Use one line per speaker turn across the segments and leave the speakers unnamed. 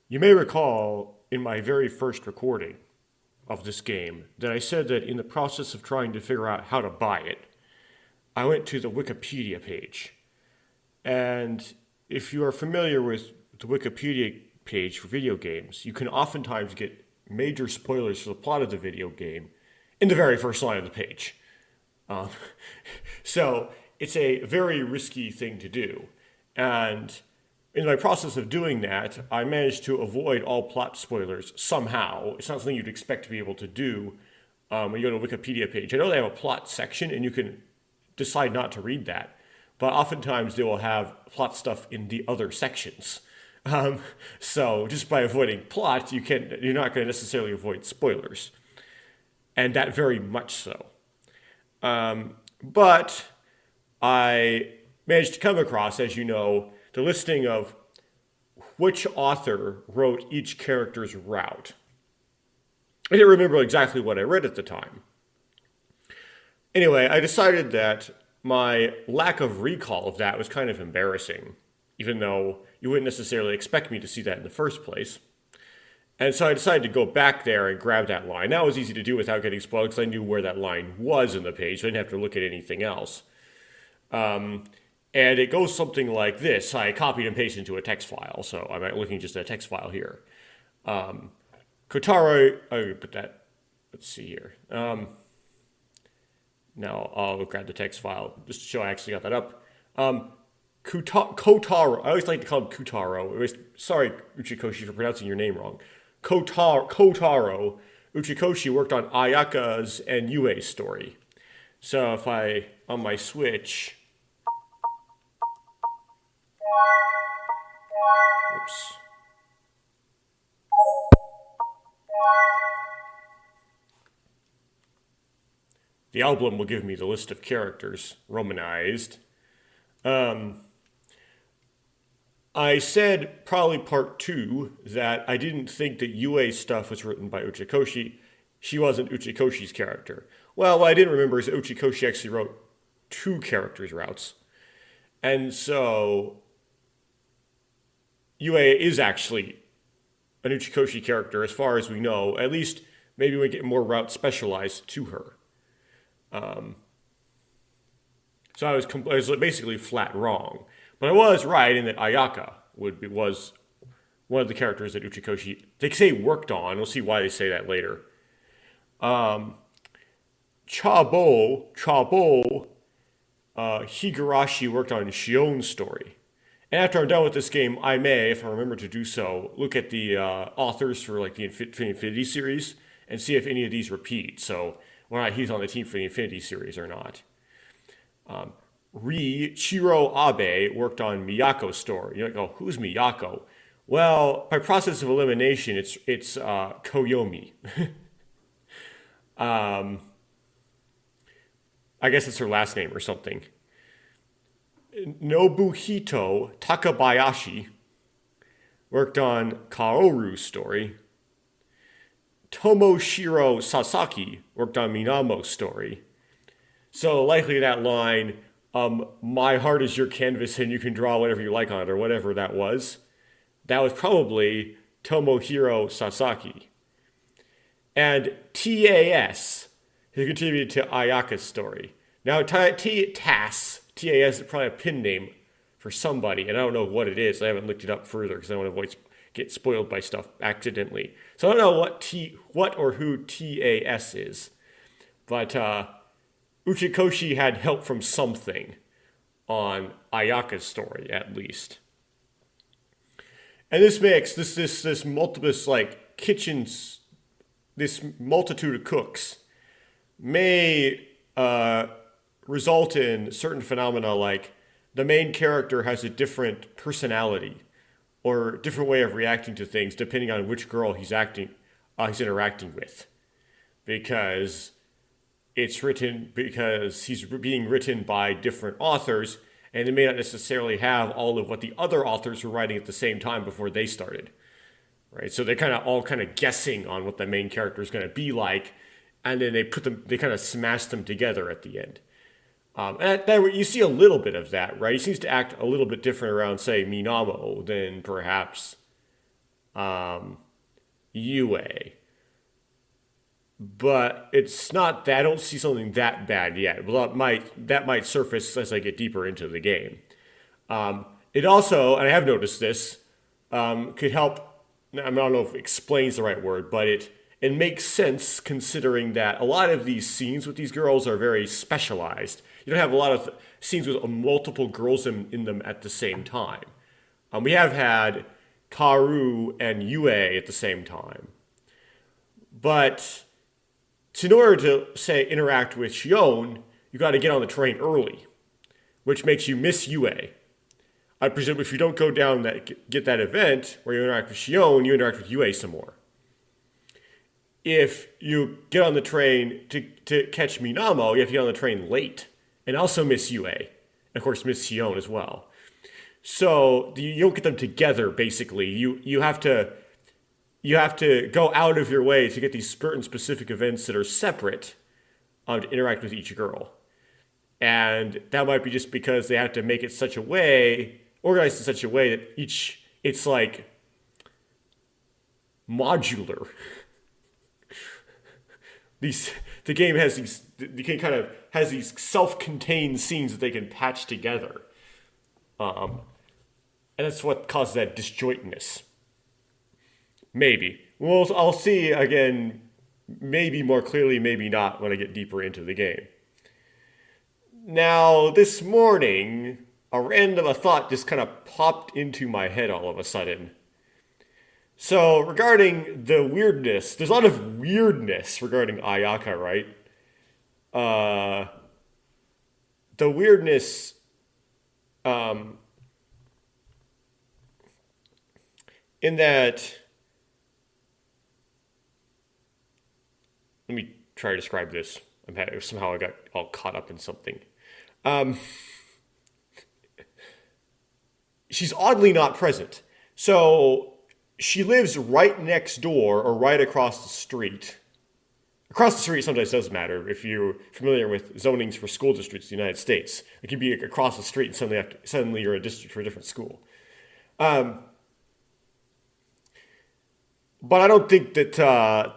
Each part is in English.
You may recall in my very first recording of this game that I said that in the process of trying to figure out how to buy it, I went to the Wikipedia page. And if you are familiar with the Wikipedia page for video games, you can oftentimes get major spoilers for the plot of the video game in the very first line of the page. Um, so it's a very risky thing to do. And in my process of doing that, I managed to avoid all plot spoilers somehow. It's not something you'd expect to be able to do when you go to a Wikipedia page. I know they have a plot section, and you can decide not to read that, but oftentimes they will have plot stuff in the other sections. So just by avoiding plot, you're not going to necessarily avoid spoilers, and that very much so. But I managed to come across, as you know, the listing of which author wrote each character's route. I didn't remember exactly what I read at the time. Anyway, I decided that my lack of recall of that was kind of embarrassing, even though you wouldn't necessarily expect me to see that in the first place. And so I decided to go back there and grab that line. That was easy to do without getting spoiled because I knew where that line was in the page, so I didn't have to look at anything else. And it goes something like this. I copied and pasted into a text file, so I'm looking just at a text file here. Kotaro, put that, let's see here. Now I'll grab the text file just to show I actually got that up. Kotaro, I always like to call him Kutaro. Sorry, Uchikoshi, for pronouncing your name wrong. Kotaro Uchikoshi worked on Ayaka's and Yue's story. So if I, on my Switch, oops. The album will give me the list of characters, romanized. I said probably part two that I didn't think that Yue's stuff was written by Uchikoshi. She wasn't Uchikoshi's character. Well, what I didn't remember is that Uchikoshi actually wrote two characters' routes. And so Yue is actually an Uchikoshi character as far as we know. At least maybe we get more routes specialized to her. So I was basically flat wrong. But I was right in that Ayaka was one of the characters that Uchikoshi, they say, worked on. We'll see why they say that later. Chabo, Higurashi worked on Shion's story. And after I'm done with this game, I may, if I remember to do so, look at the authors for like the Infinity series and see if any of these repeat. So whether or not he's on the team for the Infinity series or not. Chiro Abe worked on Miyako's story. You're like, oh, who's Miyako? Well, by process of elimination, it's Koyomi. I guess it's her last name or something. Nobuhito Takabayashi worked on Kaoru's story. Tomoshiro Sasaki worked on Minamo's story. So likely that line, my heart is your canvas and you can draw whatever you like on it, or whatever that was probably Tomohiro Sasaki. And TAS, who contributed to Ayaka's story. Now, TAS is probably a pin name for somebody, and I don't know what it is. I haven't looked it up further because I don't want to get spoiled by stuff accidentally. So I don't know what or who TAS is. But Uchikoshi had help from something on Ayaka's story, at least. And this makes this multiples like kitchens, this multitude of cooks may result in certain phenomena like the main character has a different personality or a different way of reacting to things depending on which girl he's interacting with, because he's being written by different authors, and they may not necessarily have all of what the other authors were writing at the same time before they started, right? So they're all guessing on what the main character is going to be like, and then they kind of smash them together at the end. And you see a little bit of that, right? He seems to act a little bit different around, say, Minamo than perhaps Yue. But it's not that I don't see something that bad yet. Well, that might surface as I get deeper into the game. It also, and I have noticed this, could help. I don't know if explains the right word, but it makes sense considering that a lot of these scenes with these girls are very specialized. You don't have a lot of scenes with multiple girls in them at the same time. We have had Karu and Yue at the same time. But in order to, say, interact with Shion, you got to get on the train early, which makes you miss Yue. I presume if you don't go down get that event where you interact with Shion, you interact with Yue some more. If you get on the train to catch Minamo, you have to get on the train late and also miss Yue. And of course, miss Shion as well. So you don't get them together, basically. You have to go out of your way to get these certain specific events that are separate to interact with each girl. And that might be just because they have to make it organized in such a way that it's like modular. The game has these self-contained scenes that they can patch together. And that's what causes that disjointness. Maybe. Well, I'll see again, maybe more clearly, maybe not, when I get deeper into the game. Now, this morning, a random thought just kind of popped into my head all of a sudden. So, regarding the weirdness, there's a lot of weirdness regarding Ayaka, right? The weirdness, in that, let me try to describe this. Somehow I got all caught up in something. She's oddly not present. So she lives right next door or right across the street. Across the street sometimes does matter if you're familiar with zonings for school districts in the United States. It can be across the street and suddenly you're a district for a different school. But I don't think that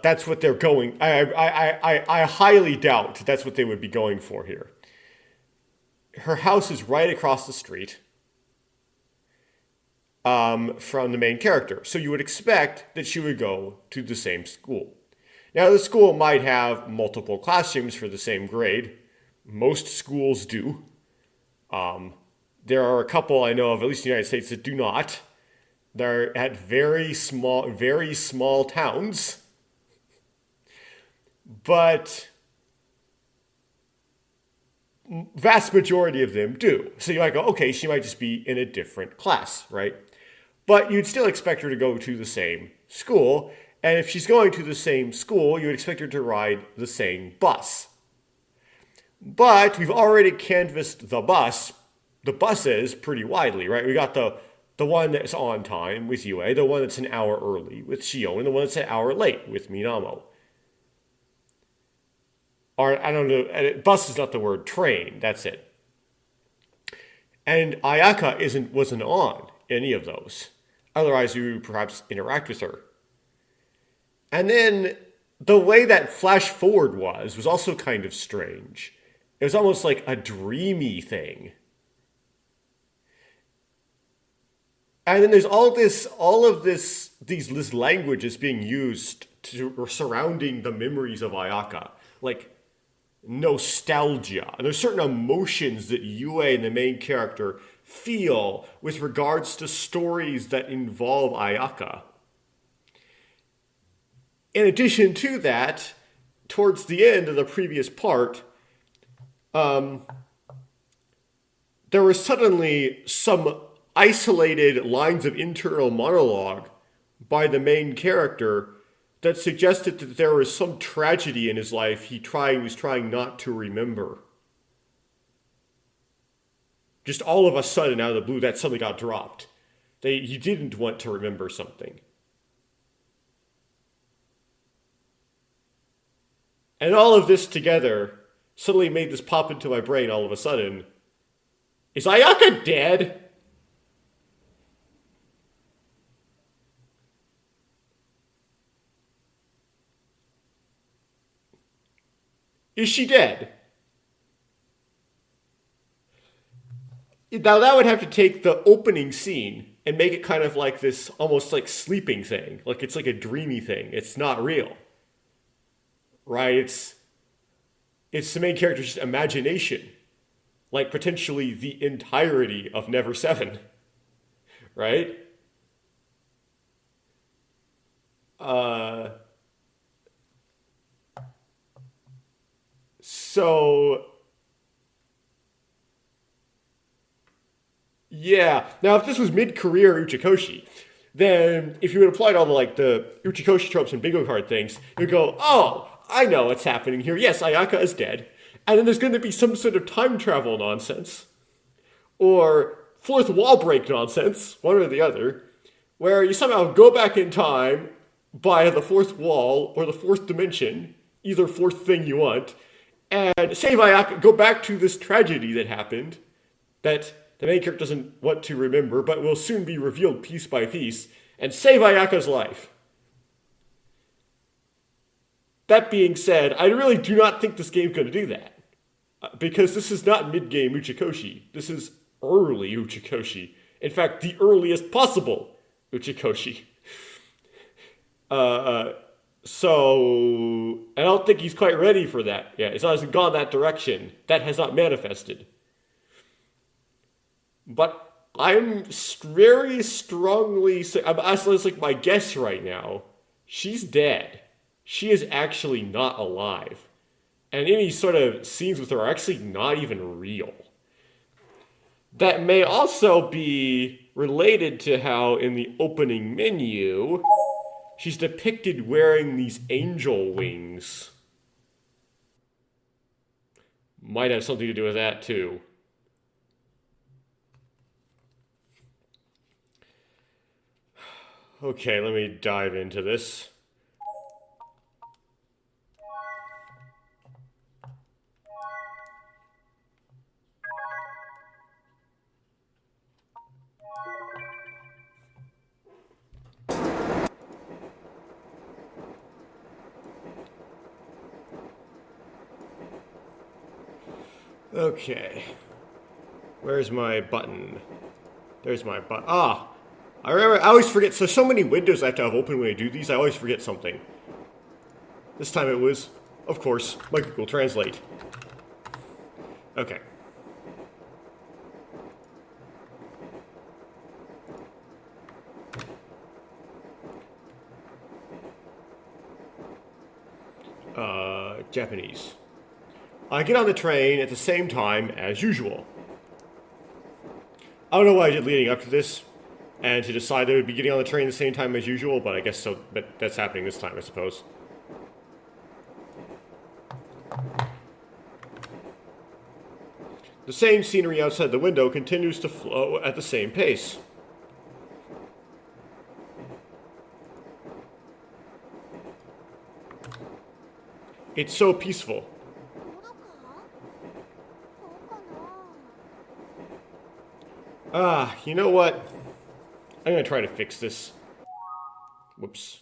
that's what they're going. I highly doubt that's what they would be going for here. Her house is right across the street from the main character, so you would expect that she would go to the same school. Now, the school might have multiple classrooms for the same grade. Most schools do. There are a couple I know of, at least in the United States, that do not. They're at very small towns. But vast majority of them do. So you might go, okay, she might just be in a different class, right? But you'd still expect her to go to the same school. And if she's going to the same school, you would expect her to ride the same bus. But we've already canvassed the buses pretty widely, right? We got the one that's on time with Yue, the one that's an hour early with Shion, and the one that's an hour late with Minamo. Or, I don't know, bus is not the word, train, that's it. And Ayaka wasn't on any of those. Otherwise, you would perhaps interact with her. And then the way that flash forward was also kind of strange. It was almost like a dreamy thing. And then there's this language is being used surrounding the memories of Ayaka, like nostalgia. And there's certain emotions that Yue and the main character feel with regards to stories that involve Ayaka. In addition to that, towards the end of the previous part, there was suddenly some isolated lines of internal monologue by the main character that suggested that there was some tragedy in his life he was trying not to remember. Just all of a sudden, out of the blue, that suddenly got dropped. He didn't want to remember something. And all of this together suddenly made this pop into my brain all of a sudden. Is Ayaka dead? Is she dead? Now that would have to take the opening scene and make it kind of like this almost like sleeping thing. Like it's like a dreamy thing. It's not real. Right? It's the main character's imagination. Like potentially the entirety of Never Seven. Right? So yeah. Now, if this was mid-career Uchikoshi, then if you had applied all the Uchikoshi tropes and bingo card things, you'd go, oh, I know what's happening here. Yes, Ayaka is dead. And then there's going to be some sort of time travel nonsense. Or fourth wall break nonsense, one or the other, where you somehow go back in time by the fourth wall or the fourth dimension, either fourth thing you want, and save Ayaka, go back to this tragedy that happened that the main character doesn't want to remember, but will soon be revealed piece by piece, and save Ayaka's life. That being said, I really do not think this game's going to do that. Because this is not mid-game Uchikoshi. This is early Uchikoshi. In fact, the earliest possible Uchikoshi. So, I don't think he's quite ready for that yet. It hasn't gone that direction. That has not manifested. But I'm very strongly, it's like my guess right now, she's dead. She is actually not alive. And any sort of scenes with her are actually not even real. That may also be related to how in the opening menu, she's depicted wearing these angel wings. Might have something to do with that too. Okay, let me dive into this. Okay. Where's my button? There's my button. Ah! I remember, I always forget, so many windows I have to have open when I do these, I always forget something. This time it was, of course, my Google Translate. Okay. Japanese. I get on the train at the same time as usual. I don't know why I did leading up to this, and to decide that I would be getting on the train at the same time as usual, but I guess so. But that's happening this time, I suppose. The same scenery outside the window continues to flow at the same pace. It's so peaceful. Ah, you know what? I'm gonna try to fix this. Whoops.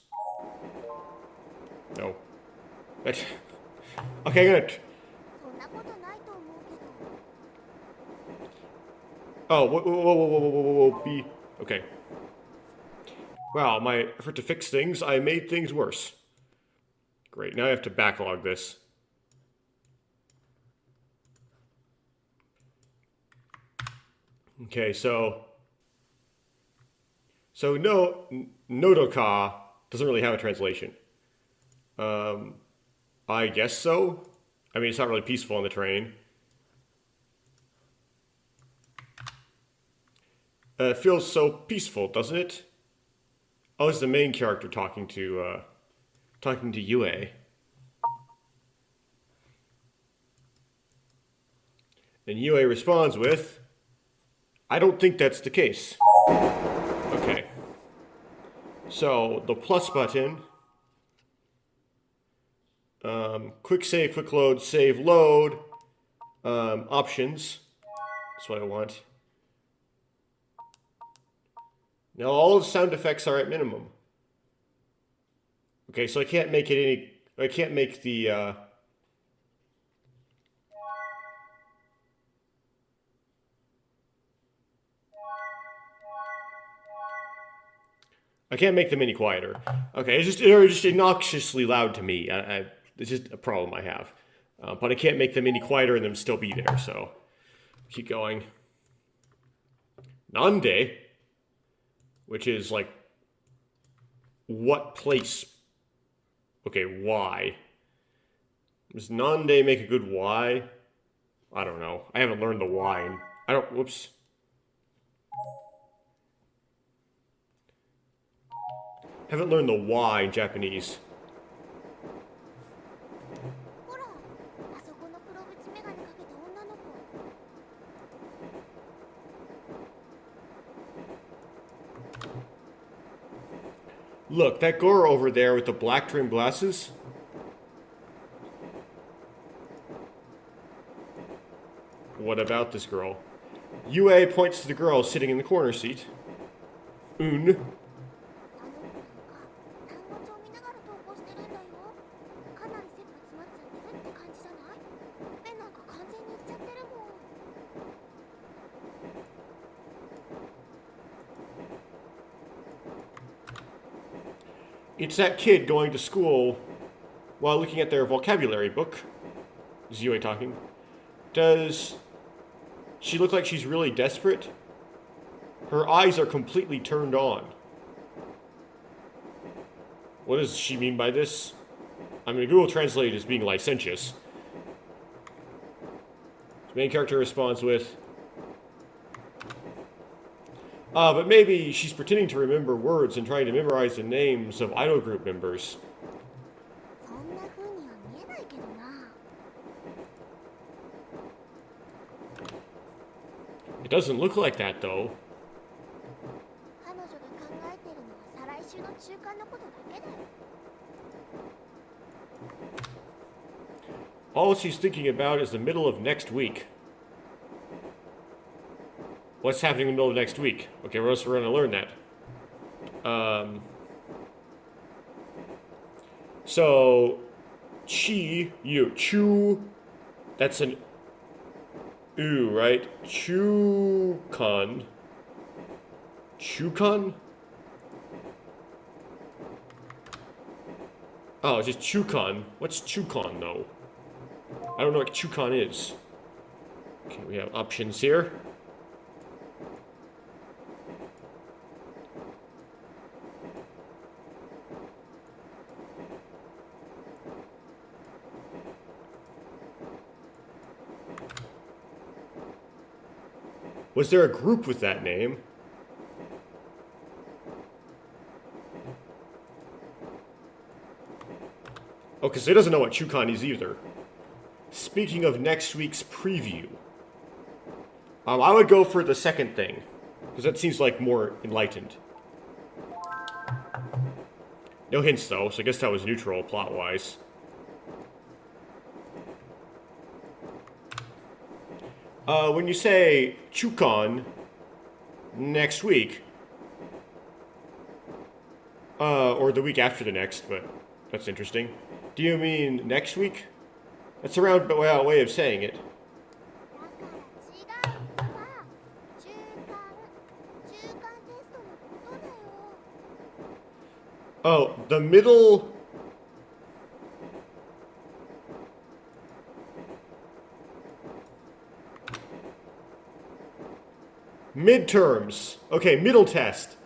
No. Okay, I'm gonna... Oh, whoa, be... Okay. Wow, my effort to fix things, I made things worse. Great, now I have to backlog this. Okay, so no, Nodoka doesn't really have a translation. I guess so. I mean, it's not really peaceful on the train. It feels so peaceful, doesn't it? Oh, it's the main character talking to Yue. And Yue responds with, I don't think that's the case. Okay. So, the plus button. Quick save, quick load, save, load. Options. That's what I want. Now all of the sound effects are at minimum. Okay, so I can't make it any... I can't make the... I can't make them any quieter. Okay, they're just obnoxiously loud to me. It's just a problem I have. But I can't make them any quieter and them still be there, so keep going. Nande, which is like, what place? Okay, why? Does Nande make a good why? I don't know. I haven't learned the why. Whoops. Haven't learned the why in Japanese. Look, that girl over there with the black trimmed glasses. What about this girl? UA points to the girl sitting in the corner seat. Un. It's that kid going to school while looking at their vocabulary book. Is UA talking? Does she look like she's really desperate? Her eyes are completely turned on. What does she mean by this? I mean, Google Translate is being licentious. The main character responds with, but maybe she's pretending to remember words and trying to memorize the names of idol group members. It doesn't look like that, though. All she's thinking about is the middle of next week. What's happening in the middle of next week? Okay, we're going to learn that. So, chu, that's an ooh, right? Chukan. Chukan? Oh, it's just Chukan. What's Chukan, though? I don't know what Chukan is. Okay, we have options here. Was there a group with that name? Oh, because he doesn't know what Chukan is either. Speaking of next week's preview, I would go for the second thing, because that seems like more enlightened. No hints though, so I guess that was neutral plot-wise. When you say Chukan next week, or the week after the next, but that's interesting. Do you mean next week? That's a roundabout way of saying it. Oh, the middle... Midterms. Okay, middle test.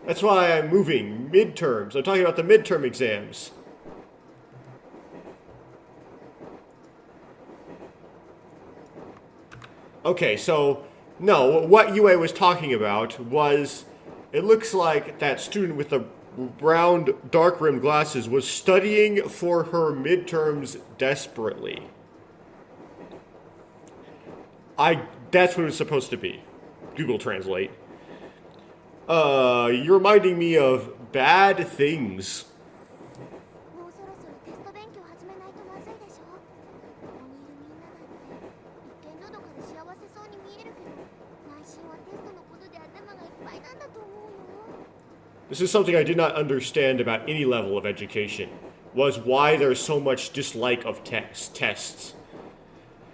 That's why I'm moving. Midterms. I'm talking about the midterm exams. Okay, so, no, what UA was talking about was, it looks like that student with the round, dark-rimmed glasses was studying for her midterms desperately. That's what it was supposed to be. Google Translate. You're reminding me of bad things. This is something I did not understand about any level of education, was why there's so much dislike of tests.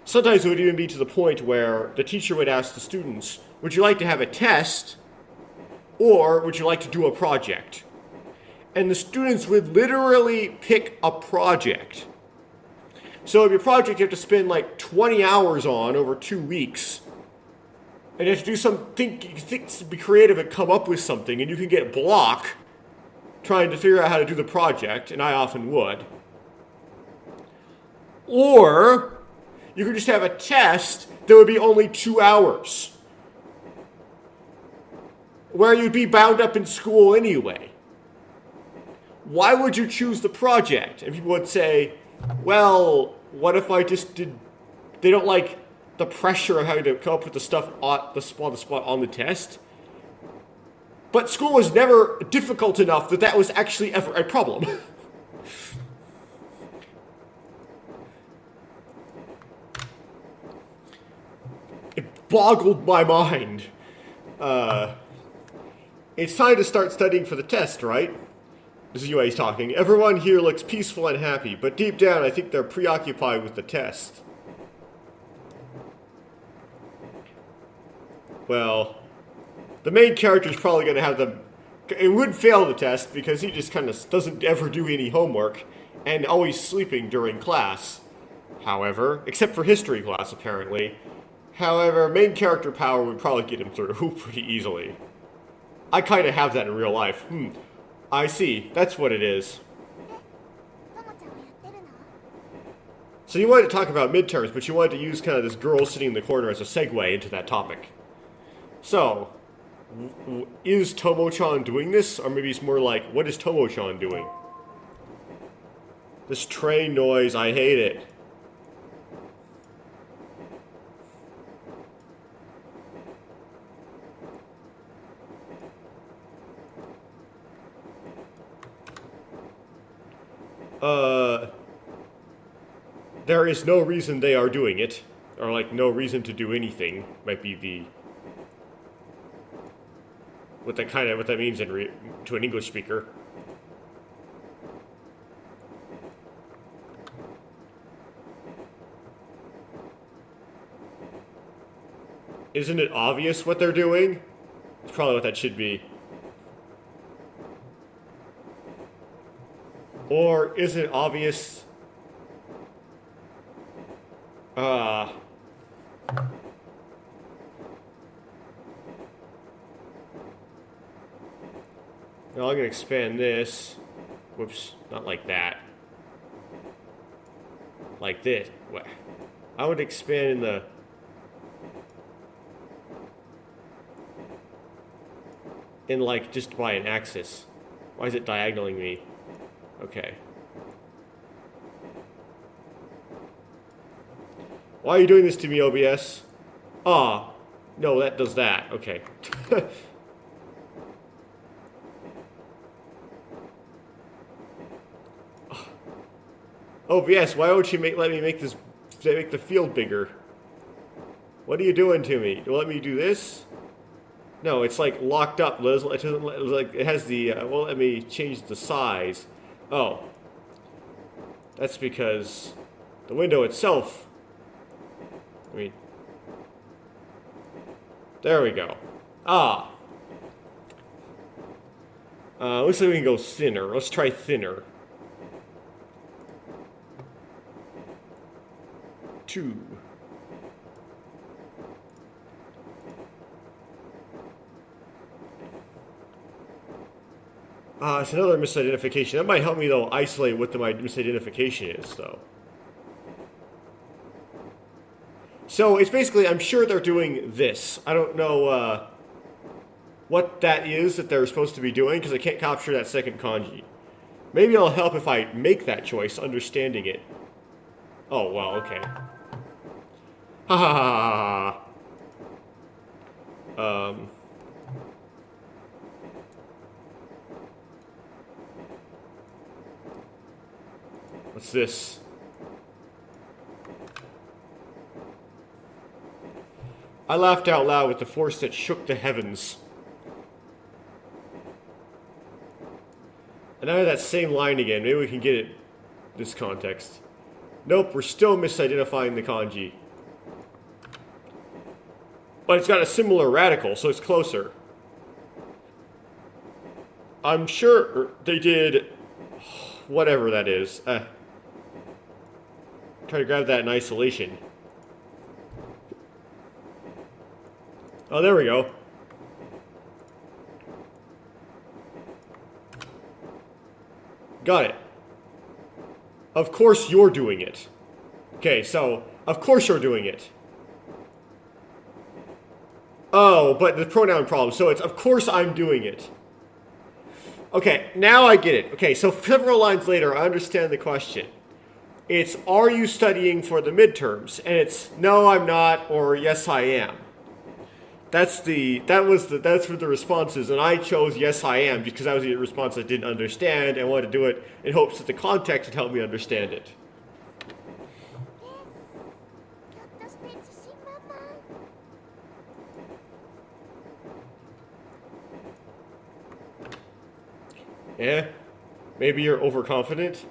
Sometimes it would even be to the point where the teacher would ask the students, would you like to have a test Or would you like to do a project? And the students would literally pick a project. So if your project you have to spend like 20 hours on over 2 weeks, and you have to do something, be creative and come up with something, and you can get block trying to figure out how to do the project, and I often would. Or you could just have a test that would be only 2 hours, where you'd be bound up in school anyway. Why would you choose the project? And people would say, well, what if I just did... They don't like the pressure of having to come up with the stuff on the spot on the test. But school was never difficult enough that was actually ever a problem. It boggled my mind. It's time to start studying for the test, right? This is UA's talking. Everyone here looks peaceful and happy, but deep down I think they're preoccupied with the test. Well, the main character's probably going to have them... It would fail the test because he just kind of doesn't ever do any homework and always sleeping during class. However, except for history class apparently. However, main character power would probably get him through pretty easily. I kind of have that in real life. I see. That's what it is. So you wanted to talk about midterms, but you wanted to use kind of this girl sitting in the corner as a segue into that topic. So, is Tomo-chan doing this? Or maybe it's more like, what is Tomo-chan doing? This train noise, I hate it. There is no reason they are doing it. Or, like, no reason to do anything. Might be the... What that means to an English speaker. Isn't it obvious what they're doing? It's probably what that should be. Or is it obvious? Now I'm gonna expand this. Whoops, not like that. Like this. I would expand in like just by an axis. Why is it diagonaling me? Okay. Why are you doing this to me, OBS? Ah, no, that does that. Okay. OBS, why won't you let me make the field bigger? What are you doing to me? You let me do this? No, it's like locked up. It has the. Well, let me change the size. Oh, that's because the window itself. I mean, there we go. Ah. Looks like we can go thinner. Let's try thinner. 2. It's another misidentification. That might help me, though, isolate what the misidentification is, though. So, it's basically, I'm sure they're doing this. I don't know, what that is that they're supposed to be doing, because I can't capture that second kanji. Maybe it'll help if I make that choice, understanding it. Oh, well, okay. Ha ha ha ha. What's this? I laughed out loud with the force that shook the heavens. And I have that same line again. Maybe we can get it this context. Nope, we're still misidentifying the kanji. But it's got a similar radical, so it's closer. I'm sure they did whatever that is. Try to grab that in isolation. Oh, there we go. Got it. Of course you're doing it. Okay, so, of course you're doing it. Oh, but the pronoun problem. So it's, of course I'm doing it. Okay, now I get it. Okay, so several lines later, I understand the question. It's, are you studying for the midterms? And it's, no, I'm not, or yes, I am. That's for the responses, and I chose yes, I am, because that was the response I didn't understand and wanted to do it in hopes that the context would help me understand it. Yeah? Maybe you're overconfident?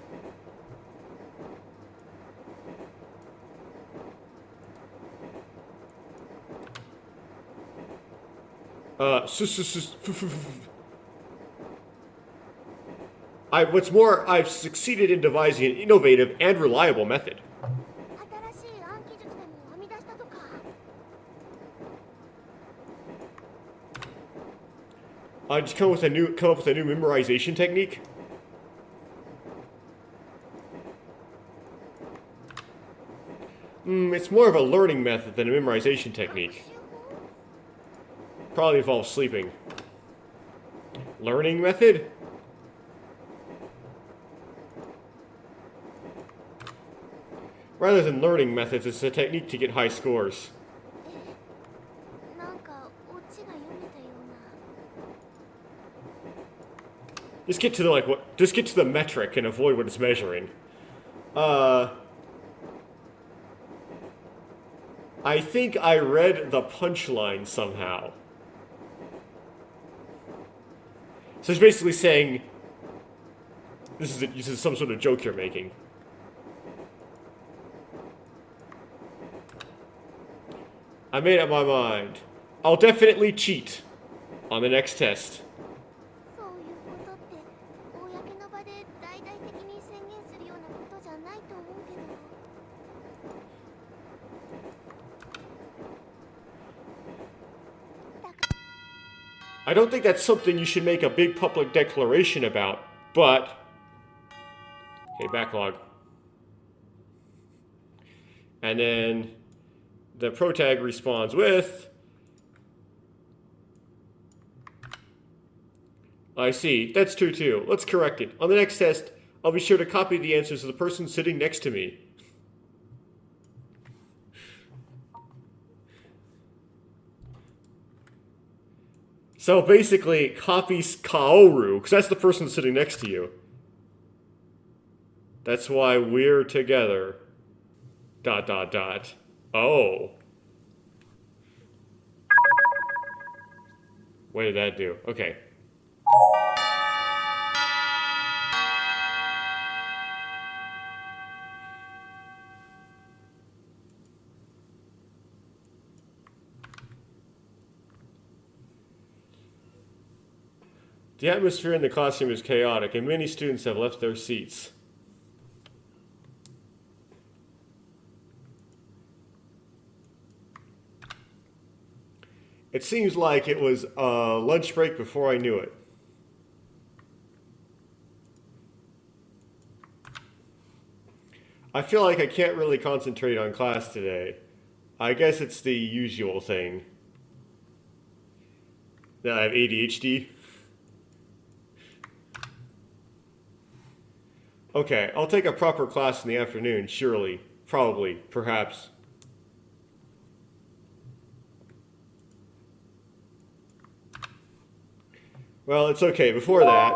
What's more, I've succeeded in devising an innovative and reliable method. I just come up with a new memorization technique. It's more of a learning method than a memorization technique. Probably involves sleeping. Learning method? Rather than learning methods, it's a technique to get high scores. Just get to the metric and avoid what it's measuring. I think I read the punchline somehow. So it's basically saying, this is some sort of joke you're making. I made up my mind. I'll definitely cheat on the next test. I don't think that's something you should make a big public declaration about, but... Okay, backlog. And then the protag responds with... I see, that's true too. Let's correct it. On the next test, I'll be sure to copy the answers of the person sitting next to me. So basically, copies Kaoru, because that's the person sitting next to you. That's why we're together. ... Oh. What did that do? Okay. The atmosphere in the classroom is chaotic, and many students have left their seats. It seems like it was a lunch break before I knew it. I feel like I can't really concentrate on class today. I guess it's the usual thing. That I have ADHD. Okay, I'll take a proper class in the afternoon, surely. Probably. Perhaps. Well, it's okay. Before that...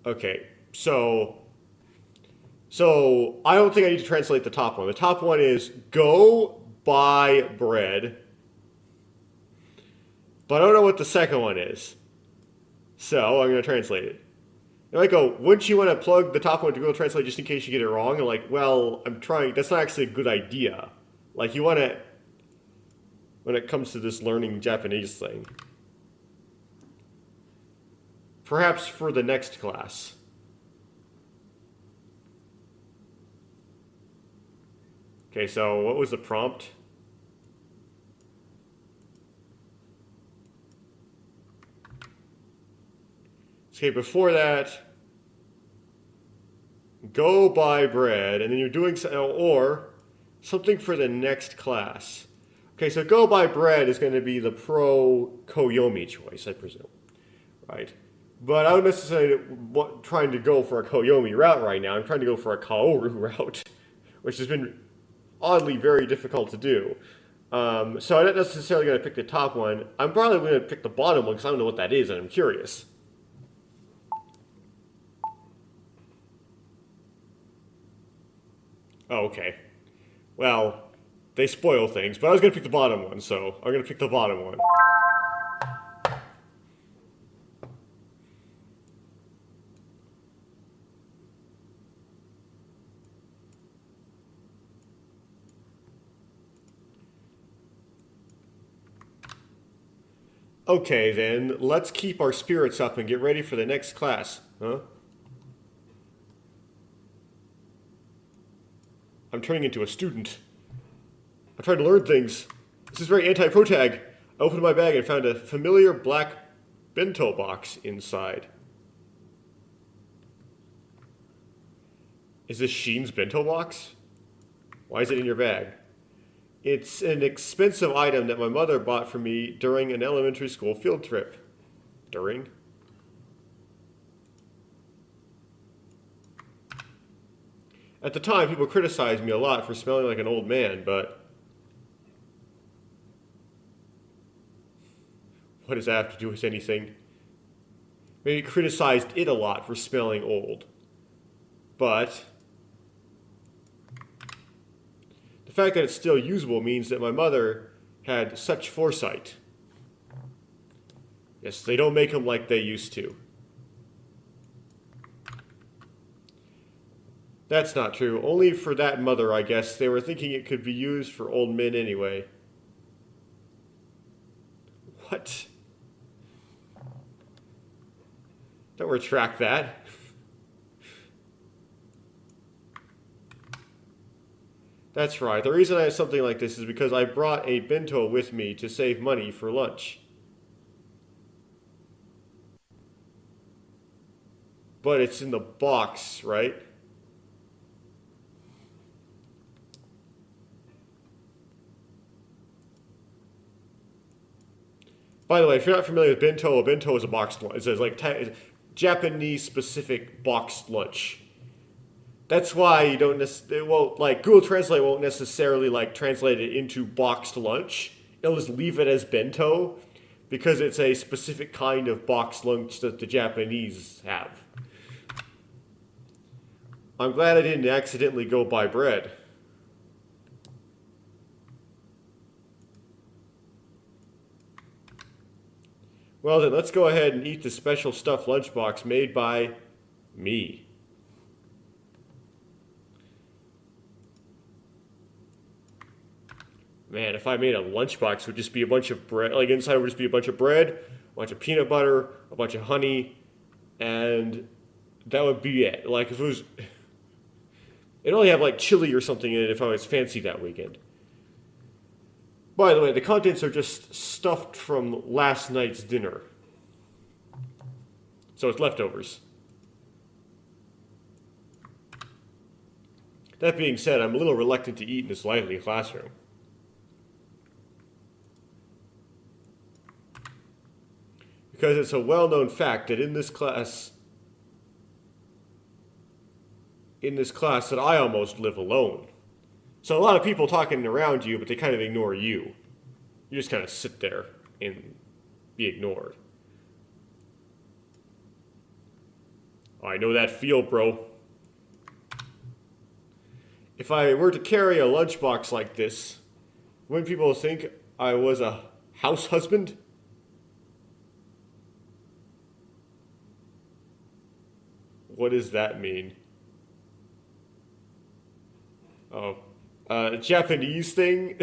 Okay, so I don't think I need to translate the top one. The top one is go buy bread. But I don't know what the second one is. So I'm going to translate it. And I go, wouldn't you want to plug the top one to Google Translate just in case you get it wrong? And like, well, I'm trying. That's not actually a good idea. Like, you want to, when it comes to this learning Japanese thing. Perhaps for the next class. Okay, so what was the prompt? Okay, before that, go buy bread, and then you're doing or something for the next class. Okay, so go buy bread is going to be the pro Koyomi choice, I presume, right? But I don't necessarily trying to go for a Koyomi route right now. I'm trying to go for a Kaoru route, which has been oddly very difficult to do. So I'm not necessarily going to pick the top one. I'm probably going to pick the bottom one because I don't know what that is and I'm curious. Oh, okay. Well, they spoil things, but I was going to pick the bottom one, so I'm going to pick the bottom one. Okay, then, let's keep our spirits up and get ready for the next class. Huh? I'm turning into a student. I'm trying to learn things. This is very anti-protag. I opened my bag and found a familiar black bento box inside. Is this Sheen's bento box? Why is it in your bag? It's an expensive item that my mother bought for me during an elementary school field trip. During? At the time, people criticized me a lot for smelling like an old man, but what does that have to do with anything? Maybe criticized it a lot for smelling old. But the fact that it's still usable means that my mother had such foresight. Yes, they don't make them like they used to. That's not true. Only for that mother, I guess. They were thinking it could be used for old men anyway. What? Don't retract that. That's right. The reason I have something like this is because I brought a bento with me to save money for lunch. But it's in the box, right? By the way, if you're not familiar with bento, a bento is a boxed lunch. It's like Japanese-specific boxed lunch. That's why you don't necessarily, it won't, like, Google Translate won't necessarily, like, translate it into boxed lunch. It'll just leave it as bento because it's a specific kind of boxed lunch that the Japanese have. I'm glad I didn't accidentally go buy bread. Well then, let's go ahead and eat the special stuffed lunchbox made by me. Man, if I made a lunchbox, it would just be a bunch of bread. Like, inside would just be a bunch of bread, a bunch of peanut butter, a bunch of honey, and that would be it. Like, if it was... It'd only have, like, chili or something in it if I was fancy that weekend. By the way, the contents are just stuffed from last night's dinner. So it's leftovers. That being said, I'm a little reluctant to eat in this lively classroom. Because it's a well-known fact that in this class that I almost live alone. So a lot of people talking around you, but they kind of ignore you. You just kind of sit there and be ignored. I know that feel, bro. If I were to carry a lunchbox like this, wouldn't people think I was a house husband? What does that mean? Oh, Japanese thing?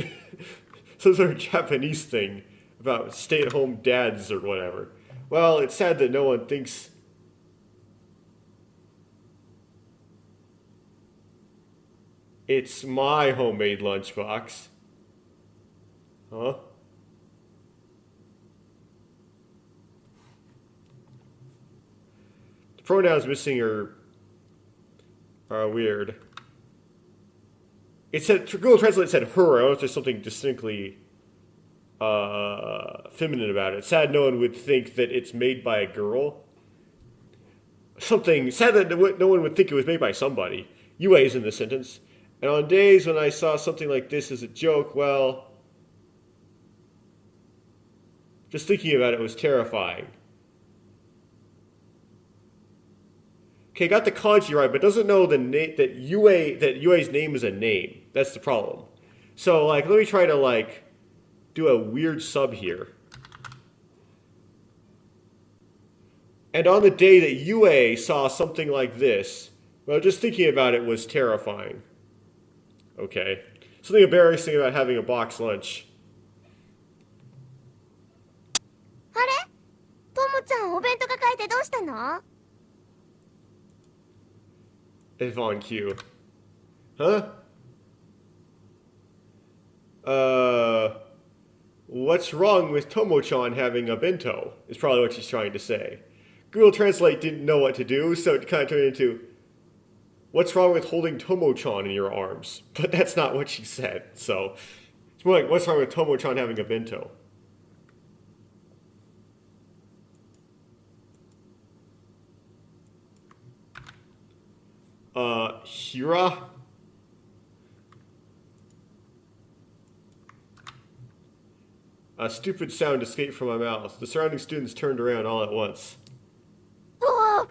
Some sort of Japanese thing about stay-at-home dads or whatever. Well, it's sad that no one thinks... It's my homemade lunchbox. Huh? The pronouns missing are weird. It said, Google Translate said her. I don't know if there's something distinctly feminine about it. Sad no one would think that it's made by a girl. Something sad that no one would think it was made by somebody. Yue is in this sentence. And on days when I saw something like this as a joke, well, just thinking about it was terrifying. Okay, got the kanji right, but doesn't know the that Yue's name is a name. That's the problem. So, like, let me try to, like, do a weird sub here. And on the day that Yue saw something like this, well, just thinking about it was terrifying. Okay. Something embarrassing about having a box lunch.
あれともちゃんお弁当抱えてどうしたの
Yvonne Q. Huh? What's wrong with Tomo-chan having a bento? Is probably what she's trying to say. Google Translate didn't know what to do, so it kind of turned into, what's wrong with holding Tomo-chan in your arms? But that's not what she said, so it's more like, what's wrong with Tomo-chan having a bento? Hira? A stupid sound escaped from my mouth. The surrounding students turned around all at once.
うわ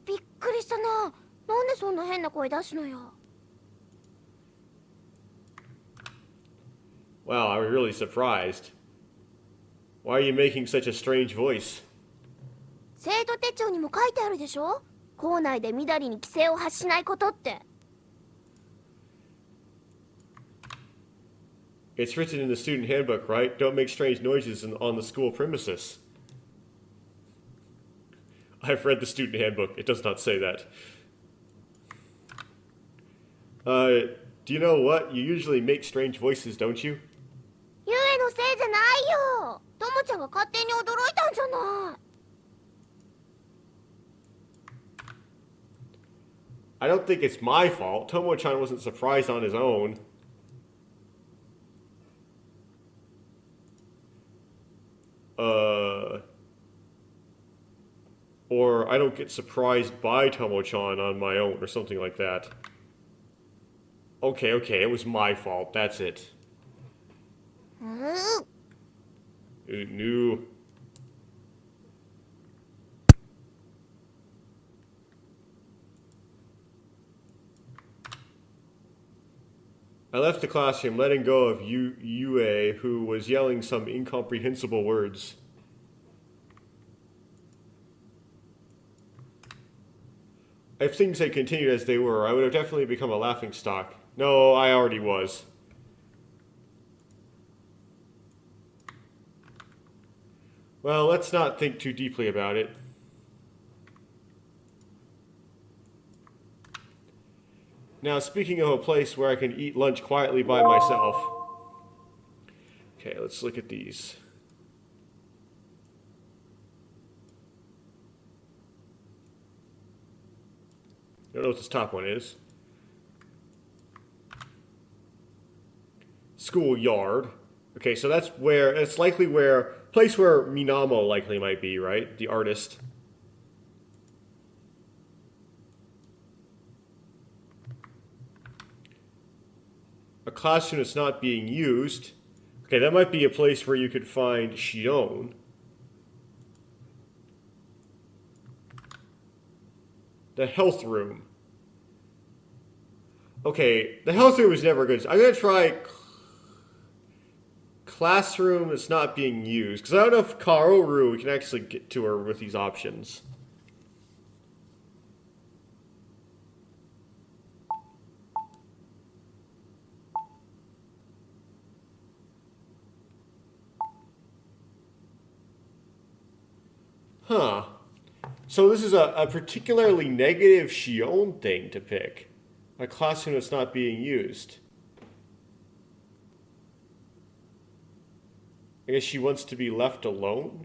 びっくりしたな。なんでそんな変な声出すのよ。
Wow, I was really surprised. Why are you making such a strange voice?
生徒手帳にも書いてあるでしょ校内でみだりに規制を発しないことって。
It's written in the student handbook, right? Don't make strange noises on the school premises. I've read the student handbook. It does not say that. Do you know what? You usually make strange voices, don't you?
ゆえのせいじゃないよ。ともちゃんが勝手に驚いたんじゃない。
I don't think it's my fault. Tomo-chan wasn't surprised on his own. Or I don't get surprised by Tomo-chan on my own or something like that. Okay, it was my fault. That's it. No. I left the classroom, letting go of Yue, who was yelling some incomprehensible words. If things had continued as they were, I would have definitely become a laughingstock. No, I already was. Well, let's not think too deeply about it. Now, speaking of a place where I can eat lunch quietly by myself. Okay, let's look at these. I don't know what this top one is. Schoolyard. Okay, so that's where, it's likely where, place where Minamo likely might be, right? The artist. A classroom that's not being used. Okay, that might be a place where you could find Shion. The health room. Okay, the health room is never good. I'm going to try classroom that's not being used. Because I don't know if Kaoru, we can actually get to her with these options. Huh. So this is a particularly negative Shion thing to pick. A classroom that's not being used. I guess she wants to be left alone?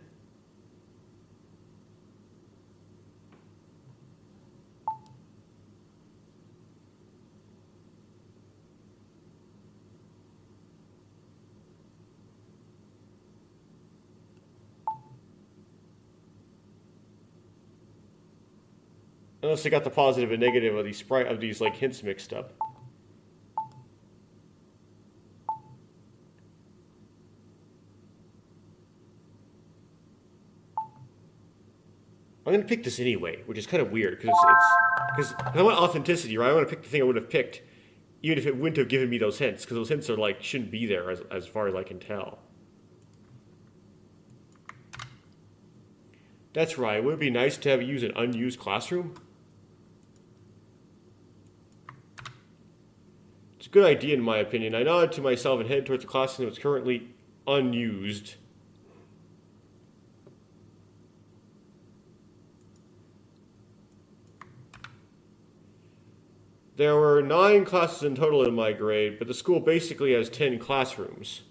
Unless they got the positive and negative of these like hints mixed up. I'm gonna pick this anyway, which is kind of weird because because I want authenticity, right? I want to pick the thing I would have picked, even if it wouldn't have given me those hints, because those hints are like shouldn't be there as far as I can tell. That's right. Would it be nice to have you use an unused classroom? It's a good idea in my opinion. I nodded to myself and headed towards the classroom that was currently unused. There were 9 classes in total in my grade, but the school basically has 10 classrooms.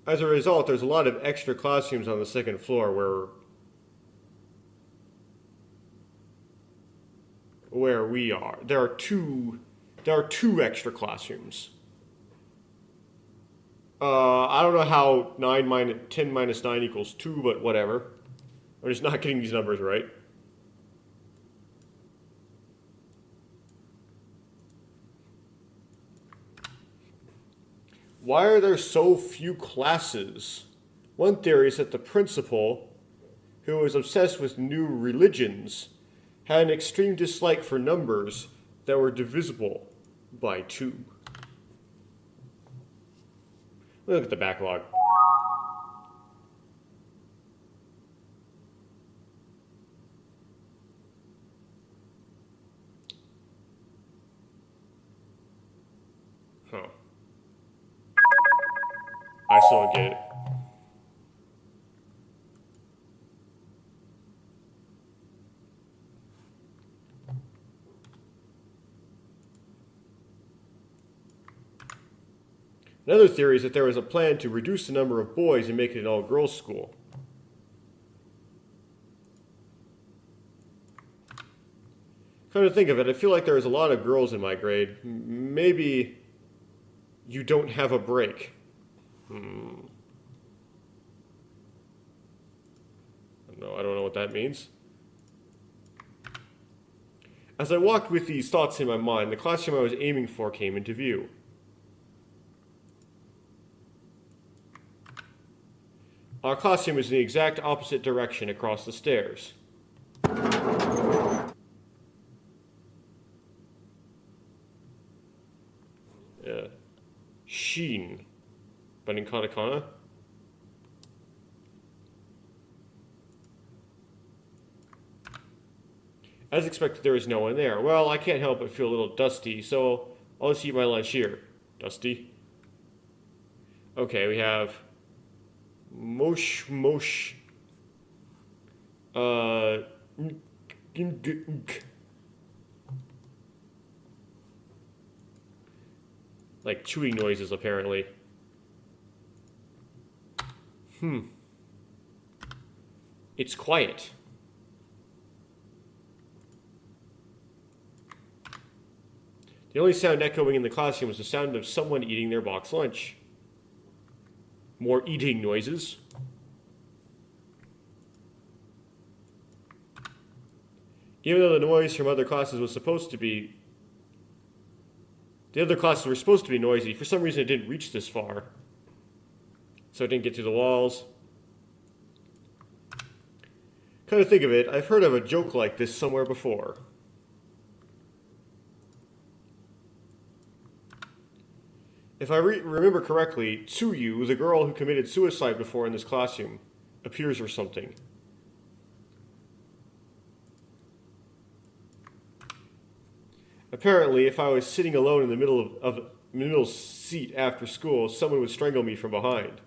As a result, there's a lot of extra classrooms on the second floor where we are. There are two extra classrooms. I don't know how 10 minus 9 equals 2, but whatever. I'm just not getting these numbers right. Why are there so few classes? One theory is that the principal, who was obsessed with new religions, had an extreme dislike for numbers that were divisible by 2. Look at the backlog. Huh. I still don't get it. Another theory is that there was a plan to reduce the number of boys and make it an all-girls school. Come to think of it, I feel like there's a lot of girls in my grade. Maybe you don't have a break. No, I don't know what that means. As I walked with these thoughts in my mind, the classroom I was aiming for came into view. Our classroom is in the exact opposite direction across the stairs. Yeah. Sheen. But in katakana? As expected, there was no one there. Well, I can't help but feel a little dusty, so I'll just eat my lunch here. Dusty. Okay, we have Mosh. Like chewing noises, apparently. It's quiet. The only sound echoing in the classroom was the sound of someone eating their box lunch. More eating noises. Even though the noise from other classes was supposed to be... The other classes were supposed to be noisy. For some reason it didn't reach this far. So it didn't get through the walls. Come to think of it, I've heard of a joke like this somewhere before. If I remember correctly, Tsuyu, the girl who committed suicide before in this classroom, appears or something. Apparently, if I was sitting alone in the middle middle seat after school, someone would strangle me from behind.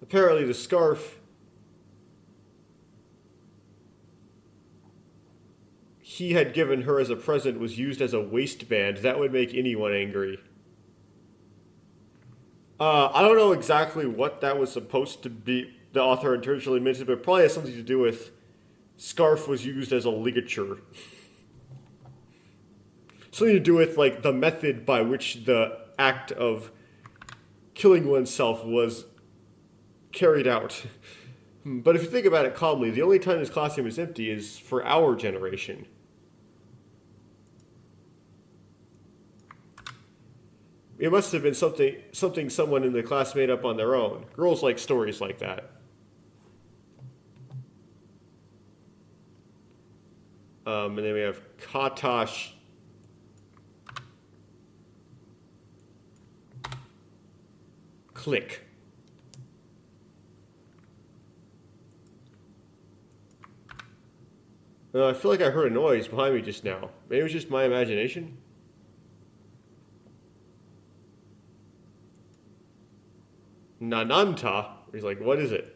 Apparently the scarf he had given her as a present was used as a waistband. That would make anyone angry. I don't know exactly what that was supposed to be, the author intentionally mentioned, but it probably has something to do with scarf was used as a ligature. Something to do with, like, the method by which the act of killing oneself was carried out. But if you think about it calmly, the only time this classroom is empty is for our generation. It must have been something someone in the class made up on their own. Girls like stories like that. And then we have Katash. Click. I feel like I heard a noise behind me just now. Maybe it was just my imagination? Nananta? He's like, what is it?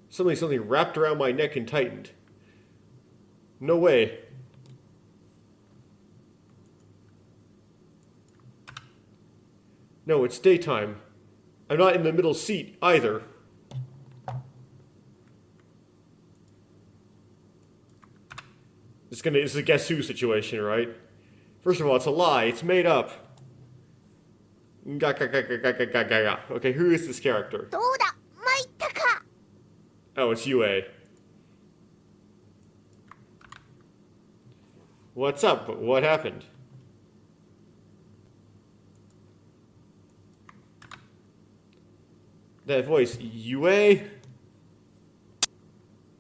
Something wrapped around my neck and tightened. No way. No, it's daytime. I'm not in the middle seat either. This is a guess who situation, right? First of all, it's a lie. It's made up. Okay, who is this character?
どうだ参ったか
Oh, it's UA. What's up? What happened? That voice, UA?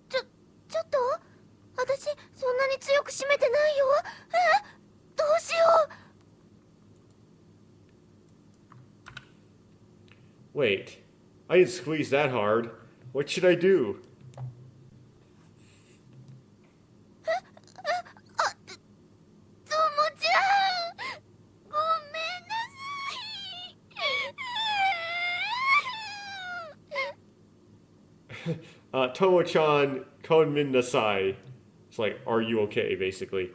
ちょっと私そんなに強く締めてないよどうしよう
Wait, I didn't squeeze that hard. What should I do?
ともちゃんごめんなさい
Tomo-chan konmin nasai. It's like, are you okay, basically.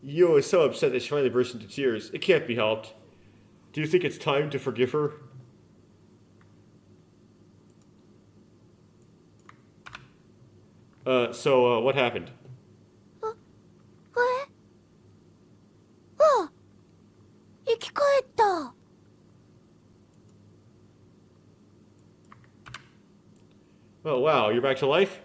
Yo is so upset that she finally burst into tears. It can't be helped. Do you think it's time to forgive her? So, what happened?
あ生き返った
Oh, wow, you're back to life?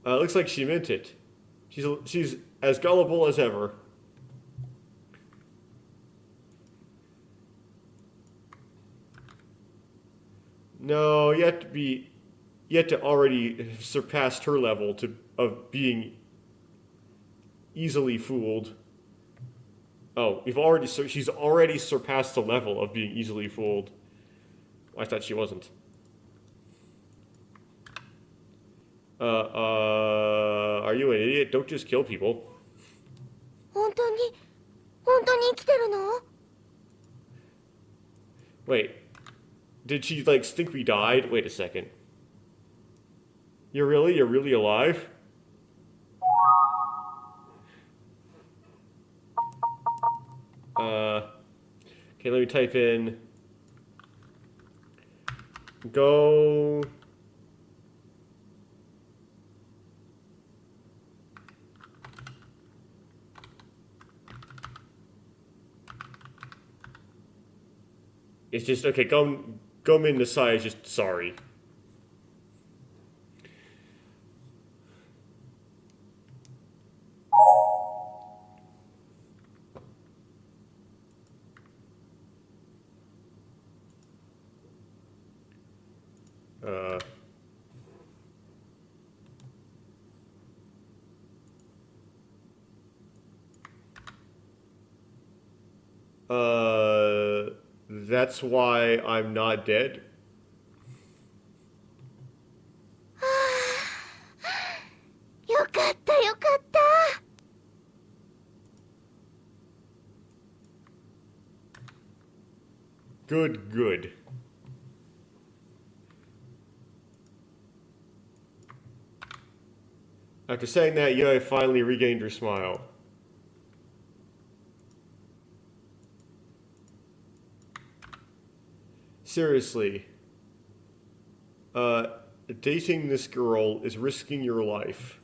Looks like she meant it. She's as gullible as ever. No, you have to already surpassed her level of being easily fooled. Oh, she's already surpassed the level of being easily fooled. I thought she wasn't. Are you an idiot? Don't just kill people.
本当に生きてるの
Wait, did she like think we died? Wait a second. You're really alive? Okay, let me type in go It's just okay, Gomin Nasai is just sorry. That's why I'm not dead.
よかったよかった。
Good, good. After saying that, Yui finally regained her smile. Seriously, dating this girl is risking your life.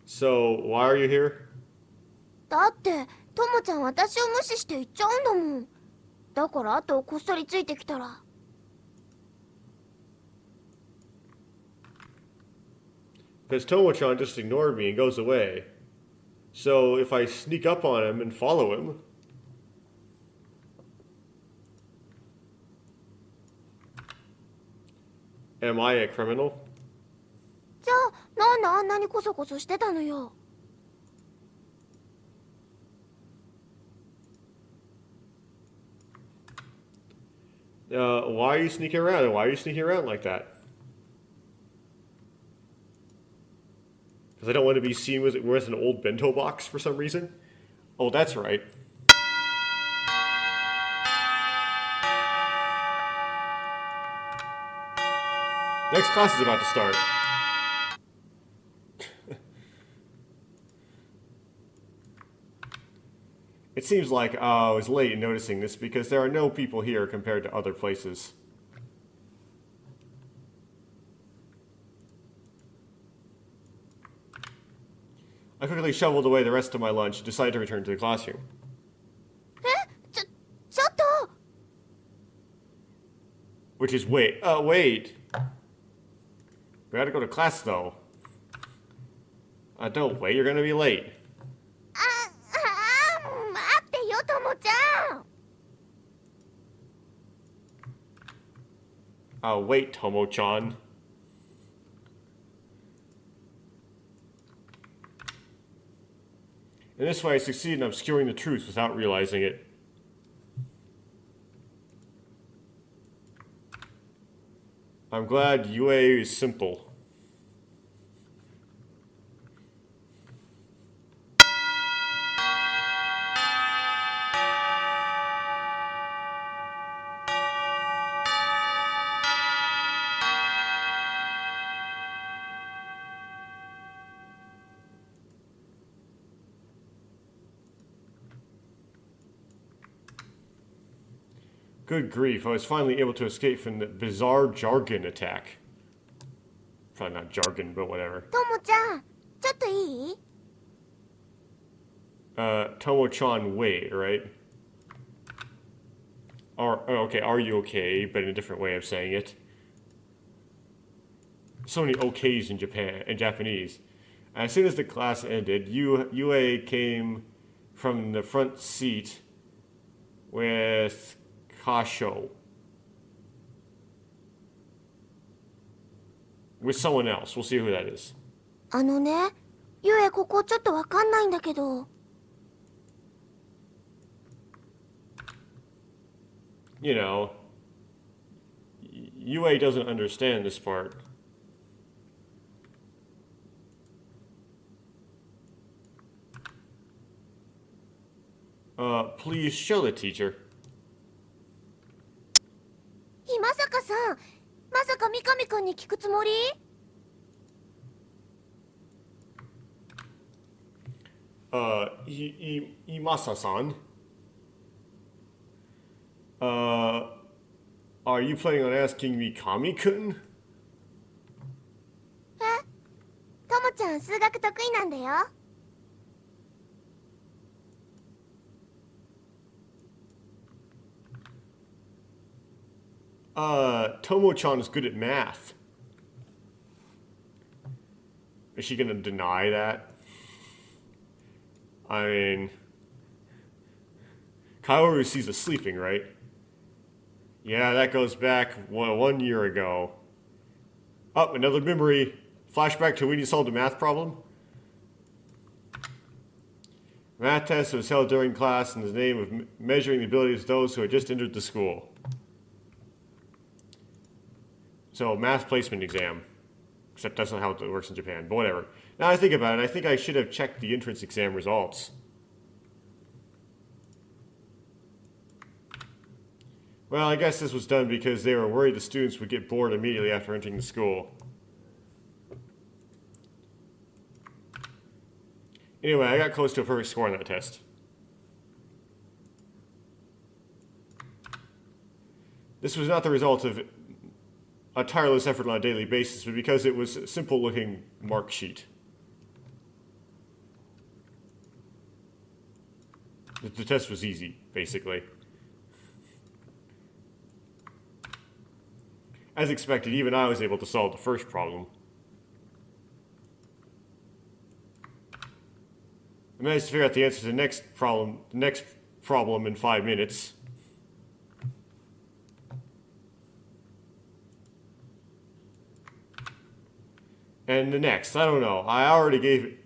So, why are you here?
だってともちゃん私を無視して行っちゃうんだもん。だからあとこっそりついてきたら。
Because Tomo-chan just ignored me and goes away. So, if I sneak up on him and follow him... Am I a criminal?
じゃあなんであんなにコソコソしてたのよ。
Why are you sneaking around? Why are you sneaking around like that? Because I don't want to be seen with an old bento box for some reason? Oh, that's right. Next class is about to start. It seems like I was late in noticing this because there are no people here compared to other places. I quickly shoveled away the rest of my lunch and decided to return to the classroom.
ちょっと
Which is, wait. We gotta go to class, though. Don't wait, you're gonna be late.
待ってよともちゃん。
Wait, Tomo-chan. In this way, I succeed in obscuring the truth without realizing it. I'm glad Yue is simple. Good grief, I was finally able to escape from the bizarre jargon attack. Probably not jargon, but whatever.
ともちゃんちょっといい？
Tomo-chan, wait, right? Okay, are you okay? But in a different way of saying it. So many okays in Japanese. As soon as the class ended, Yue came from the front seat with Kasho. With someone else. We'll see who that is.
あのね、ゆえここちょっとわかんないんだけど。
You know, Yue doesn't understand this part. Please show the teacher.
今坂さん、まさか三上くんに聞くつもり
Imasa-san? Are you planning on asking Mikami-kun?
え？ともちゃん数学得意なんだよ。
Tomo-chan is good at math. Is she gonna deny that? I mean, Kaoru sees us sleeping, right? Yeah, that goes back 1 year ago. Oh, another memory. Flashback to when you solved a math problem? Math test was held during class in the name of measuring the abilities of those who had just entered the school. So, math placement exam. Except that's not how it works in Japan, but whatever. Now I think about it, I think I should have checked the entrance exam results. Well, I guess this was done because they were worried the students would get bored immediately after entering the school. Anyway, I got close to a perfect score on that test. This was not the result of a tireless effort on a daily basis, but because it was a simple looking mark sheet. The test was easy, basically. As expected, even I was able to solve the first problem. I managed to figure out the answer to the next problem in 5 minutes. And the next, I don't know. I already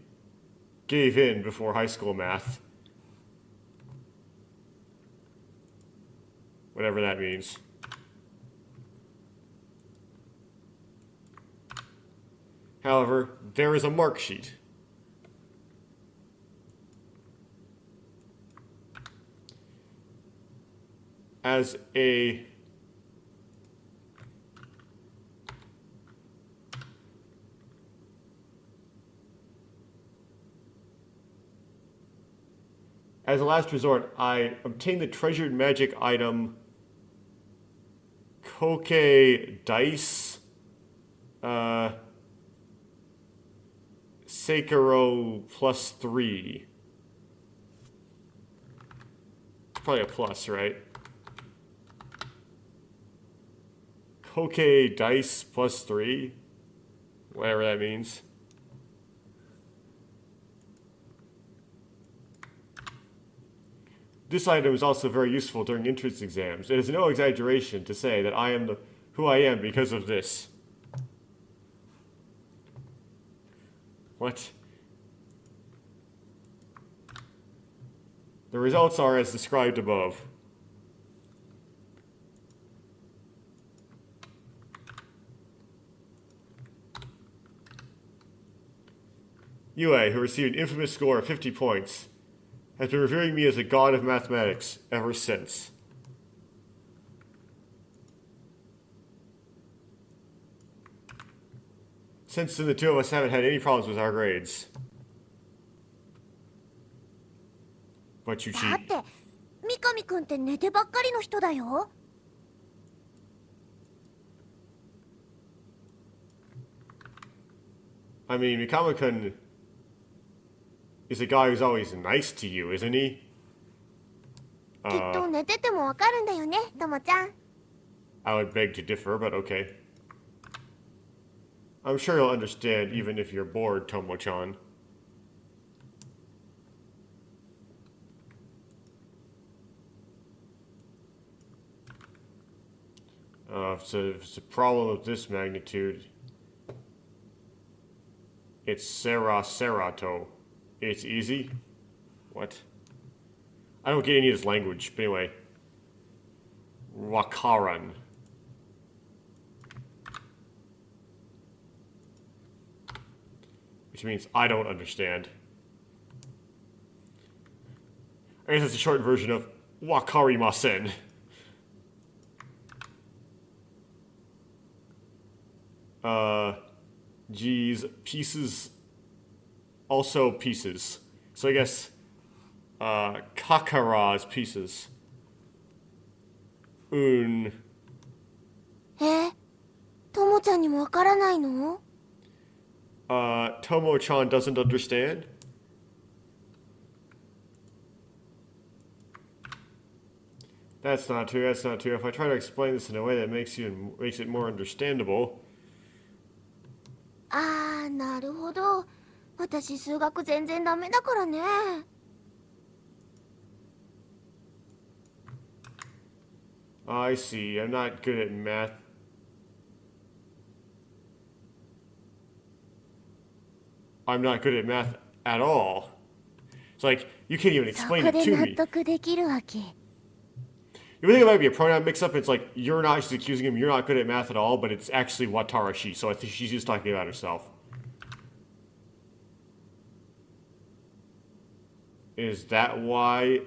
gave in before high school math. Whatever that means. However, there is a mark sheet. As a last resort, I obtained the treasured magic item Koke Dice Sekiro +3. It's probably a plus, right? Koke Dice +3. Whatever that means. This item is also very useful during entrance exams. It is no exaggeration to say that I am who I am because of this. What? The results are as described above. Yue, who received an infamous score of 50 points, has been revering me as a god of mathematics ever since. Since then, the two of us haven't had any problems with our grades. But you
だ
cheat.
って三上くんって寝てばっかりの人だよ。
I mean, Mikama-kun is a guy who's always nice to you, isn't he?
きっと寝ててもわかるんだよね、ともちゃん。
I would beg to differ, but okay. I'm sure you'll understand even if you're bored, Tomo-chan. If it's a problem of this magnitude, it's Serato. It's easy? What? I don't get any of this language, but anyway. Wakaran. Which means I don't understand. I guess it's a short version of Wakarimasen. Geez, pieces. Also pieces. So I guess, Kakara's pieces.
ともちゃんにもわからないの？
Tomo-chan doesn't understand? That's not true, that's not true. If I try to explain this in a way that makes it more understandable.
あー、なるほど。私数学全然ダメだからね。
I see, I'm not good at math. I'm not good at math at all. It's like, You can't even
そ
explain
こ
it
で
to
納
me.
得できるわけ。
You think it might be a pronoun mix-up? It's like you're not just accusing him, you're not good at math at all, but it's actually Watarashi, so I think she's just talking about herself. Is that why?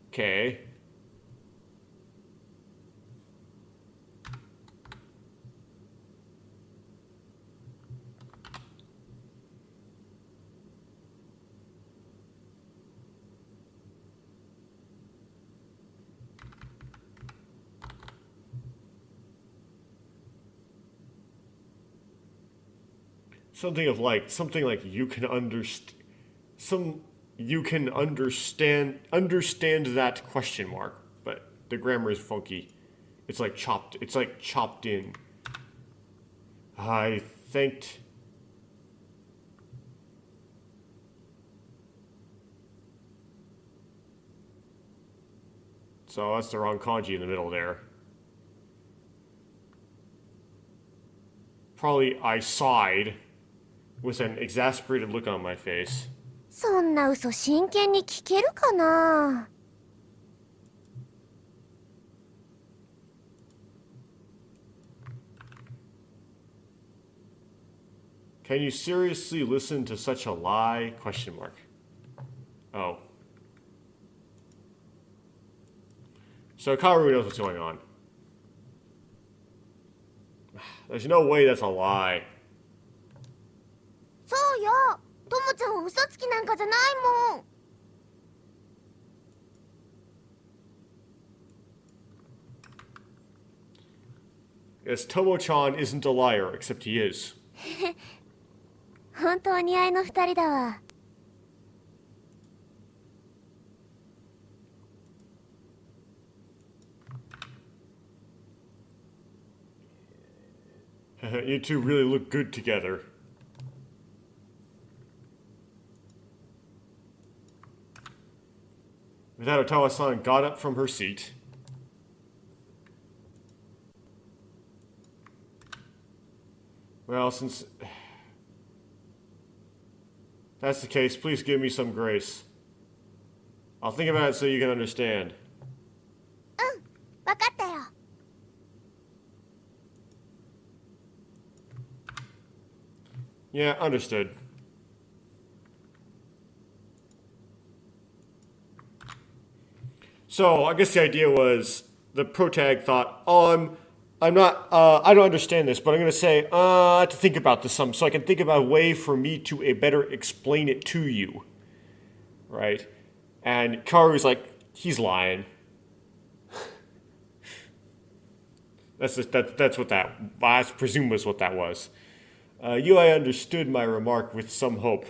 Okay. Something like you can understand that question mark, but the grammar is funky. It's like chopped in. I thanked. So that's the wrong kanji in the middle there. Probably I sighed with an exasperated look on my face.
そんな嘘真剣に聞けるかな。
Can you seriously listen to such a lie? Question mark. Oh. So Kaoru knows what's going on. There's no way that's a lie.
そうよ。ともちゃんは嘘つきなんかじゃないもん。
Yes, Tomo-chan isn't a liar, except he is.
本当お似合いの二人だわ。
You two really look good together. With that, Otawa-san got up from her seat. Well, since that's the case, please give me some grace. I'll think about it so you can understand.
うん、わかったよ。
Yeah, understood. So, I guess the idea was the protag thought, I don't understand this, but I'm going to say, to think about this some, so I can think about a way for me to better explain it to you. Right? And Karu's like, he's lying. I presume was what that was. Yui understood my remark with some hope.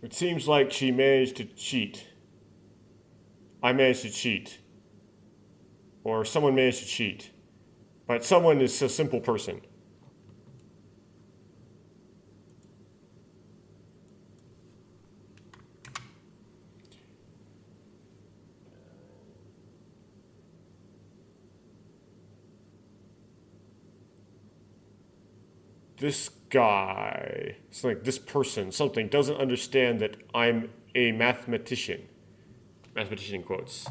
It seems like she managed to cheat. I managed to cheat. Or someone managed to cheat. But someone is a simple person. This guy, it's like this person, something, doesn't understand that I'm a mathematician. Mathematician quotes.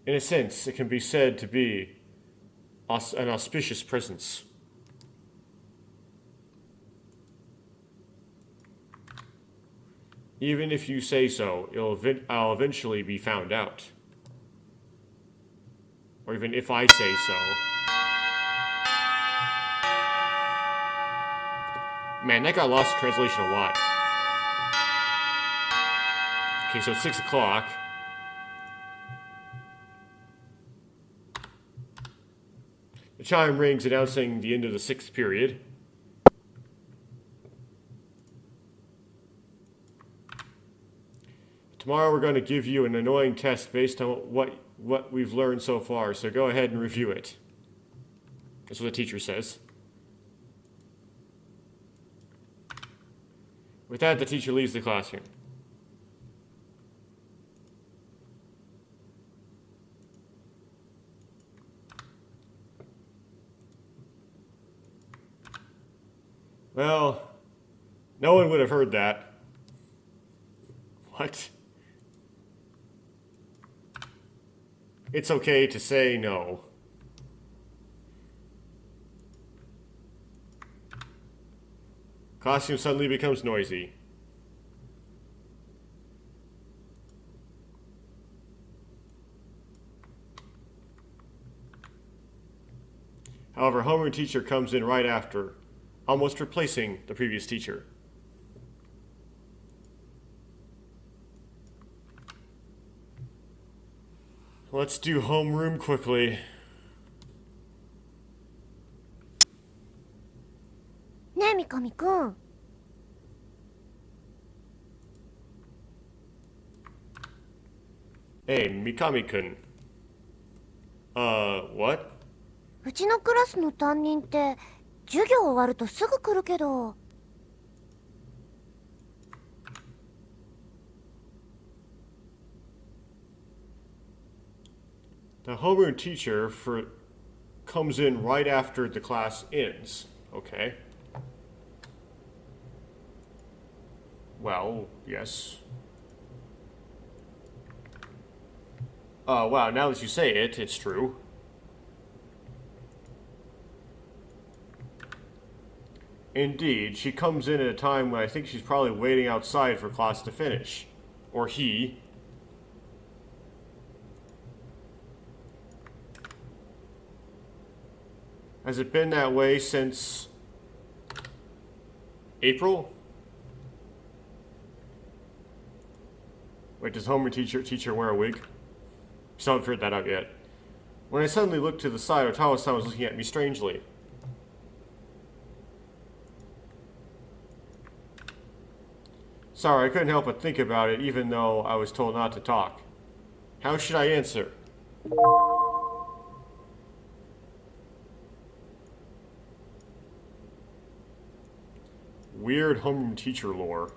In a sense, it can be said to be an auspicious presence. Even if you say so, I'll eventually be found out. Or even if I say so. Man, that got lost in translation a lot. Okay, so it's 6 o'clock. The chime rings announcing the end of the 6th period. Tomorrow we're going to give you an annoying test based on what we've learned so far, so go ahead and review it. That's what the teacher says. With that, the teacher leaves the classroom. Well, no one would have heard that. What? It's okay to say no. Costume suddenly becomes noisy. However, homeroom teacher comes in right after, almost replacing the previous teacher. Let's do homeroom quickly.
ねえ三上くん。
Hey, Mikami-kun. What?
うちのクラスの担任って授業終わるとすぐ来るけど。
The homeroom teacher comes in right after the class ends. Okay. Well, yes. Wow, now that you say it, it's true. Indeed, she comes in at a time when I think she's probably waiting outside for class to finish. Or he. Has it been that way since April? Wait, does homeroom teacher wear a wig? Still haven't figured that out yet. When I suddenly looked to the side, Otawa-san was looking at me strangely. Sorry, I couldn't help but think about it, even though I was told not to talk. How should I answer? Weird homeroom teacher lore.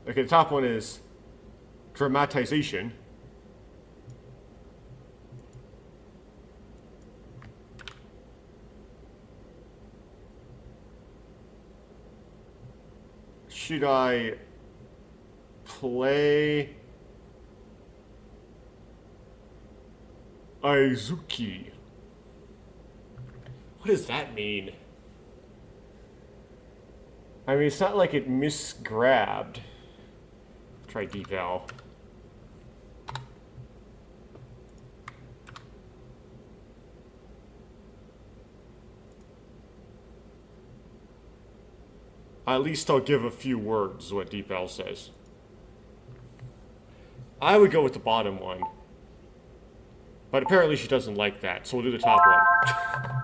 Okay, the top one is dramatization. Should I play Aizuki? What does that mean? I mean, it's not like it misgrabbed. Try deval. At least I'll give a few words, is what deval says. I would go with the bottom one. But apparently she doesn't like that, so we'll do the top one.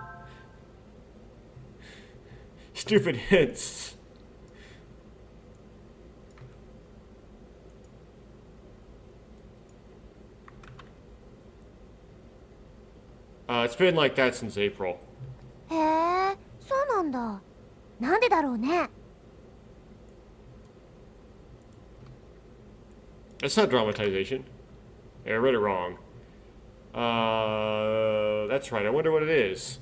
Stupid hints. It's been like that since April.
へえ、そうなんだ。なんでだろうね。
That's not dramatization. I read it wrong. That's right. I wonder what it is.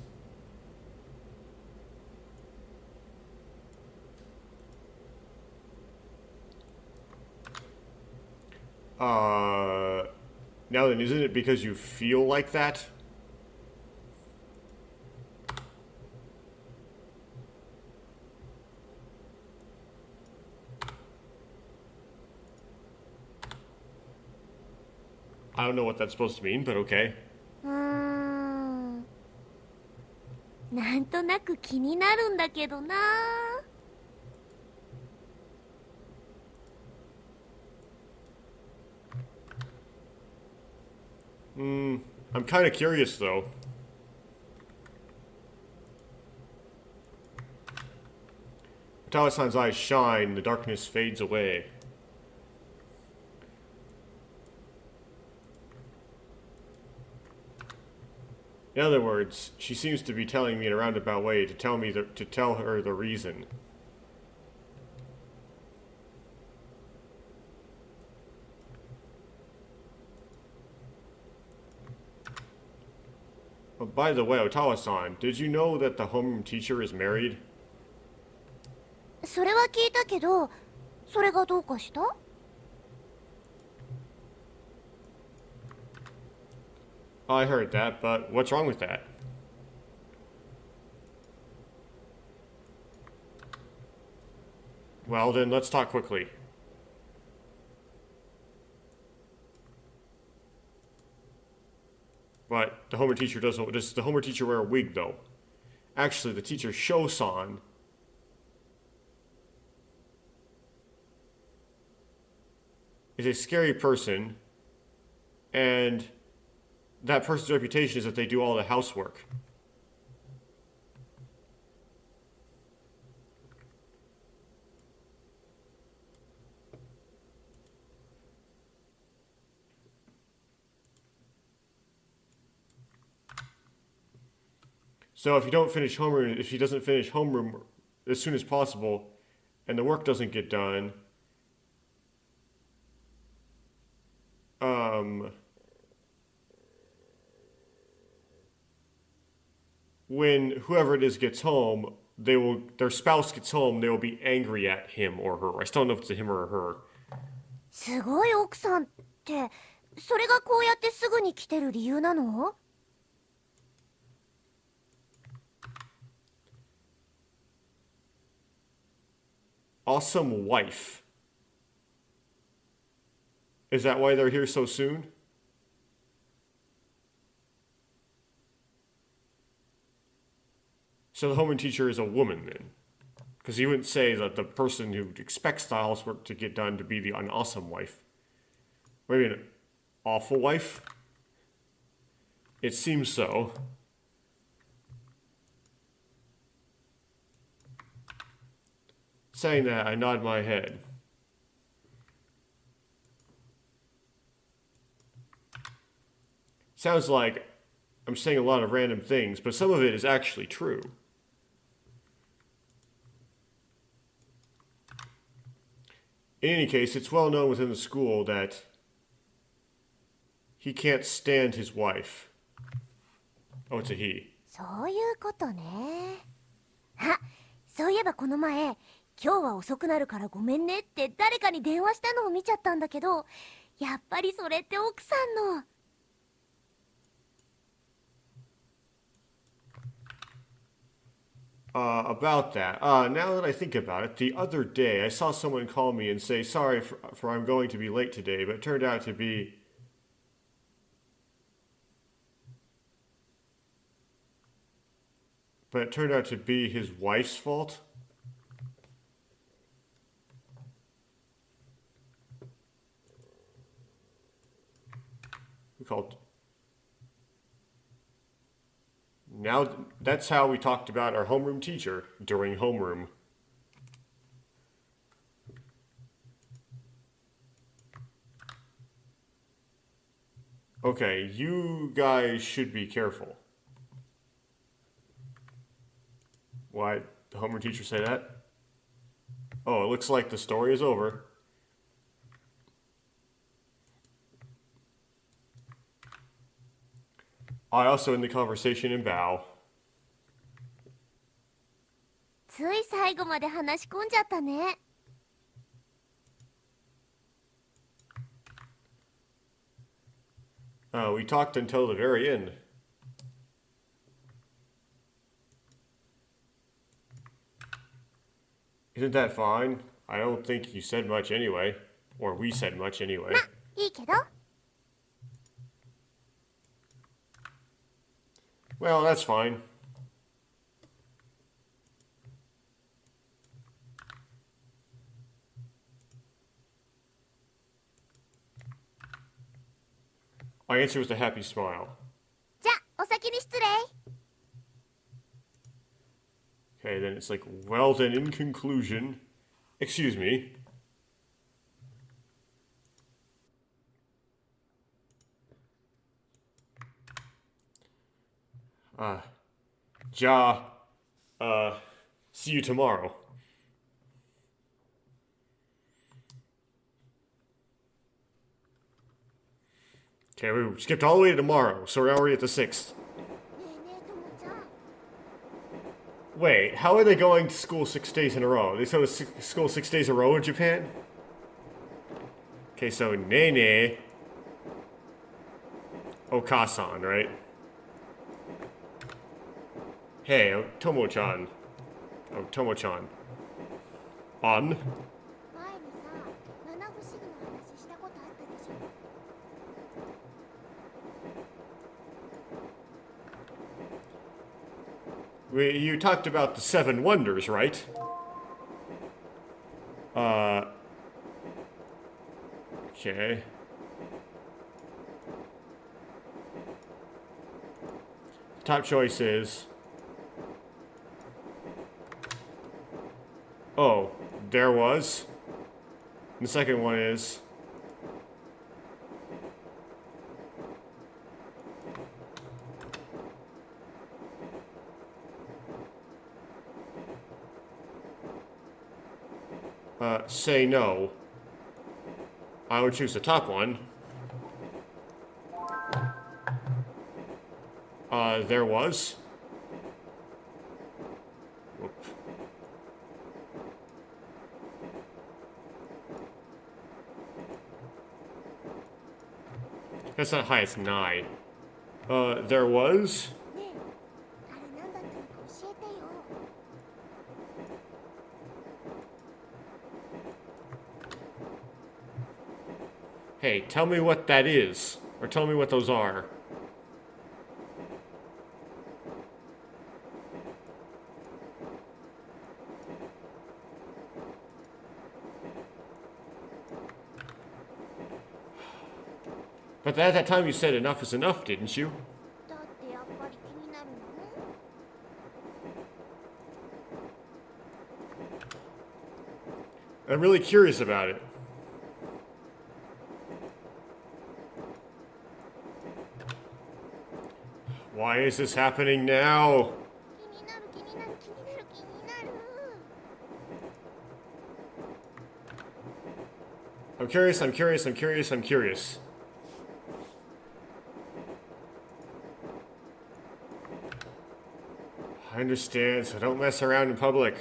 Now then, isn't it because you feel like that? I don't know what that's supposed to mean, but okay.
なんとなく気になるんだけどな。
I'm kind of curious, though. Otawa-san's eyes shine, the darkness fades away. In other words, she seems to be telling me in a roundabout way to tell her the reason. By the way, Otawa-san, did you know that the homeroom teacher is married?
それは聞いたけど、それがどうかした？
I heard that, but what's wrong with that? Well, then let's talk quickly. But the homeroom teacher doesn't. Does the homeroom teacher wear a wig, though? Actually, the teacher Sho-san is a scary person, and that person's reputation is that they do all the housework. So if you don't finish homeroom, if she doesn't finish homeroom as soon as possible, and the work doesn't get done, when whoever it is gets home, their spouse gets home, they will be angry at him or her. I still don't know if it's a him or a her.
すごい奥さんって、それがこうやってすぐに来てる理由なの？
Awesome wife. Is that why they're here so soon? So the homeroom teacher is a woman then? Because he wouldn't say that the person who expects the housework to get done to be an awesome wife. Maybe an awful wife? It seems so. Saying that, I nod my head. Sounds like I'm saying a lot of random things, but some of it is actually true. In any case, it's well known within the school that he can't stand his wife. Oh, it's a he.
そういうことね。あ、そういえばこの前、今日は遅くなるからごめんねって誰かに電話したのを見ちゃったんだけど、やっぱりそれって奥さんの。
About that. Now that I think about it, the other day I saw someone call me and say, sorry for I'm going to be late today, but it turned out to be... But it turned out to be his wife's fault? Who called? Now, that's how we talked about our homeroom teacher during homeroom. Okay, you guys should be careful. Why did the homeroom teacher say that? Oh, it looks like the story is over. I also end the conversation in bow.
つい最後まで話し込んじゃったね。
We talked until the very end. Isn't that fine? I don't think you said much anyway. Or we said much anyway.
ま、いいけど。
Well, that's fine. My answer was a happy smile.
じゃ、お先に失礼。
Okay, then it's like, well then in conclusion, excuse me. See you tomorrow. Okay, we skipped all the way to tomorrow, so we're already at the 6th. Wait, how are they going to school 6 days in a row? They go to school 6 days in a row in Japan? Okay, so Nene Okasan, right? Hey, Tomo-chan. Oh, Tomo-chan. On?
前にさ、七不思議の話したことあったでしょ。
You talked about the seven wonders, right? Okay. Top choice is... Oh, there was. And the second one is... say no. I would choose the top one. There was. Whoop. That's not high, it's nigh. There was.
ねえ、あれ何だったのか教えてよ。
Hey, tell me what that is. Or tell me what those are. But at that time you said enough is enough, didn't you?
だってやっぱり気になるの？
I'm really curious about it. Why is this happening now?
気になる気になる気になる気になる。
I'm curious, I'm curious, I'm curious, I'm curious. I understand, so don't mess around in public.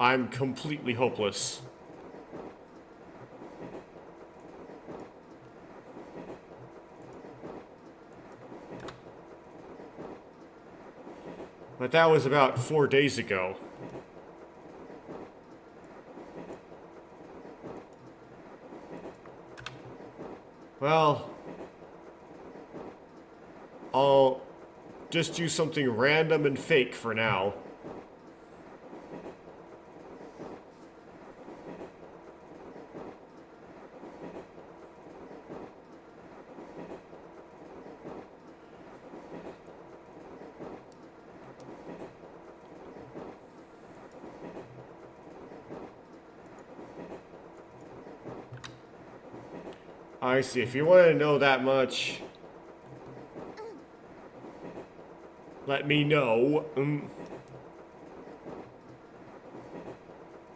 I'm completely hopeless. But that was about 4 days ago. Well, I'll just do something random and fake for now. I see. If you want to know that much, let me know.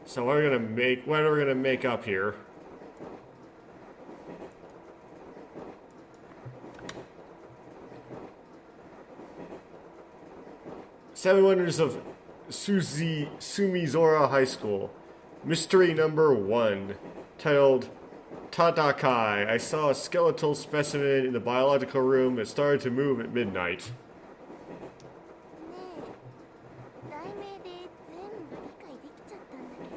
So what are we gonna make up here? Seven Wonders of Sumizora High School. Mystery number 1, titled Tadakai. I saw a skeletal specimen in the biological room that started to move at midnight.
ねえ、題名で全部理解できちゃったんだけ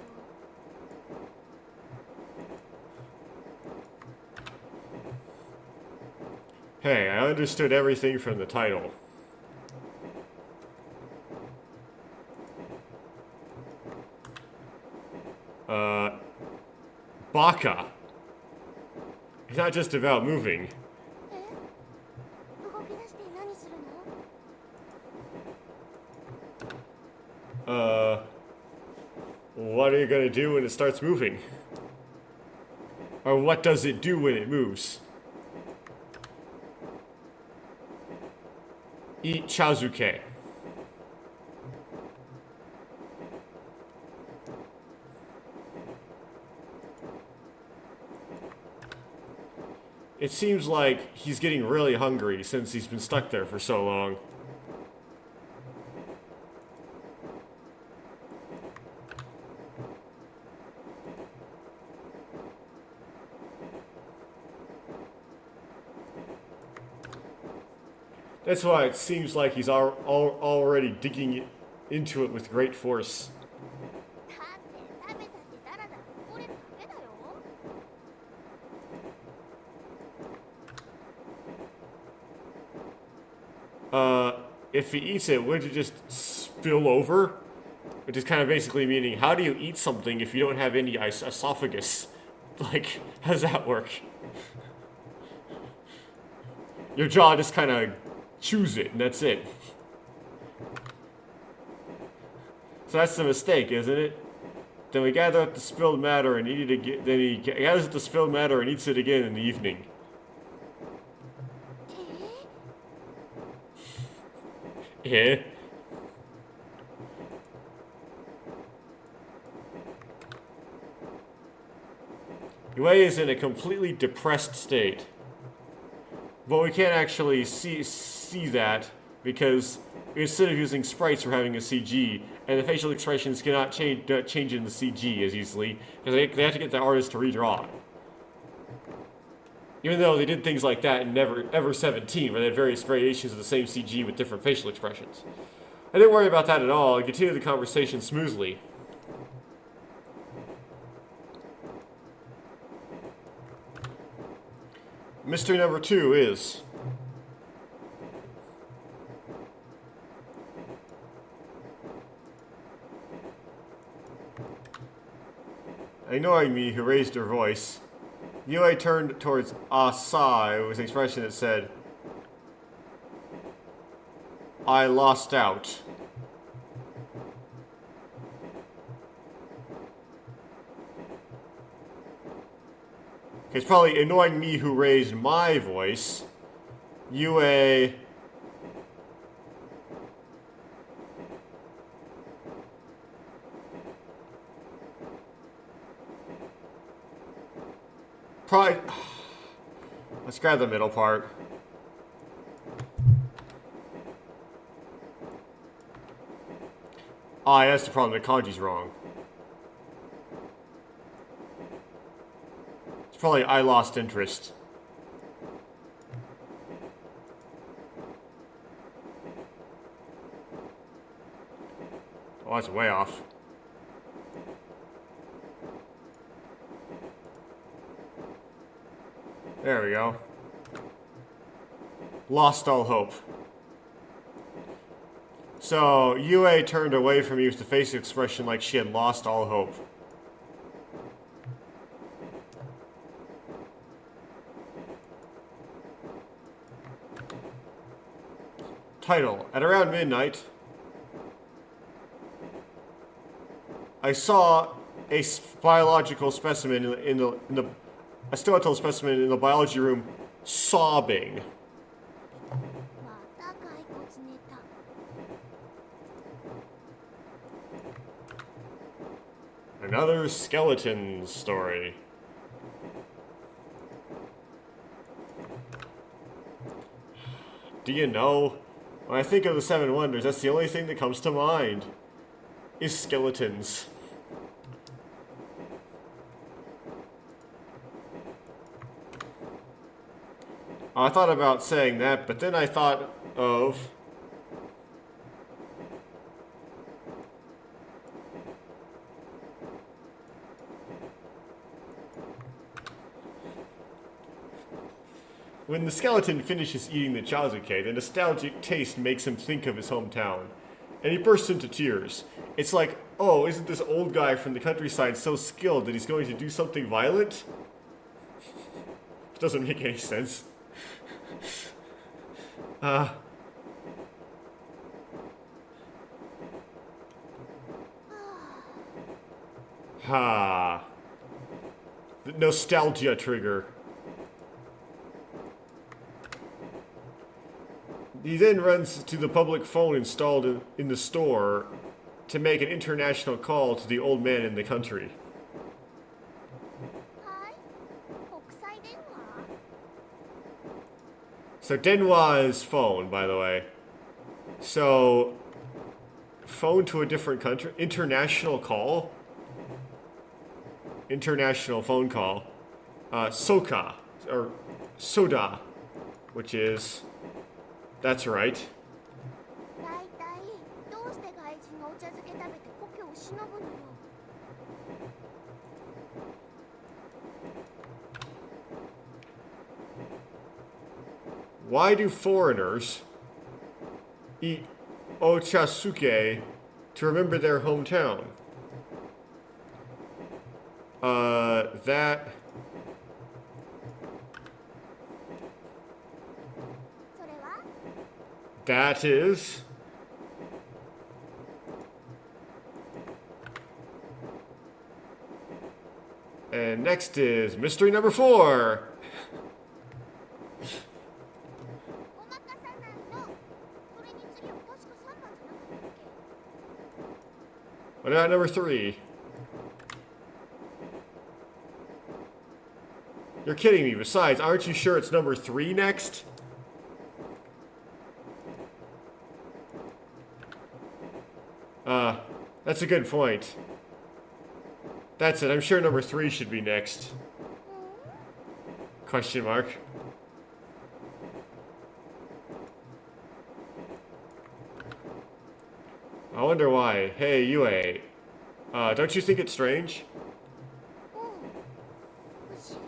ど。
Hey, I understood everything from the title. Baka. It's not just about moving.
え？動き出して何するの？
What are you gonna do when it starts moving? Or what does it do when it moves? Eat chazuke. It seems like he's getting really hungry since he's been stuck there for so long. That's why it seems like he's already digging into it with great force.
だって食べたってダラダラこぼれるだけだよ。
If he eats it, would it just spill over? Which is kind of basically meaning, how do you eat something if you don't have any esophagus? Like, how does that work? Your jaw just kind of chews it, and that's it. So that's the mistake, isn't it? Then we gather up the spilled matter and eat it again. Then he gathers up the spilled matter and eats it again in the evening.
え
Eh? Yue is in a completely depressed state. But we can't actually see that because instead of using sprites, we're having a CG, and the facial expressions cannot change in the CG as easily because they have to get the artist to redraw. Even though they did things like that in Ever 17, where they had various variations of the same CG with different facial expressions. I didn't worry about that at all. I continued the conversation smoothly. Mystery number 2 is... Ignoring me, who raised her voice, Yue turned towards Asai with an expression that said, I lost out. It's probably annoying me who raised my voice. Yue... Probably... Let's grab the middle part. Ah, that's the problem. The kanji's wrong. It's probably I lost interest. Oh, that's way off. There we go. Lost all hope. So, Yue turned away from me with the face expression like she had lost all hope. Title. At around midnight, I saw a biological specimen a skeletal specimen in the biology room sobbing.
また骸骨ネタ。
Another skeleton story. Do you know? When I think of the Seven Wonders, that's the only thing that comes to mind. Is skeletons. I thought about saying that, but then I thought of... When the skeleton finishes eating the chazuke, the nostalgic taste makes him think of his hometown. And he bursts into tears. It's like, oh, isn't this old guy from the countryside so skilled that he's going to do something violent? It doesn't make any sense. Ha. The nostalgia trigger. He then runs to the public phone installed in the store to make an international call to the old man in the country.
はい。国際電話？
So denwa is phone, by the way. So phone to a different country, international call, international phone call. Soka or soda, which is that's right.
だいたいどうして外人がお茶漬け食べて故郷を偲ぶのよ。
Why do foreigners eat ochasuke to remember their hometown? That
それは
that is and next is mystery number 4.
ごまかさないの。それに次は確か3番じゃなかったっけ？
What about number 3? You're kidding me. Besides, aren't you sure it's number 3 next? That's a good point. That's it. I'm sure number 3 should be next. Question mark. I wonder why. Hey, Yue. Don't you think it's strange?
うん不思議。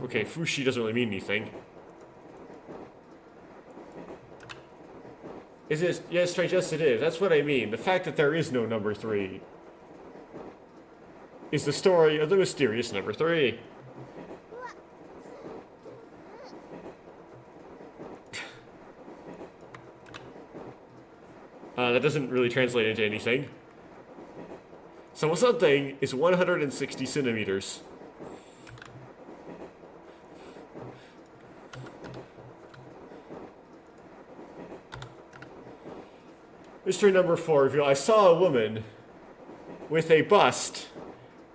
Okay, Fushi doesn't really mean anything. Is it? Yeah, it's strange. Yes, it is. That's what I mean. The fact that there is no number 3 is the story of the mysterious number 3.
うわ
That doesn't really translate into anything. So something is 160 centimeters. Mystery number 4 reveal I saw a woman with a bust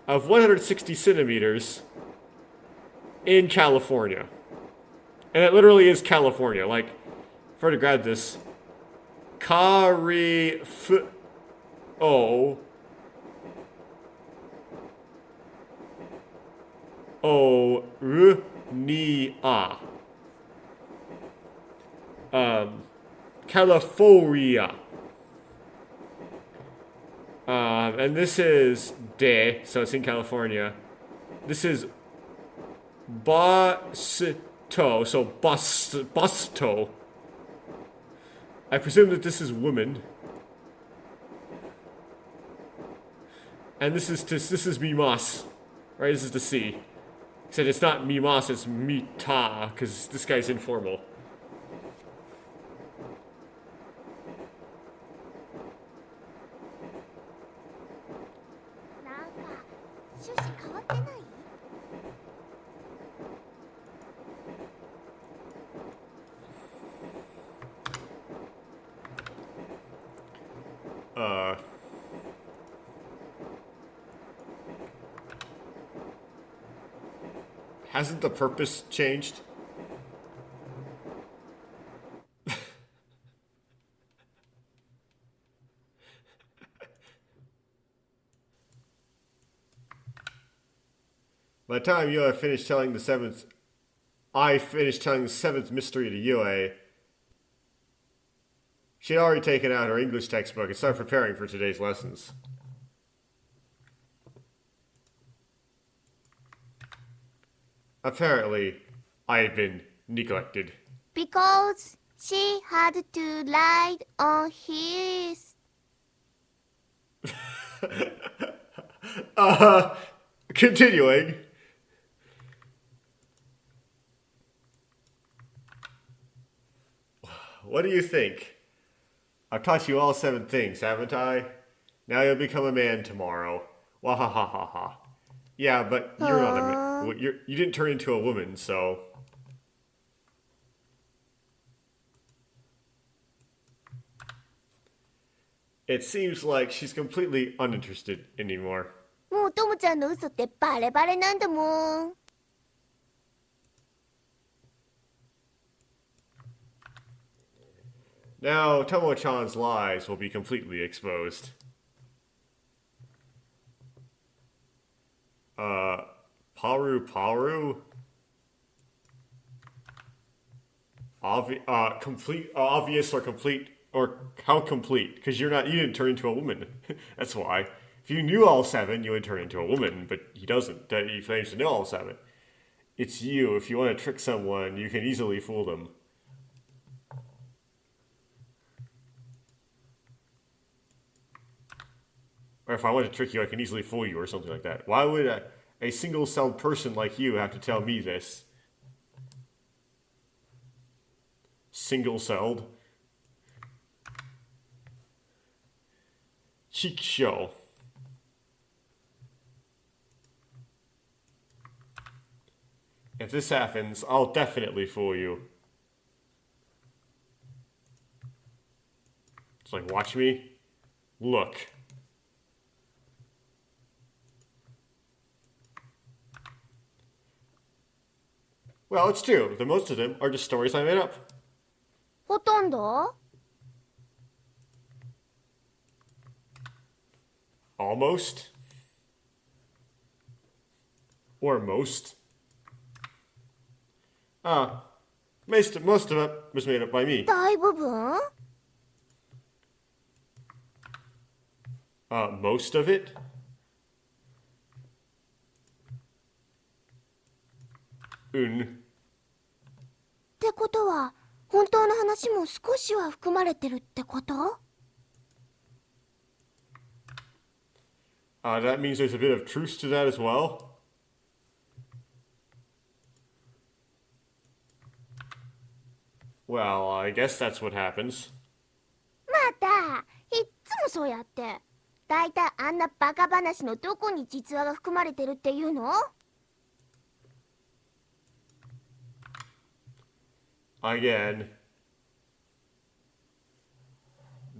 of 160 centimeters in California. And it literally is California. Like, if I were to grab this, California. California. And this is de, so it's in California. This is Basto, so Busto. I presume that this is woman. And this is Mimas, right? This is the C. Except it's not Mimas, it's Mita, because this guy's informal.
なんか趣旨変わってない？
Hasn't the purpose changed? By the time Yue finished telling the seventh, I finished telling the seventh mystery to Yue, she had already taken out her English textbook and started preparing for today's lessons. Apparently, I had been neglected.
Because she had to ride on his.
Continuing. What do you think? I've taught you all 7 things, haven't I? Now you'll become a man tomorrow. Wahahaha. Yeah, but you're not a man. You didn't turn into a woman, so. It seems like she's completely uninterested anymore.
もうともちゃんの嘘ってバレバレなんだもん。
Now, Tomo-chan's lies will be completely exposed. Paru? Complete, obvious or complete, or how complete? Because you didn't turn into a woman. That's why. If you knew all 7, you would turn into a woman, but he doesn't. He claims to know all 7. It's you. If you want to trick someone, you can easily fool them. Or if I want to trick you, I can easily fool you or something like that. Why would a single-celled person like you have to tell me this? Single-celled? Cheek show. If this happens, I'll definitely fool you. It's like, watch me. Look. Well, it's true. The most of them are just stories I made up.
ほとんど
Almost. Or most. Most of it was made up by me.
大部分
Most of it? Un.
ってことは、本当の話も少しは含まれてるってこと
That means there's a bit of truth to that as well. Well, I guess that's what happens.
また、いっつもそうやって。だいたいあんなバカ話のどこに実話が含まれてるっていうの
Again.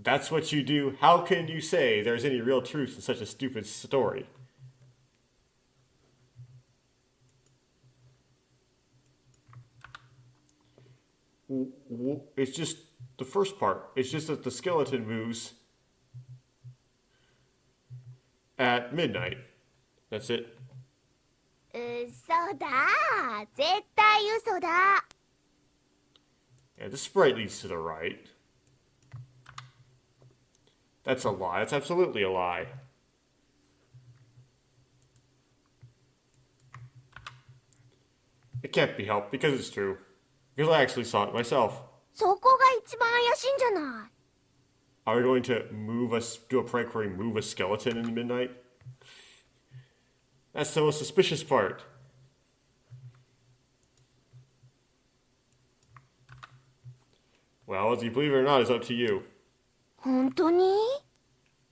That's what you do. How can you say there's any real truth in such a stupid story? It's just the first part. It's just that the skeleton moves at midnight. That's it.
嘘だ。絶対嘘だ。
And the sprite leads to the right. That's a lie. That's absolutely a lie. It can't be helped because it's true. Because I actually saw it myself.
そこが一番怪しいんじゃない
Are we going to do a prank where we move a skeleton in the midnight? That's the most suspicious part. Well, whether you believe it or not is up to you.
本当に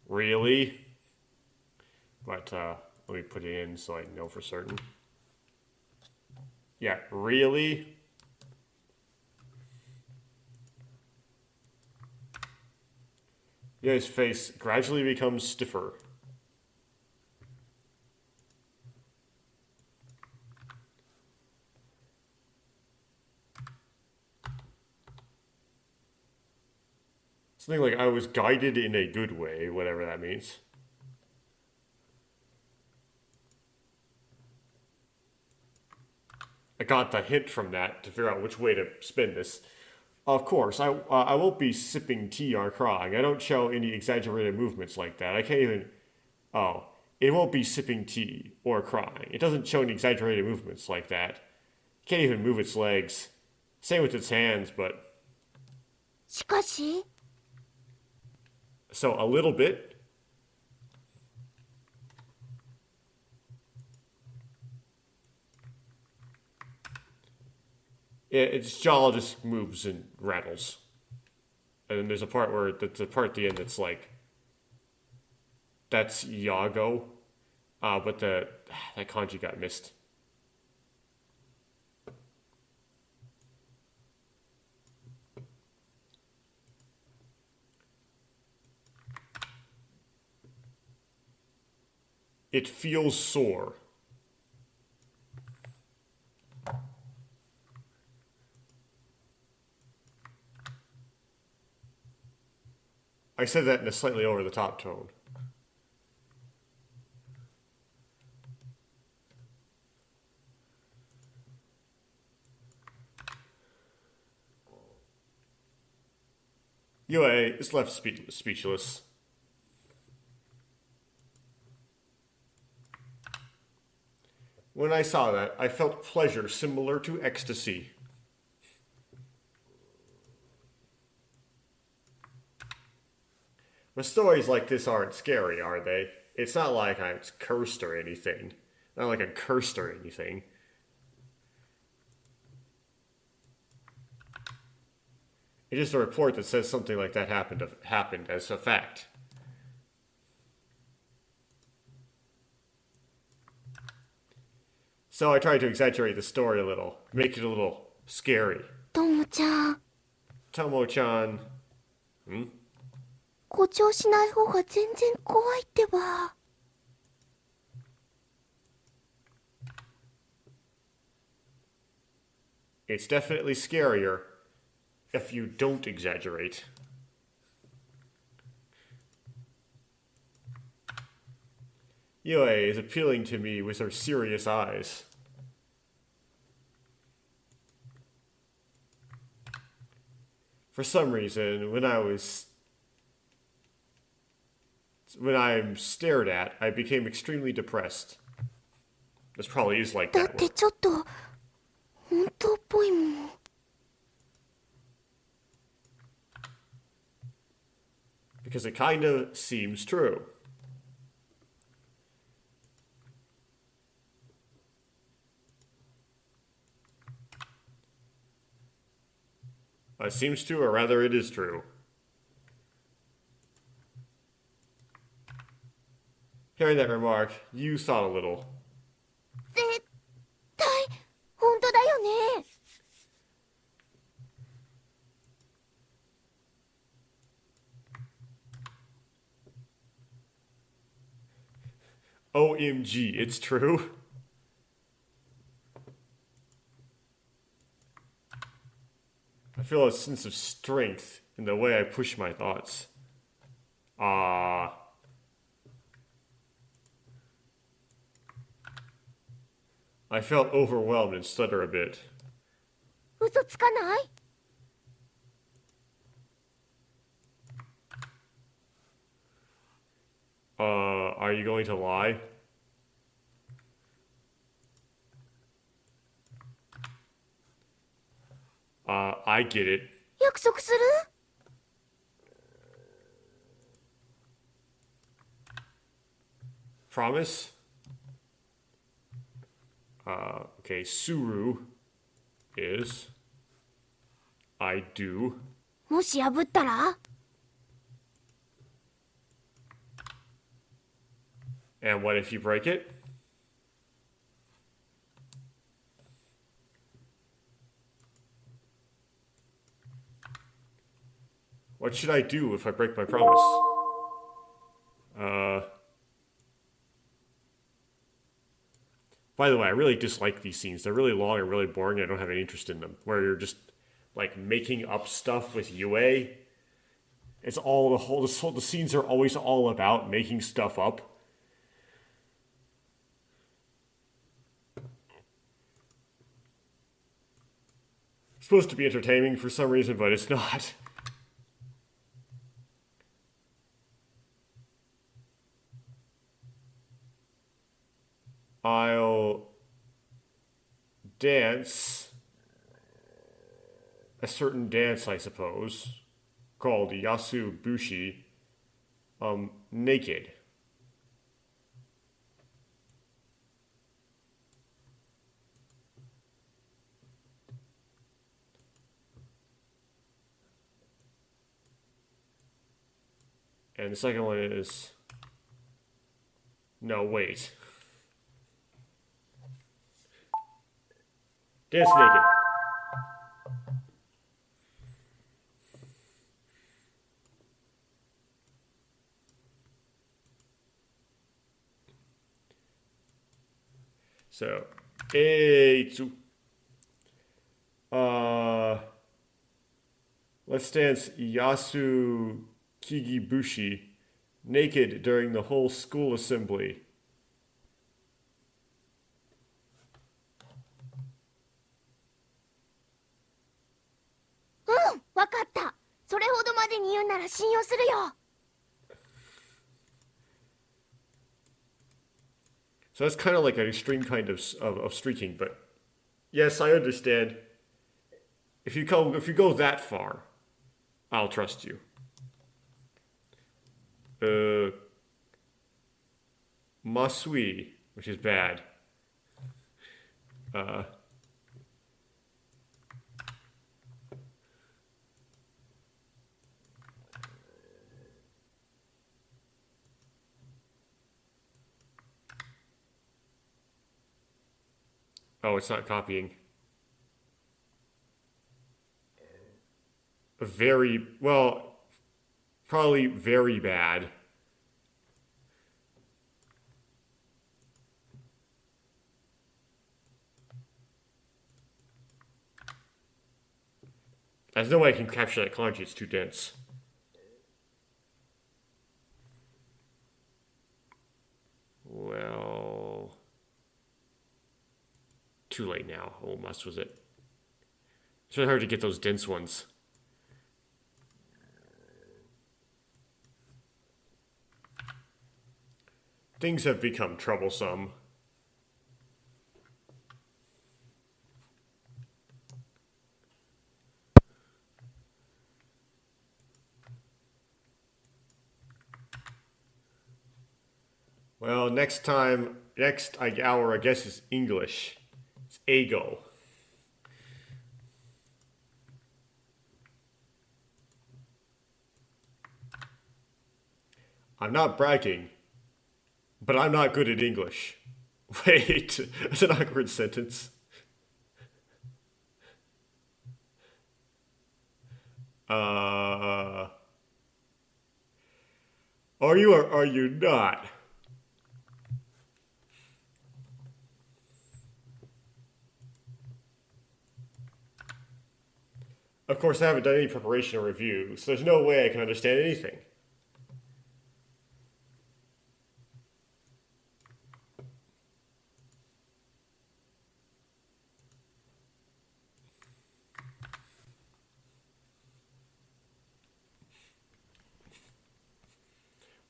Really? But, let me put it in so I know for certain. Yeah, really? Yeah, his face gradually becomes stiffer. Something like I was guided in a good way, whatever that means. I got the hint from that to figure out which way to spin this. Of course, I won't be sipping tea or crying. I don't show any exaggerated movements like that. I can't even... Oh, it won't be sipping tea or crying. It doesn't show any exaggerated movements like that. It can't even move its legs. Same with its hands, but...
しかし
So, a little bit. Its jaw just moves and rattles. And then there's a part where, the part at the end that's like, that's Iago. But that kanji got missed. It feels sore. I said that in a slightly over the top tone. Yue is left speechless. When I saw that, I felt pleasure similar to ecstasy. But stories like this aren't scary, are they? It's not like I'm cursed or anything. Not like I'm cursed or anything. It's just a report that says something like that happened as a fact. So I tried to exaggerate the story a little, make it a little scary.
ともちゃん、
Tomo-chan,
誇張しない方が全然怖いってば。
it's definitely scarier if you don't exaggerate. Yue is appealing to me with her serious eyes. For some reason, when I'm stared at, I became extremely depressed. This probably is like
だっ
that
て
word.
ちょっと本当っぽいもん。
Because it kind of seems true. It seems to, or rather it is true. Hearing that remark, you thought a little.
絶対本当だよね。
OMG, it's true. I feel a sense of strength in the way I push my thoughts. I felt overwhelmed and stutter a bit.
嘘つかない？
Are you going to lie? I get it.
約束する？
Promise? Okay, Suru is I do.
もし破ったら？
And what if you break it? What should I do if I break my promise? By the way, I really dislike these scenes. They're really long and really boring. I don't have any interest in them. Where you're just like making up stuff with Yue. It's all the scenes are always all about making stuff up. It's supposed to be entertaining for some reason, but it's not. I'll dance a certain dance, I suppose, called Yasu Bushi, naked. And the second one is... No, wait. Dance naked. So, eitsu. Let's dance Yasu Kigibushi naked during the whole school assembly.
うん、わかった。それほどまでに言うなら信用するよ。
So that's kind of like an extreme kind of streaking, but yes, I understand. If you go that far, I'll trust you. Masui, which is bad. Oh, it's not copying. Very, well, probably very bad. There's no way I can capture that kanji, it's too dense. Well, too late now. Almost was it. It's really hard to get those dense ones. Things have become troublesome. Well, next hour, I guess, is English. It's Eigo. I'm not bragging, but I'm not good at English. Wait, that's an awkward sentence. Are you or are you not? Of course, I haven't done any preparation or review, so there's no way I can understand anything.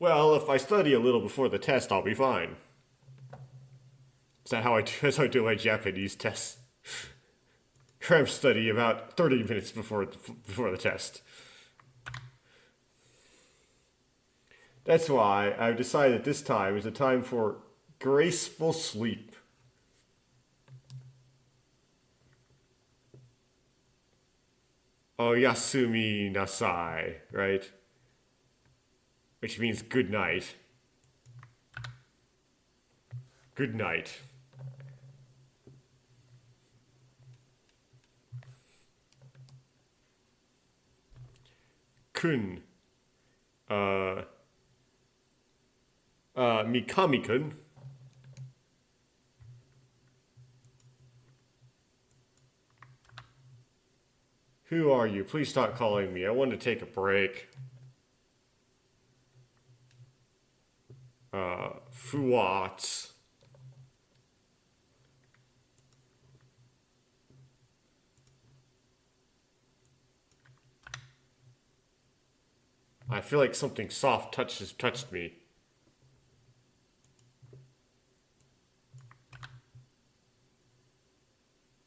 Well, if I study a little before the test, I'll be fine. Is that how I do? That's how I do my Japanese tests. Cram study about 30 minutes before the test. That's why I've decided this time is a time for graceful sleep. Oh, yasumi nasai, right? Which means good night. Good night. Kun. Mikami-kun. Who are you? Please stop calling me. I want to take a break. Fuats. I feel like something soft touched me.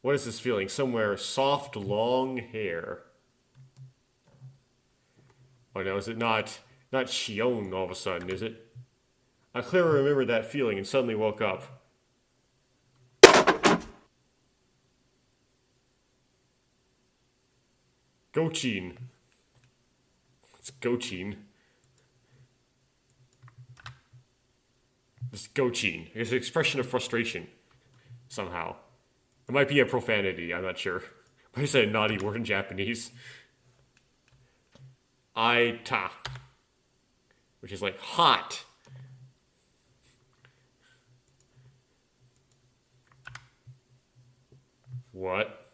What is this feeling? Somewhere soft, long hair. Oh no, is it not Shion all of a sudden, is it? I clearly remember that feeling and suddenly woke up. Gochin. It's Gochin. It's Gochin. It's an expression of frustration. Somehow. It might be a profanity, I'm not sure. But I said a naughty word in Japanese. Aita. Which is like hot. What?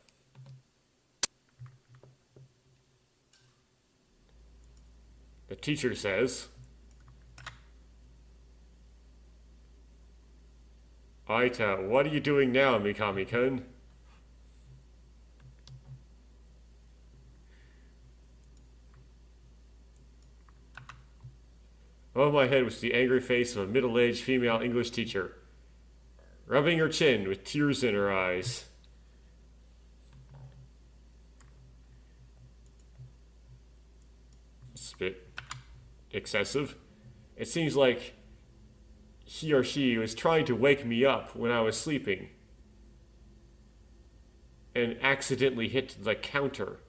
The teacher says, Aita, what are you doing now, Mikami-kun? Above my head was the angry face of a middle-aged female English teacher, rubbing her chin with tears in her eyes. It's a bit excessive. It seems like he or she was trying to wake me up when I was sleeping and accidentally hit the counter.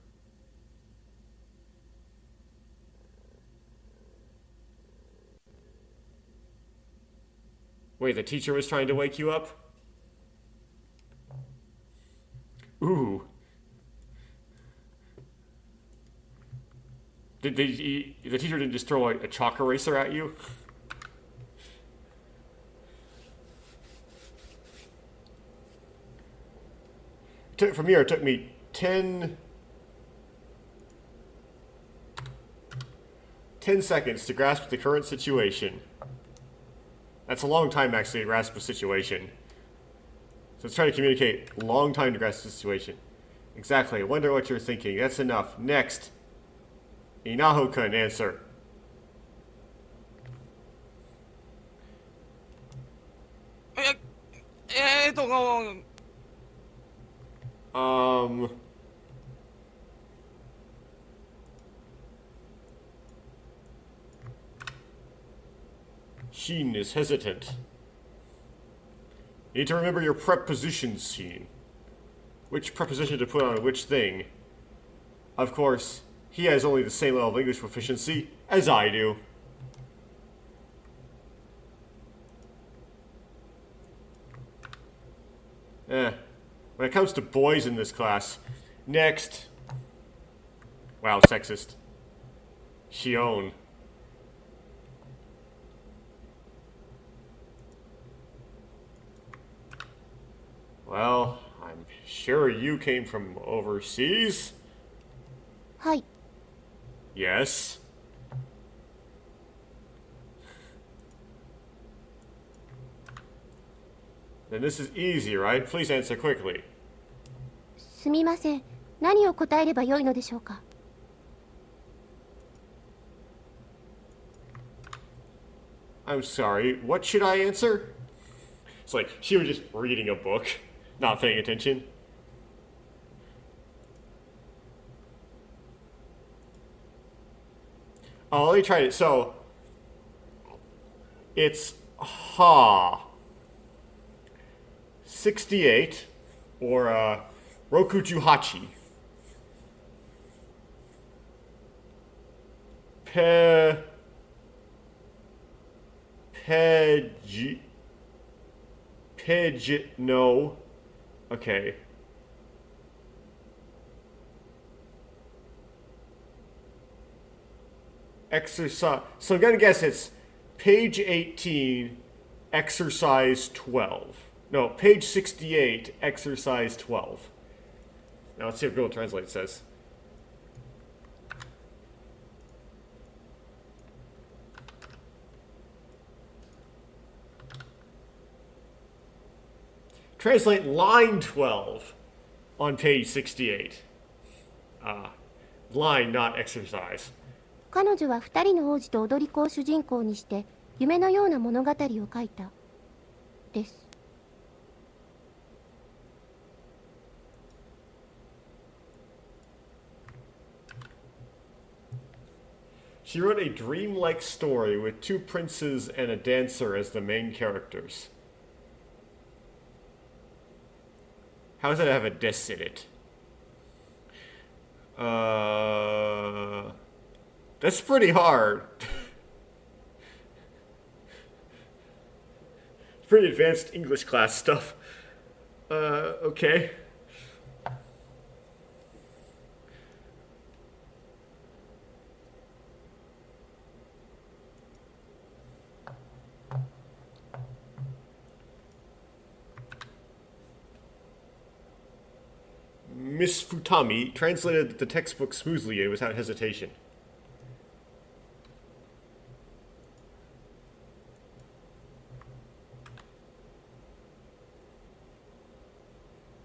Wait, the teacher was trying to wake you up? Ooh. Did the teacher didn't just throw a chalk eraser at you? From here, it took me 10 seconds to grasp the current situation. That's a long time, actually, to grasp a situation. So let's try to communicate. Long time to grasp the situation. Exactly. I wonder what you're thinking. That's enough. Next. Inaho-kun, answer. Sheen is hesitant. You need to remember your prepositions, Sheen. Which preposition to put on which thing. Of course, he has only the same level of English proficiency as I do. When it comes to boys in this class, next. Wow, sexist. Shion. Well, I'm sure you came from overseas?
はい。
Yes. Then this is easy, right? Please answer quickly.
すみません。何を答えればよいのでしょうか。
I'm sorry, what should I answer? It's like she was just reading a book, not paying attention. Oh, let me try it. So, it's ha 68 or Rokujuhachi. No. Okay. Exercise. So I'm gonna guess it's page 18, exercise 12. No, page 68, exercise 12. Now let's see what Google Translate says. Translate line 12 on page 68. Line, not exercise.
彼女は2人の王子と踊り子を主人公にして夢のような物語を書いた。です。
She wrote a dreamlike story with two princes and a dancer as the main characters. How does that have a des in it? That's pretty hard. Pretty advanced English class stuff. Okay. Miss Futami translated the textbook smoothly and without hesitation.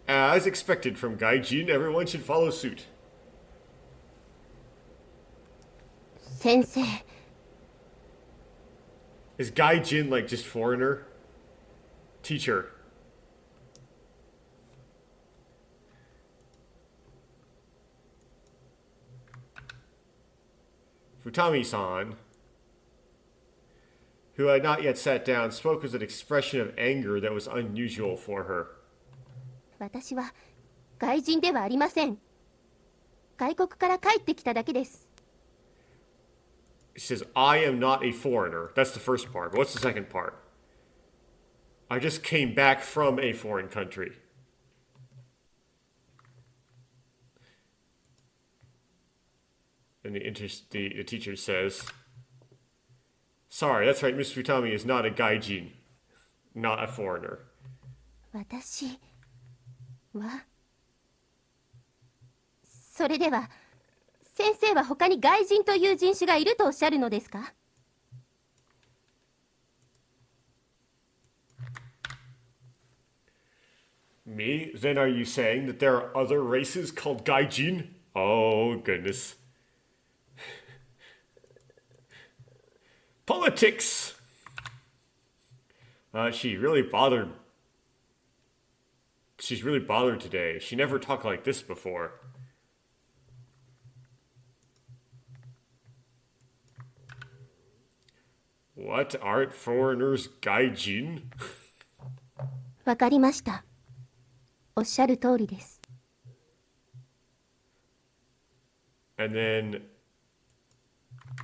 As expected from Gaijin, everyone should follow suit.
先生。
Is Gaijin like just foreigner? Teacher. Futami-san, who had not yet sat down, spoke with an expression of anger that was unusual for her.
私は外人ではありません。外国から帰ってきただけです。
She says, I am not a foreigner. That's the first part. But what's the second part? I just came back from a foreign country. And the teacher says, sorry, that's right, Miss Futami is not a gaijin, not a foreigner.
私はそれでは先生は他に外人という人種がいるとおっしゃるのですか？
Me? Then are you saying that there are other races called gaijin? Oh, goodness. Politics! She's really bothered today. She never talked like this before. What? Aren't foreigners gaijin?
わかりました。おっしゃる通りです。
And then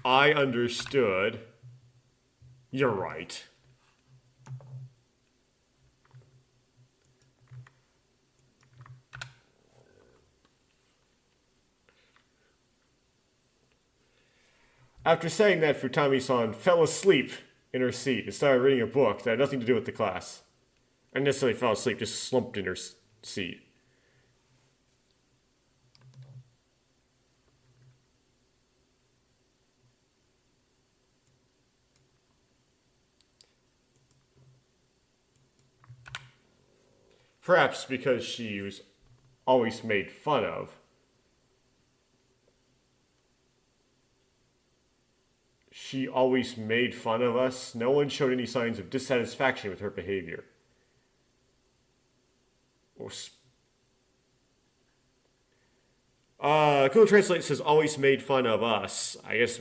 I understood. You're right. After saying that, Futami-san fell asleep in her seat and started reading a book that had nothing to do with the class. Not necessarily fell asleep, just slumped in her seat. Perhaps because she was always made fun of. She always made fun of us. No one showed any signs of dissatisfaction with her behavior. Google Translate says always made fun of us. I guess,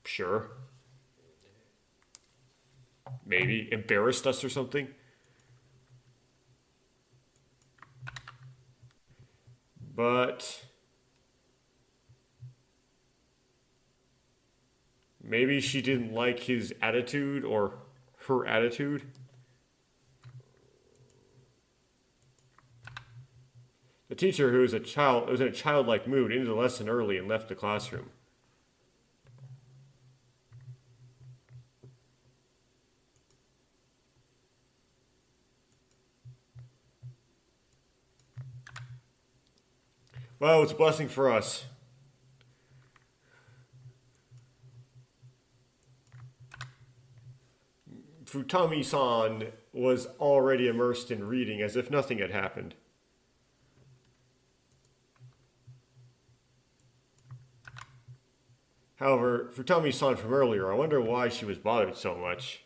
sure. Maybe embarrassed us or something. But maybe she didn't like his attitude or her attitude. The teacher, who was in a childlike mood, ended the lesson early and left the classroom. Well, it's a blessing for us. Futami-san was already immersed in reading as if nothing had happened. However, Futami-san from earlier, I wonder why she was bothered so much.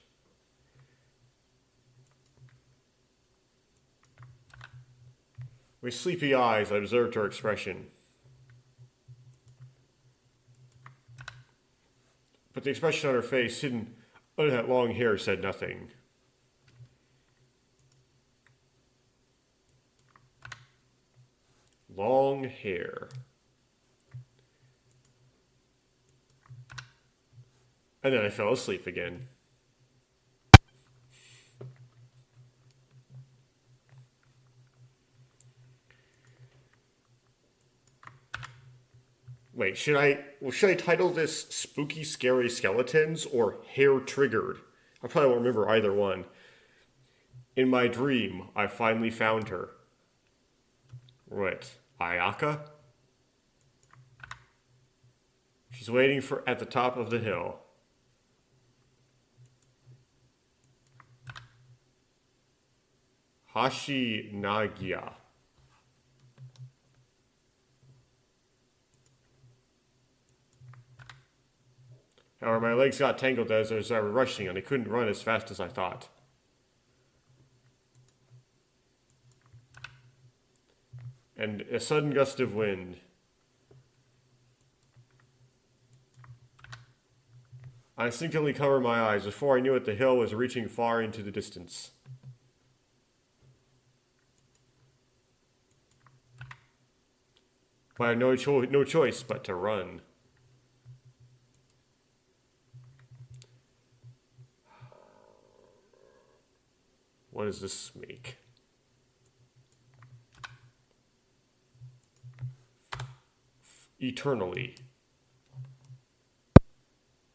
With sleepy eyes, I observed her expression. But the expression on her face, hidden under that long hair, said nothing. Long hair. And then I fell asleep again. Wait, should I title this Spooky Scary Skeletons or Hair Triggered? I probably won't remember either one. In my dream, I finally found her. What? Ayaka? She's waiting for at the top of the hill. Hashi Nagia. However, my legs got tangled as I was rushing, and I couldn't run as fast as I thought. And a sudden gust of wind. I instinctively covered my eyes. Before I knew it, the hill was reaching far into the distance. But I had no choice but to run. What does this make? Eternally.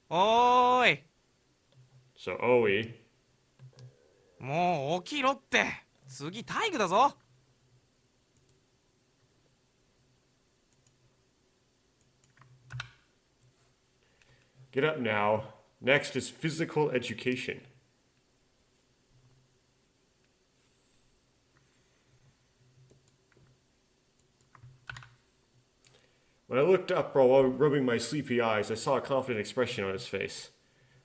おーい、
So, Oe.
もう起きろって。次体育だぞ。
Get up now. Next is physical education. When I looked up while rubbing my sleepy eyes, I saw a confident expression on his face.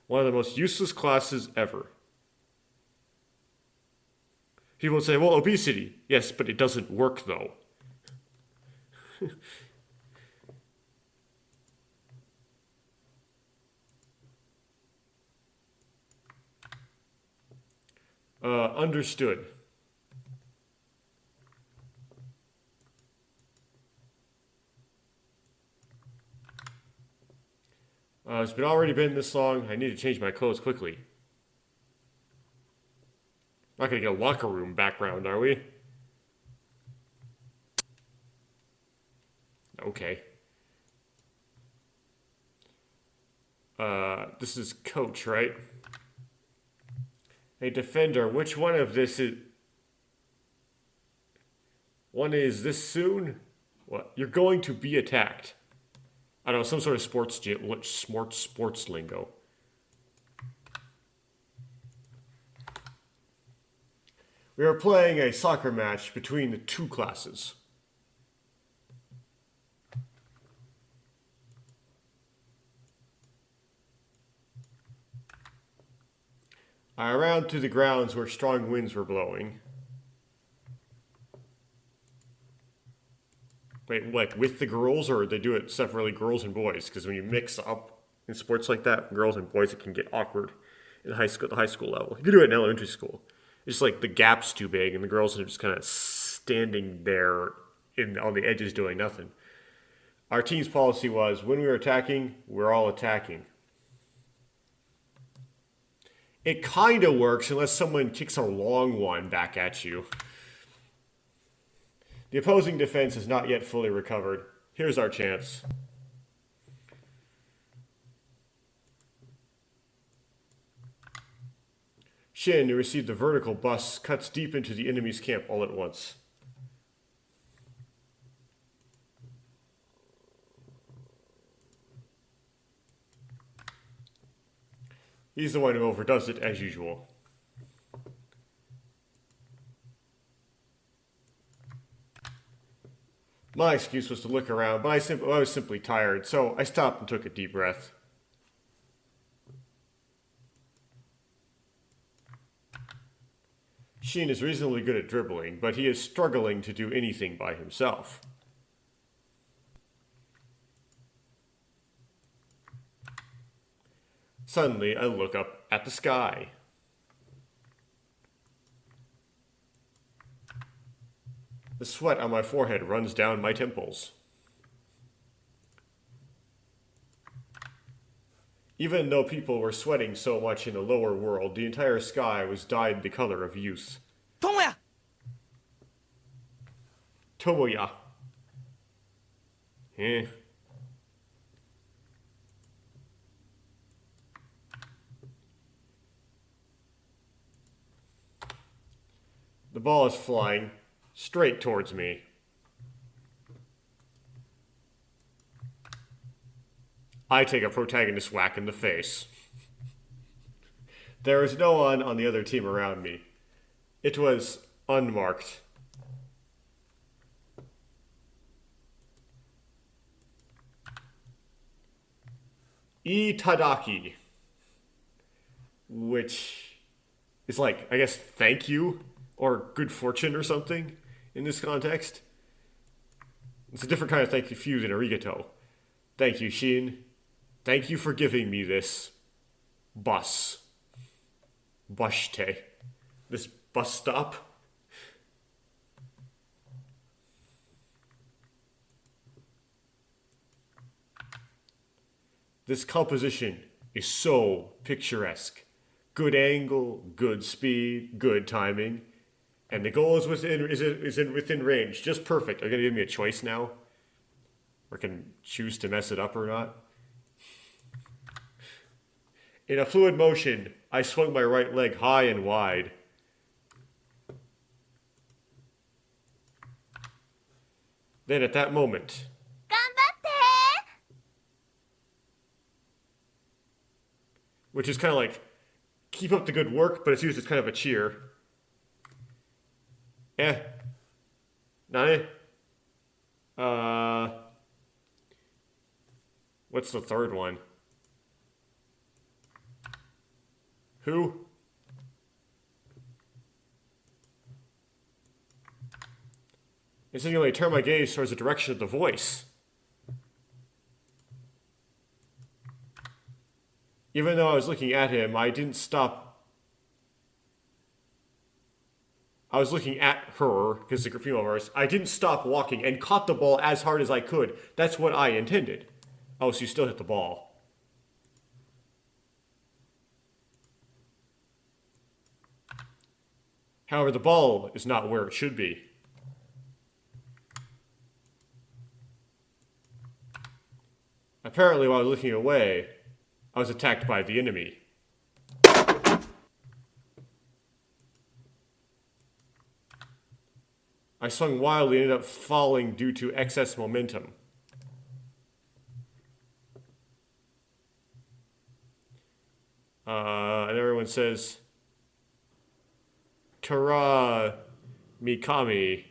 One of the most useless classes ever. People would say, well, obesity. Yes, but it doesn't work, though. Understood. It's already been this long. I need to change my clothes quickly. Not gonna get a locker room background, are we? Okay. This is coach, right? Hey, defender, which one of this is... One is this soon? What? You're going to be attacked. I don't know, some sort of sports lingo. We are playing a soccer match between the two classes. I ran to the grounds where strong winds were blowing. Wait, like with the girls, or they do it separately, girls and boys? Because when you mix up in sports like that, girls and boys, it can get awkward in high school, the high school level. You can do it in elementary school. It's just like the gap's too big, and the girls are just kind of standing there on the edges doing nothing. Our team's policy was, when we were attacking, we're all attacking. It kind of works unless someone kicks a long one back at you. The opposing defense is not yet fully recovered. Here's our chance. Shin, who received the vertical bus, cuts deep into the enemy's camp all at once. He's the one who overdoes it, as usual. My excuse was to look around, but I was simply tired, so I stopped and took a deep breath. Shin is reasonably good at dribbling, but he is struggling to do anything by himself. Suddenly, I look up at the sky. The sweat on my forehead runs down my temples. Even though people were sweating so much in the lower world, the entire sky was dyed the color of youth.
Tomoya!
Tomoya. Eh. The ball is flying straight towards me. I take a protagonist whack in the face. There was no one on the other team around me. It was unmarked. Itadaki, which is like, I guess, thank you or good fortune or something in this context. It's a different kind of thank you than arigato. Thank you, Shin. Thank you for giving me this bus. Bushte. This bus stop. This composition is so picturesque. Good angle, good speed, good timing. And the goal is within range. Just perfect. Are you going to give me a choice now? Or can choose to mess it up or not? In a fluid motion, I swung my right leg high and wide. Then at that moment,
頑張って
which is kind of like, keep up the good work, but it's used as kind of a cheer. Nani? What's the third one? Who? Insinually, I turn my gaze towards the direction of the voice. Even though I was looking at him, I didn't stop. I was looking at her, because it's a female verse. I didn't stop walking and caught the ball as hard as I could. That's what I intended. Oh, so you still hit the ball. However, the ball is not where it should be. Apparently, while I was looking away, I was attacked by the enemy. I swung wildly and ended up falling due to excess momentum. And everyone says, Tara Mikami.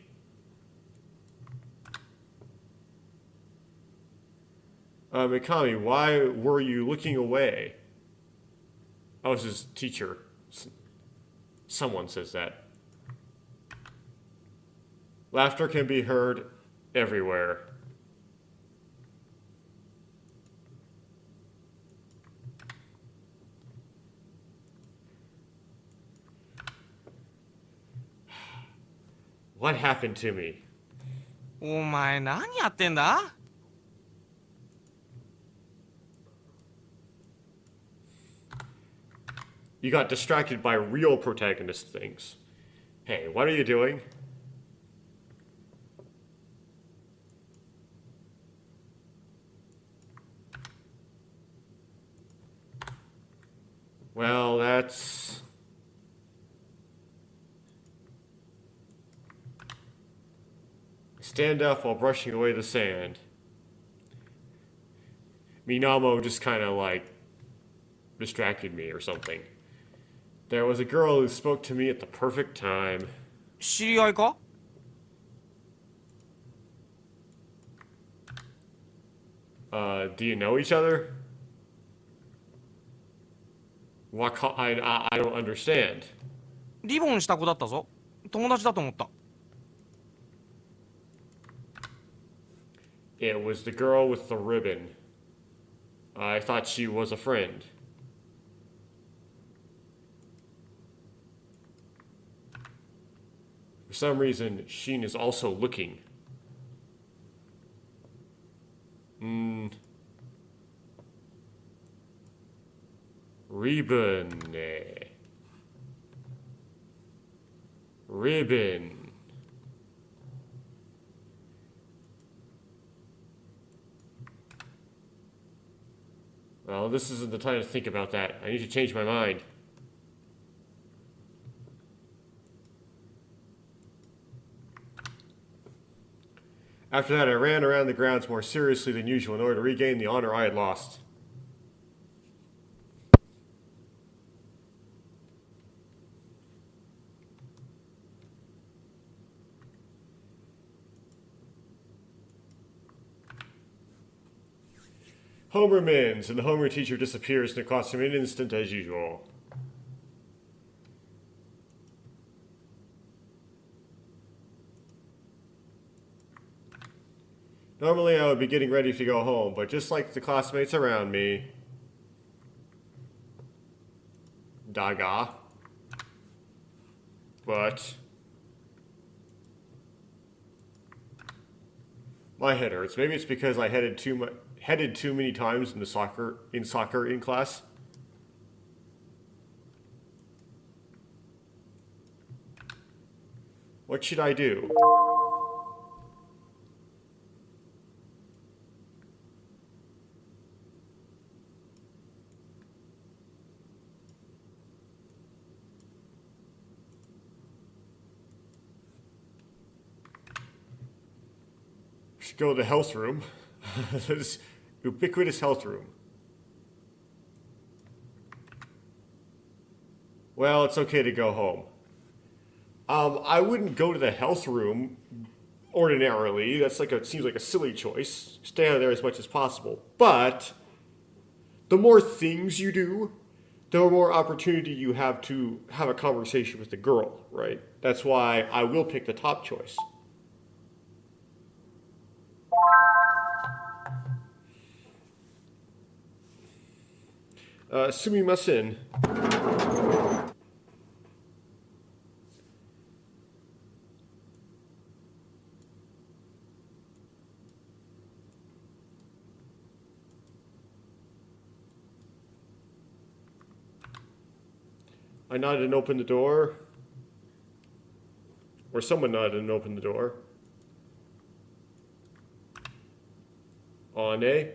Mikami, why were you looking away? I was his teacher. Someone says that. Laughter can be heard everywhere. What happened to me?
お前何やってんだ
You got distracted by real protagonist things. Hey, what are you doing? Well, that's... Stand up while brushing away the sand. Minamo just kind of like distracted me or something. There was a girl who spoke to me at the perfect time.
知り合いか
Do you know each other? I don't understand.
リボンした子だったぞ。友達だと思った。
It was the girl with the ribbon. I thought she was a friend. For some reason, Sheen is also looking. Ribbon. Ribbon. Well, this isn't the time to think about that. I need to change my mind. After that, I ran around the grounds more seriously than usual in order to regain the honor I had lost. Homer mins, and the Homer teacher disappears in the classroom in an instant as usual. Normally I would be getting ready to go home, but just like the classmates around me... Daga. But... my head hurts. Maybe it's because I headed too many times in soccer in class. What should I do? Should go to the health room. This ubiquitous health room. Well, it's okay to go home. I wouldn't go to the health room ordinarily. That's seems like a silly choice. Stay out of there as much as possible. But the more things you do, the more opportunity you have to have a conversation with the girl, right? That's why I will pick the top choice. Sumimasen. I nodded and opened the door. Or someone nodded and opened the door. Ane.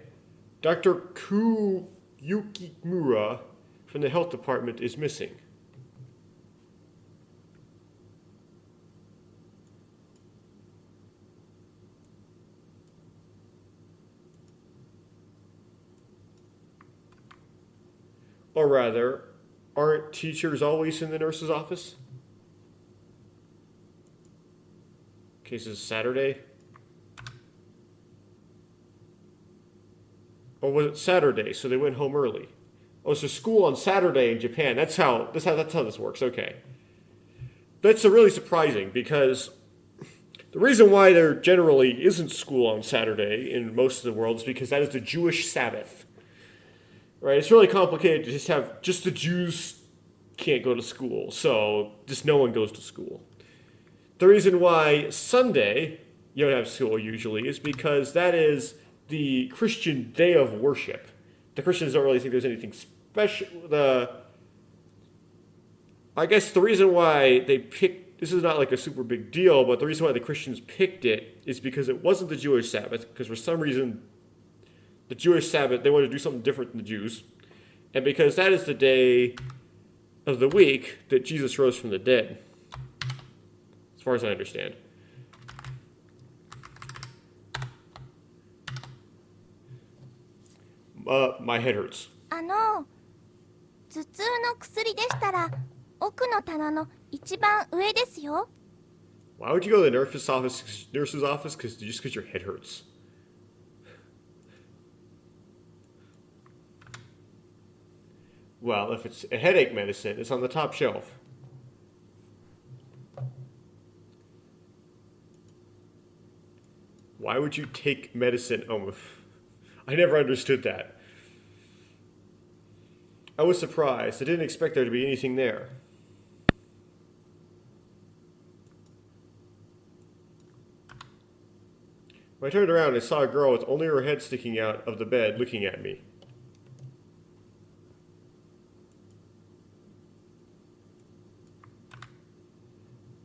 Dr. Yukimura from the health department is missing. Or rather, aren't teachers always in the nurse's office? In case it's Saturday. Or was it Saturday, so they went home early? Oh, so school on Saturday in Japan. That's how this works. Okay. That's really surprising because the reason why there generally isn't school on Saturday in most of the world is because that is the Jewish Sabbath. Right? It's really complicated to just the Jews can't go to school, so just no one goes to school. The reason why Sunday you don't have school usually is because that is the Christian day of worship. The Christians don't really think there's anything special. I guess the reason why they picked, this is not like a super big deal, but the reason why the Christians picked it is because it wasn't the Jewish Sabbath, because for some reason the Jewish Sabbath, they wanted to do something different than the Jews, and because that is the day of the week that Jesus rose from the dead, as far as I understand. My head hurts.
頭痛の薬でしたら奥の棚の一番上ですよ。
Why would you go to the nurse's office? Just because your head hurts. Well, if it's a headache medicine, it's on the top shelf. Why would you take medicine? Oh, I never understood that. I was surprised. I didn't expect there to be anything there. When I turned around, I saw a girl with only her head sticking out of the bed looking at me.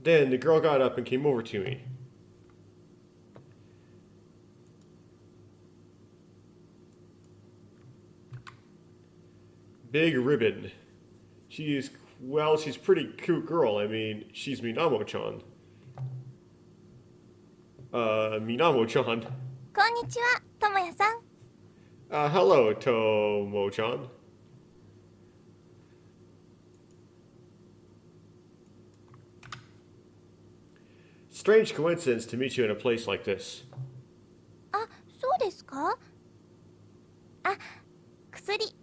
Then the girl got up and came over to me. Big ribbon. She's pretty cute girl. I mean, she's Minamo-chan. Minamo-chan.
こんにちは、ともやさん。
Hello, Tomo-chan. Strange coincidence to meet you in a place like this.
あ、そうですか？あ、薬。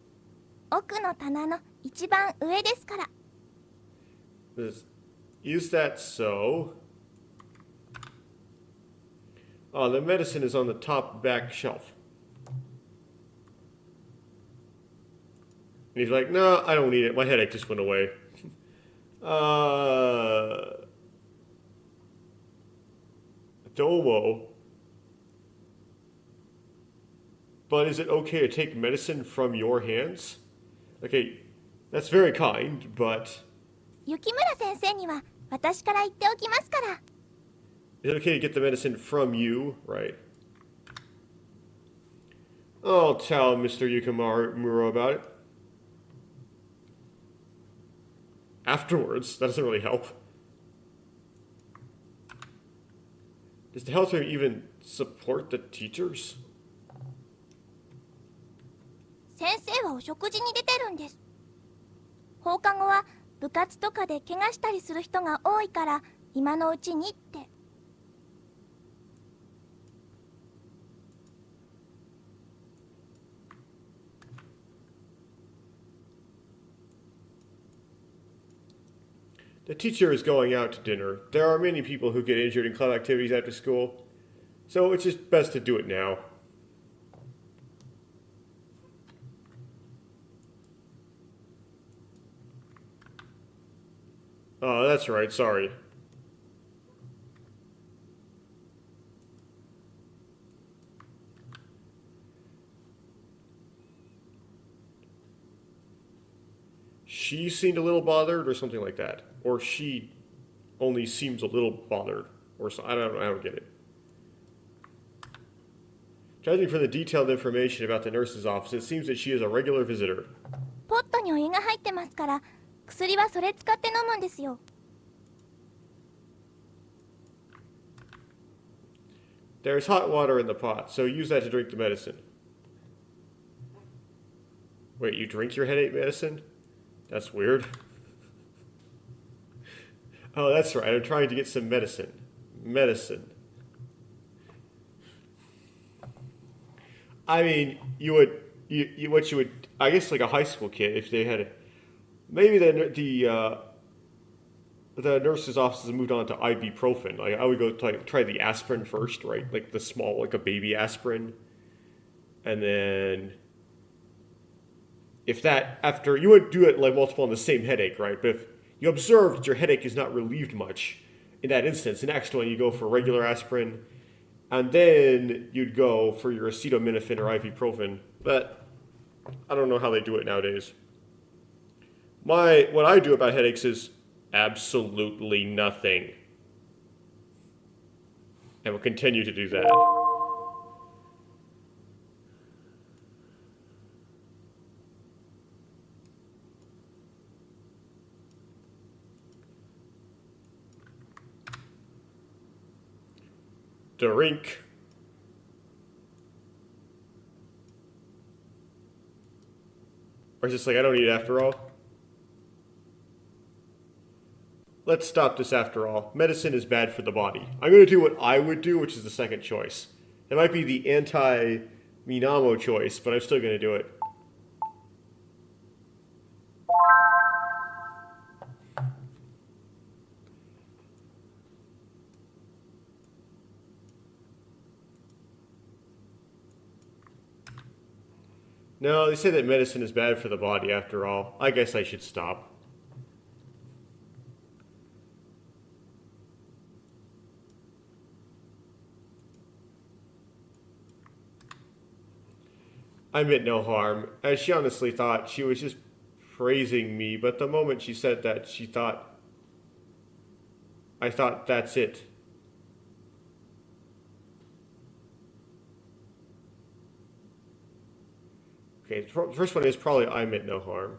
奥の棚の一番上ですから。
Is that so? Oh, the medicine is on the top back shelf. And he's like, no, I don't need it. My headache just went away. Domo. But is it okay to take medicine from your hands? Okay, that's very kind, but...
雪村先生には私から言っておきますから。
Is it okay to get the medicine from you? Right. I'll tell Mr. Yukimura about it. Afterwards, that doesn't really help. Does the health room even support the teachers?
先生はお食事に出てるんです。放課後は部活とかで怪我したりする人が多いから今のうちにって。
The teacher is going out to dinner. There are many people who get injured in club activities after school, so it's just best to do it now. Oh, that's right, sorry. She seemed a little bothered or something like that. Or she only seems a little bothered. Or so, I don't get it. Judging from the detailed information about the nurse's office, it seems that she is a regular visitor.
ポットにお湯が入ってますから、薬はそれ使って飲むんですよ。
There's hot water in the pot, so use that to drink the medicine. Wait, you drink your headache medicine? That's weird. Oh, that's right. I'm trying to get some medicine. Medicine. I mean, what you would, I guess, like a high school kid, if they had, maybe the nurse's office has moved on to ibuprofen. Like I would go try the aspirin first, right? Like the small, like a baby aspirin, and then if that after you would do it like multiple on the same headache, right? But if you observe that your headache is not relieved much in that instance, the next one you go for regular aspirin, and then you'd go for your acetaminophen or ibuprofen. But I don't know how they do it nowadays. What I do about headaches is absolutely nothing, and will continue to do that. Drink. Or is this like, I don't need it after all? Let's stop this after all. Medicine is bad for the body. I'm going to do what I would do, which is the second choice. It might be the anti-Minamo choice, but I'm still going to do it. No, they say that medicine is bad for the body after all. I guess I should stop. I meant no harm, as she honestly thought she was just praising me, but the moment she said that, I thought that's it. Okay, the first one is probably I meant no harm.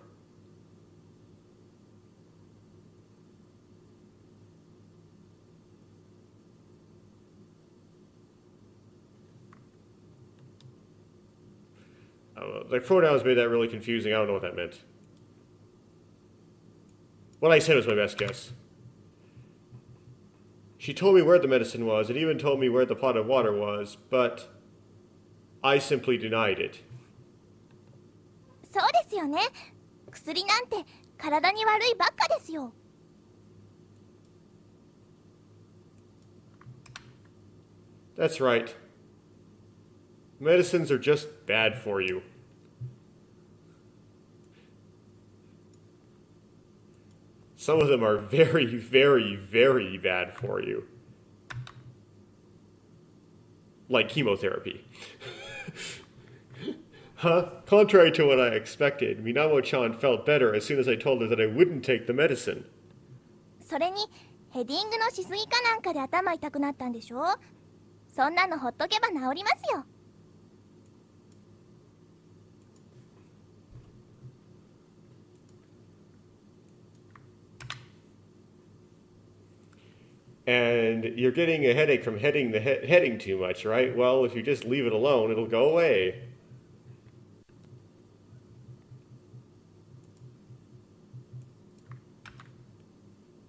I don't know. The pronouns made that really confusing. I don't know what that meant. What I said was my best guess. She told me where the medicine was and even told me where the pot of water was, but I simply denied it.
ですよね。薬なんて体に悪いばっかですよ。
That's right. Medicines are just bad for you. Some of them are very, very, very bad for you. Like chemotherapy. Huh? Contrary to what I expected, Minamo-chan felt better as soon as I told her that I wouldn't take the medicine.
それにヘディングのしすぎかなんかで頭痛くなったんでしょ。そんなのほっとけば治りますよ。
And you're getting a headache from heading too much, right? Well, if you just leave it alone, it'll go away.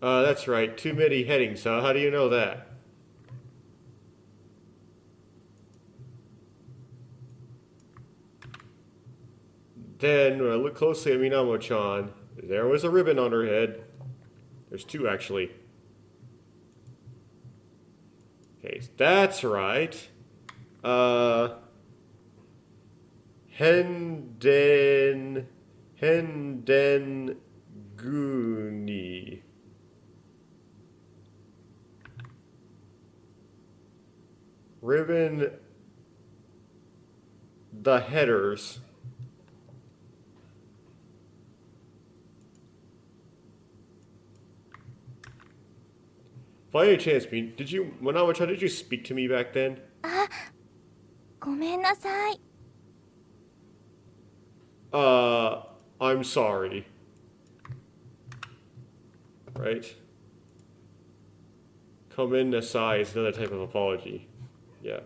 That's right. Too many headings, huh? How do you know that? Then, when I look closely at Minamo-chan, there was a ribbon on her head. There's two, actually. Okay, that's right. Henden Guni. Ribbon the headers. By any chance, Manawa-chan, did you speak to me back then?
あ、ごめんなさい。
I'm sorry. Right? Komen nasai is another type of apology. Yeah.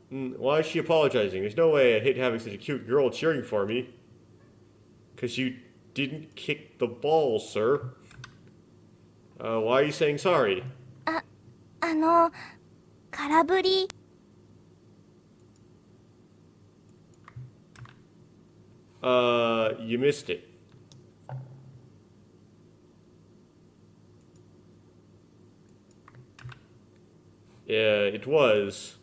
Why is she apologizing? There's no way I hate having such a cute girl cheering for me. Because you didn't kick the ball, sir. Why are you saying sorry?
空振り。
You missed it. Yeah, it was.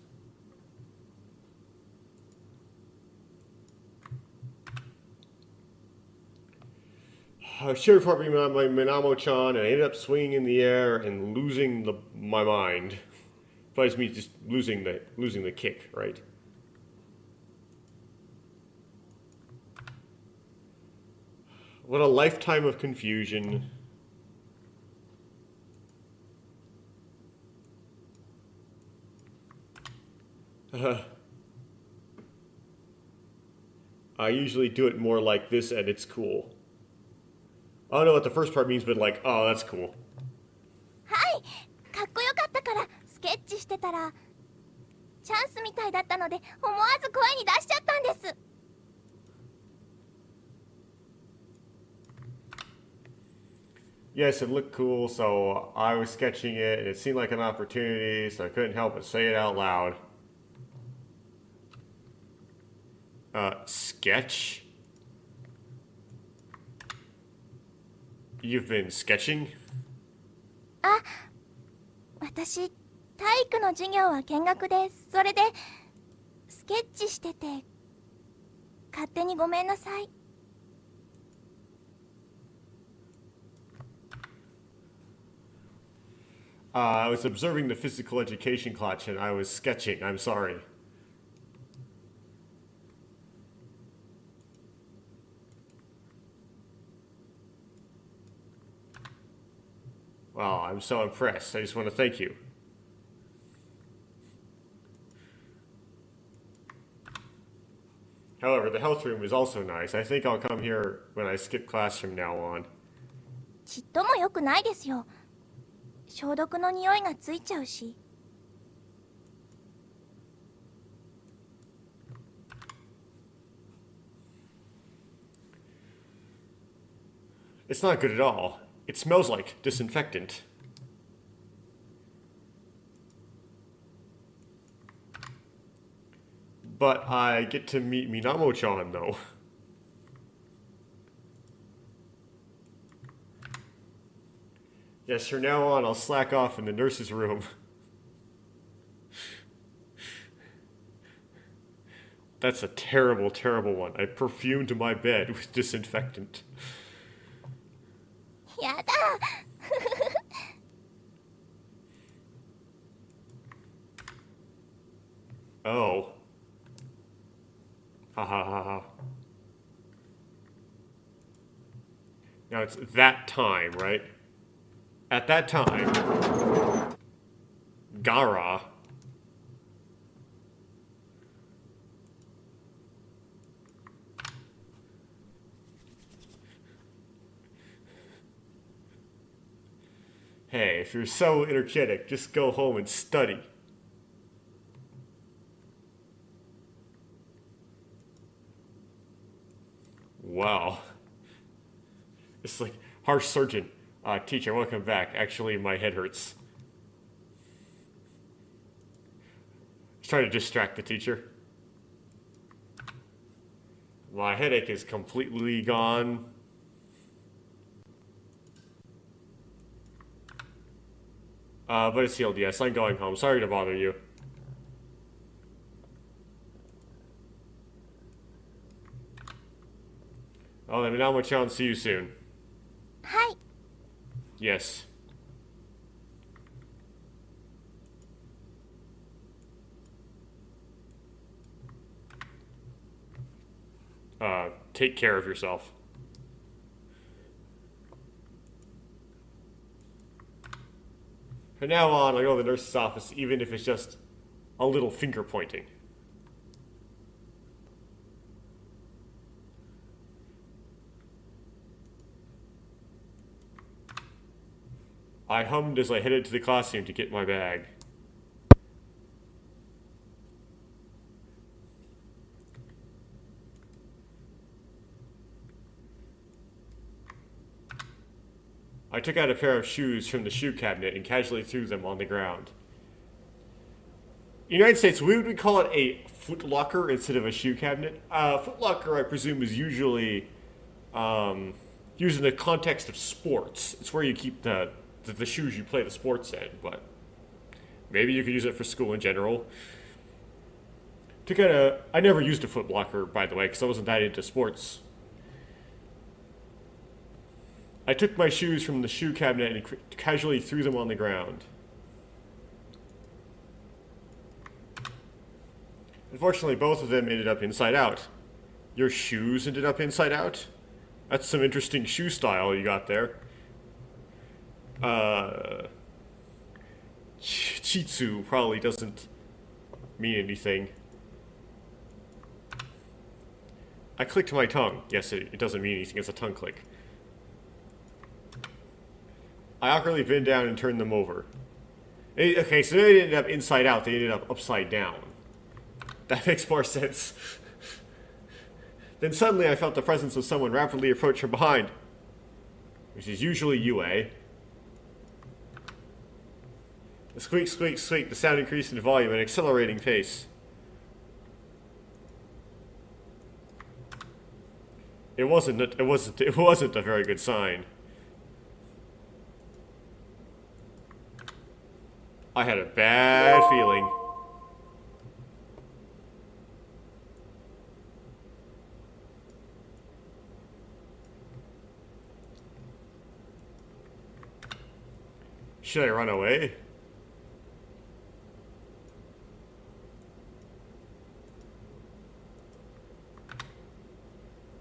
I was cheering for my Minamo-chan, and I ended up swinging in the air and losing my mind. Besides me just losing the kick, right? What a lifetime of confusion. I usually do it more like this, and it's cool. I don't know what the first part means, but like, oh, that's cool.
はい、かっこよかったからスケッチしてたらチャンスみたいだったので思わず声に出しちゃったんです。
Yes, it looked cool, so I was sketching it, and it seemed like an opportunity, so I couldn't help but say it out loud. Sketch? You've been sketching?
あ、私体育の授業は見学です。それでスケッチしてて勝手にごめんなさい。
I was observing the physical education class and I was sketching. I'm sorry. Wow, I'm so impressed. I just want to thank you. However, the health room is also nice. I think I'll come here when I skip class from now on.
ちっとも良くないですよ。消毒の匂いがついちゃうし。
It's not good at all. It smells like disinfectant. But I get to meet Minamo-chan, though. Yes, from now on, I'll slack off in the nurse's room. That's a terrible, terrible one. I perfumed my bed with disinfectant.
やだ
Oh. Ha ha ha ha. Now it's that time, right? At that time, Gara Hey, if you're so energetic, just go home and study. Wow. It's like, harsh surgeon. Teacher, welcome back. Actually, my head hurts. Just trying to distract the teacher. My headache is completely gone. But it's healed, yes. I'm going home. Sorry to bother you. Oh, then Minamo-chan, see you soon.
はい
Yes. Take care of yourself. From now on, I go to the nurse's office, even if it's just a little finger pointing. I hummed as I headed to the classroom to get my bag. I took out a pair of shoes from the shoe cabinet and casually threw them on the ground. In the United States, we would call it a footlocker instead of a shoe cabinet. Footlocker, I presume, is usually used in the context of sports. It's where you keep the shoes you play the sports in, but maybe you could use it for school in general. I never used a footlocker, by the way, because I wasn't that into sports. I took my shoes from the shoe cabinet and casually threw them on the ground. Unfortunately, both of them ended up inside out. Your shoes ended up inside out? That's some interesting shoe style you got there. Chitsu probably doesn't mean anything. I clicked my tongue. Yes, it doesn't mean anything. It's a tongue click. I awkwardly bent down and turned them over. Okay, so they ended up inside out. They ended up upside down. That makes more sense. Then suddenly I felt the presence of someone rapidly approach from behind. Which is usually Yue. The squeak, squeak, squeak. The sound increased in volume at an accelerating pace. It wasn't a very good sign. I had a bad feeling. Should I run away?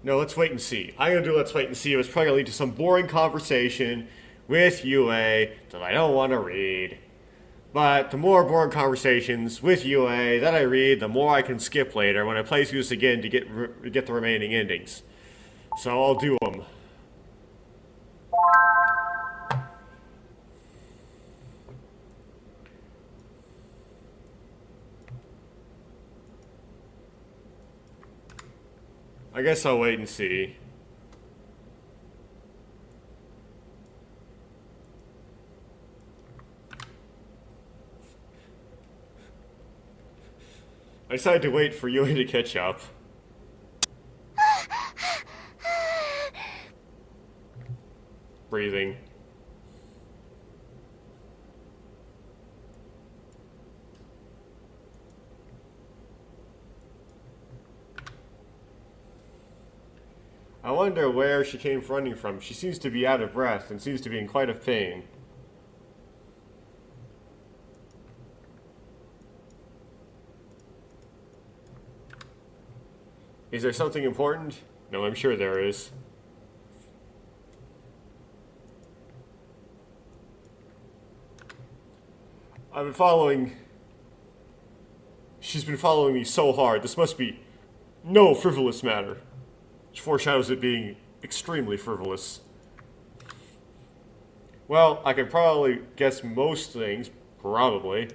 No, let's wait and see. I'm gonna do let's wait and see. It was probably gonna lead to some boring conversation with Yue that I don't want to read. But the more boring conversations with Yue that I read, the more I can skip later when I play through this again to get the remaining endings. So I'll do them. I guess I'll wait and see. I decided to wait for Yui to catch up. Breathing. I wonder where she came running from. She seems to be out of breath and seems to be in quite a pain. Is there something important? No, I'm sure there is. I've been following... She's been following me so hard. This must be no frivolous matter. Which foreshadows it being extremely frivolous. Well, I could probably guess most things. Probably.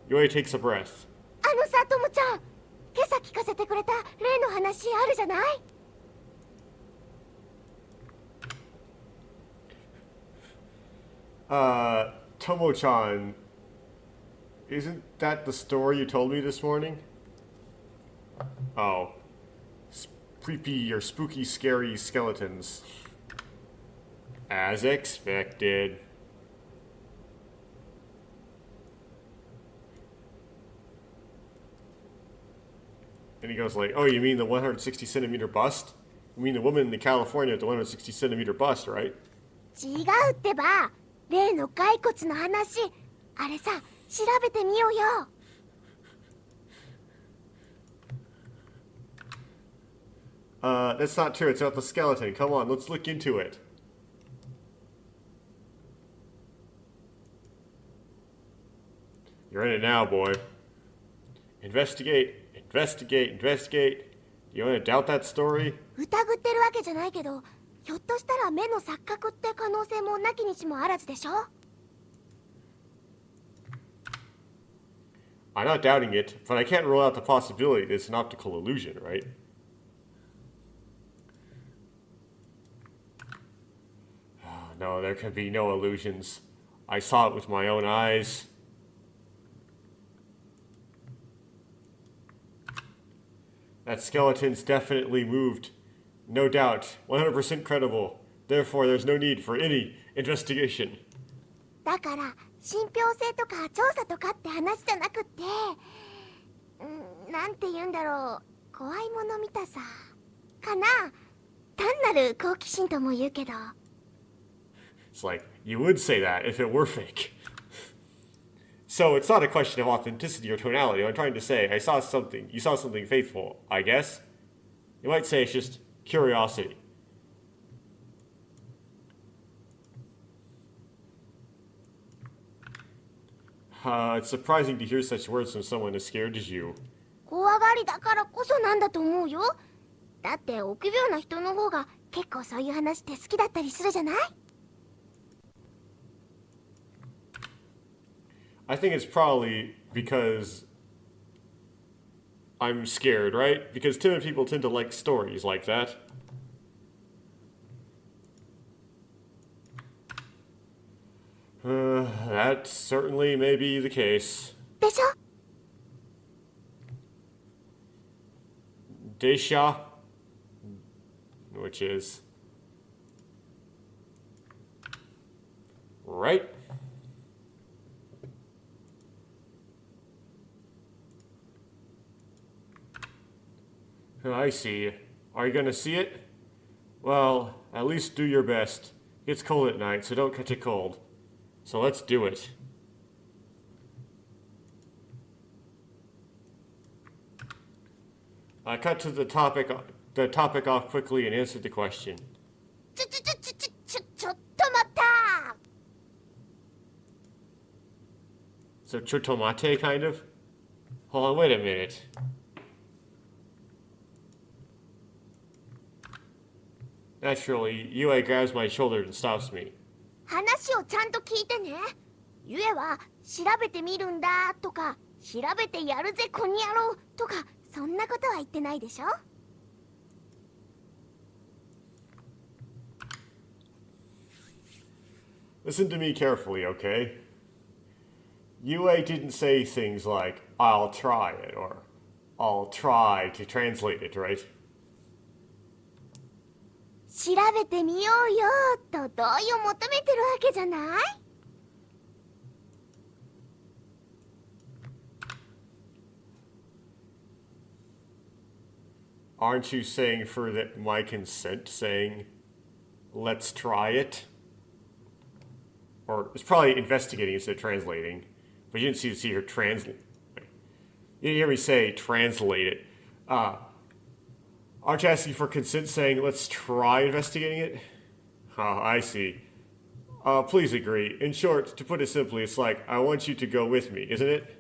Yui takes a breath.
あのさ、ともちゃん、今朝聞かせてくれた例の話あるじゃない？
Tomo-chan, isn't that the story you told me this morning? Oh. Creepy or spooky, scary skeletons. As expected. And he goes like, oh, you mean the 160 centimeter bust? You mean the woman in California with the 160 centimeter bust, right?
違うってば、例の骸骨の話、あれさ、調べてみようよ。
That's not true. It's about the skeleton. Come on, let's look into it. You're in it now, boy. Investigate, investigate, investigate. You want to doubt that story?
疑ってるわけじゃないけど、ひょっとしたら目の錯覚って可能性もなきにしもあらずでしょ？
I'm not doubting it, but I can't rule out the possibility that it's an optical illusion, right? Oh, no, there can be no illusions. I saw it with my own eyes. That skeleton's definitely moved. No doubt. 100% credible. Therefore, there's no need for any investigation.
だから、信憑性とか調査とかって話じゃなくって、なんて言うんだろう、怖いもの見たさ、かな。単なる好奇心とも言うけど。
It's like, you would say that if it were fake. So it's not a question of authenticity or tonality. I'm trying to say, I saw something. You saw something faithful, I guess. You might say it's just curiosity. It's surprising to hear such words from someone as scared as you.
怖がりだからこそなんだと思うよ。だって臆病な人の方が結構そういう話って好きだったりするじゃない？
I think it's probably because I'm scared, right? Because timid people tend to like stories like that. That certainly may be the case.
でしょ？
Desha, which is right. I see. Are you gonna see it? Well, at least do your best. It's cold at night, so don't catch a cold. So let's do it. I cut to the topic off quickly and answered the question.
ちょっと待った！
So chotomate, kind of? Hold on, wait a minute. Naturally, Yue grabs my shoulder and stops me.
話をちゃんと聞いてね。ゆえは調べてみるんだとか、調べてやるぜこにやろうとか、そんなこことは言ってないでしょ。
Listen to me carefully, okay? UA didn't say things like, I'll try it, or I'll try to translate it, right?
調べてみようよと同意を求めてるわけじゃない？
Aren't you saying for my consent, saying, let's try it? Or it's probably investigating instead of translating. But you didn't see her translate. You didn't hear me say translate it. Aren't you asking for consent saying, let's try investigating it? Oh, I see. Please agree. In short, to put it simply, it's like, I want you to go with me, isn't it?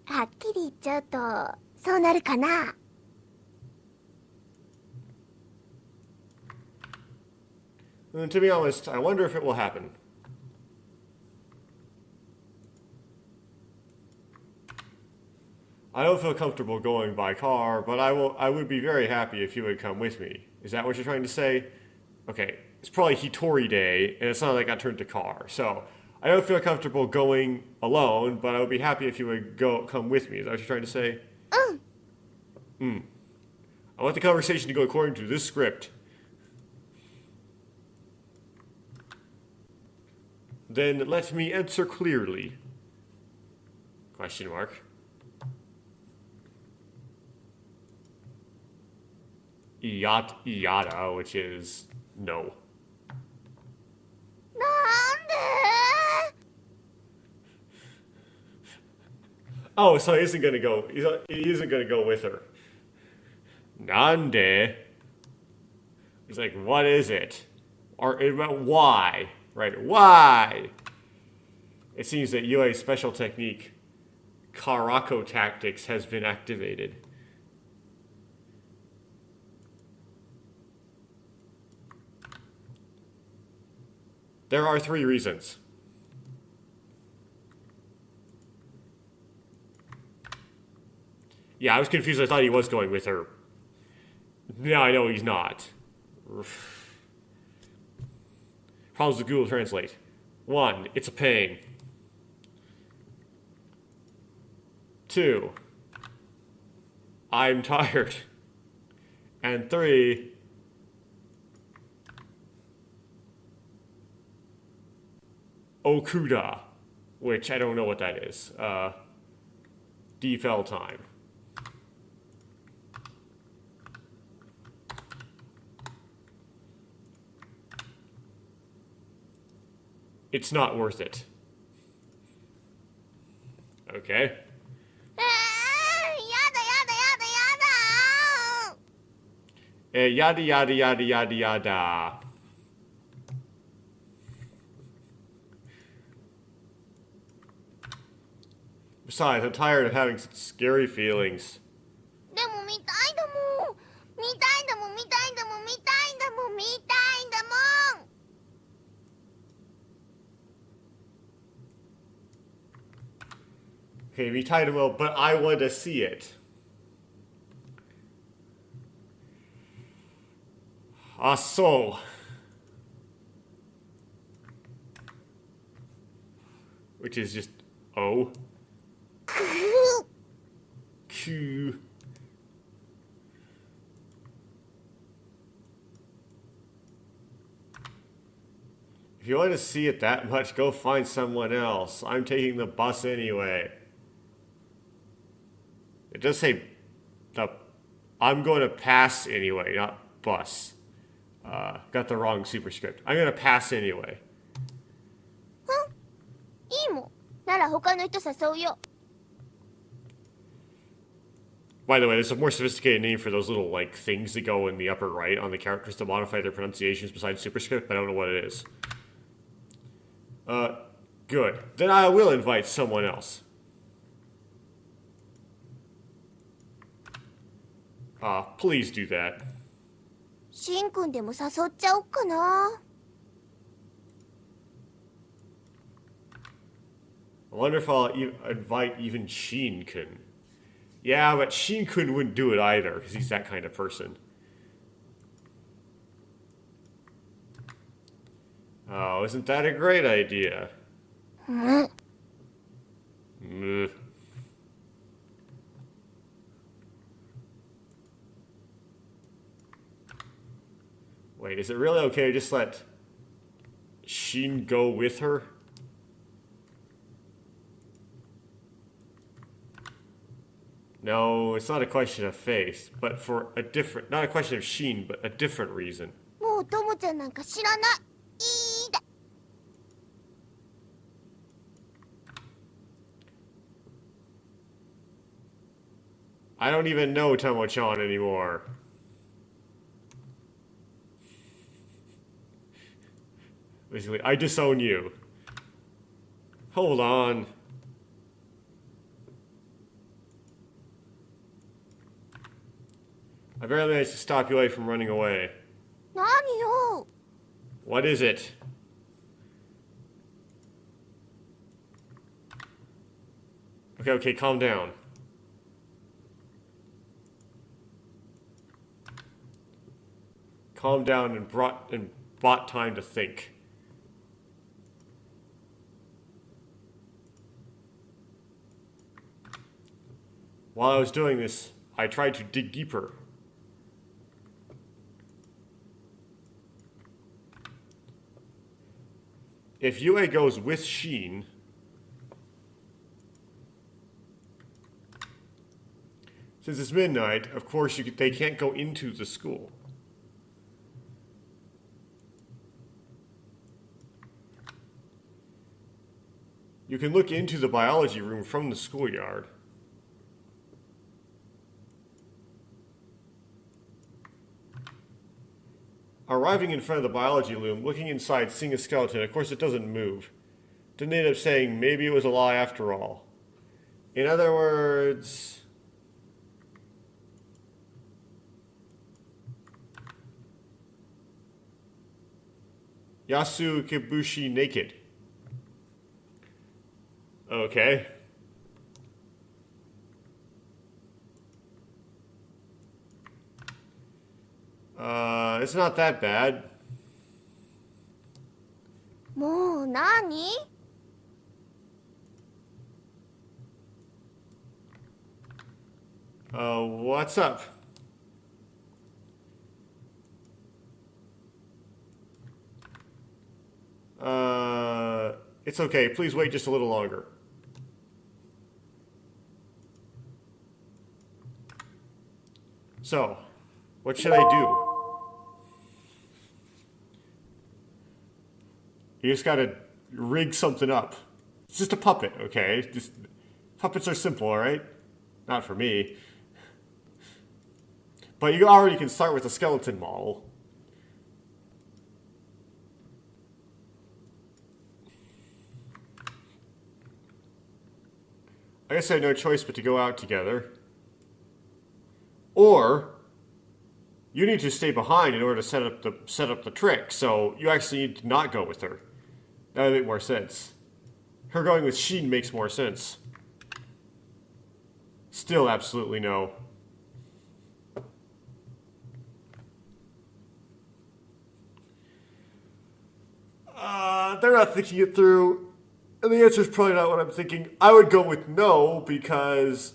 はっきり言っちゃうとそうなるかな。
And to be honest, I wonder if it will happen. I don't feel comfortable going by car, but I would be very happy if you would come with me. Is that what you're trying to say? Okay, it's probably Hitori Day, and it's not like I turned to car. So, I don't feel comfortable going alone, but I would be happy if you would come with me. Is that what you're trying to say? I want the conversation to go according to this script. Then let me answer clearly. Question mark. Yada, which is no.
なんで？
Oh, so he isn't gonna go. He isn't gonna go with her. Nande. He's like, what is it? Or why? Right? Why? It seems that UA's special technique, Karako Tactics, has been activated. There are 3 reasons. Yeah, I was confused. I thought he was going with her. Now I know he's not. Problems with Google Translate. 1, it's a pain. 2, I'm tired. And 3, Okuda, which I don't know what that is. Defell time. It's not worth it. Okay.
やだやだやだやだ。
Yada yada yada yada yada. Besides, I'm tired of having such scary feelings.
でも見たいだもん。見たいんだもん見たいんだもん見たいんだもん見たいんだもん。
Okay, we tied him well, but I want to see it. So. Which is just O. Q. If you want to see it that much, go find someone else. I'm taking the bus anyway. It does say I'm going to pass anyway, not bus. Got the wrong superscript. I'm going to pass anyway.
いいもん。なら他の人誘うよ。
By the way, there's a more sophisticated name for those little like things that go in the upper right on the characters to modify their pronunciations besides superscript, but I don't know what it is. Good. Then I will invite someone else. Please do that.
しんくんでも誘っちゃおっかな。
I wonder if I'll invite even Sheen-kun. Yeah, but Sheen-kun wouldn't do it either, because he's that kind of person. Oh, isn't that a great idea? Ugh. Wait, is it really okay to just let Sheen go with her? No, it's not a question of faith, but for a different, not a question of Sheen, but a different reason.
もうともちゃんなんか知らない。いいだ。
I don't even know Tomo-chan anymore. Basically, I disown you. Hold on. I barely managed to stop you from running away.
何よ。
What is it? Okay, okay, calm down. Calm down and bought time to think. While I was doing this, I tried to dig deeper. If Yue goes with Sheen, since it's midnight, of course they can't go into the school. You can look into the biology room from the schoolyard. Arriving in front of the biology room, looking inside, seeing a skeleton, of course it doesn't move. Didn't end up saying maybe it was a lie after all. In other words, Yasu Kibushi naked. Okay. It's not that bad.
もう何？
What's up? It's okay. Please wait just a little longer. So, what should I do? You just gotta rig something up. It's just a puppet, okay? Just puppets are simple, alright? Not for me. But you already can start with a skeleton model. I guess I had no choice but to go out together. Or you need to stay behind in order to set up the trick, so you actually need to not go with her. That would make more sense. Her going with Sheen makes more sense. Still absolutely no. They're not thinking it through. And the answer is probably not what I'm thinking. I would go with no, because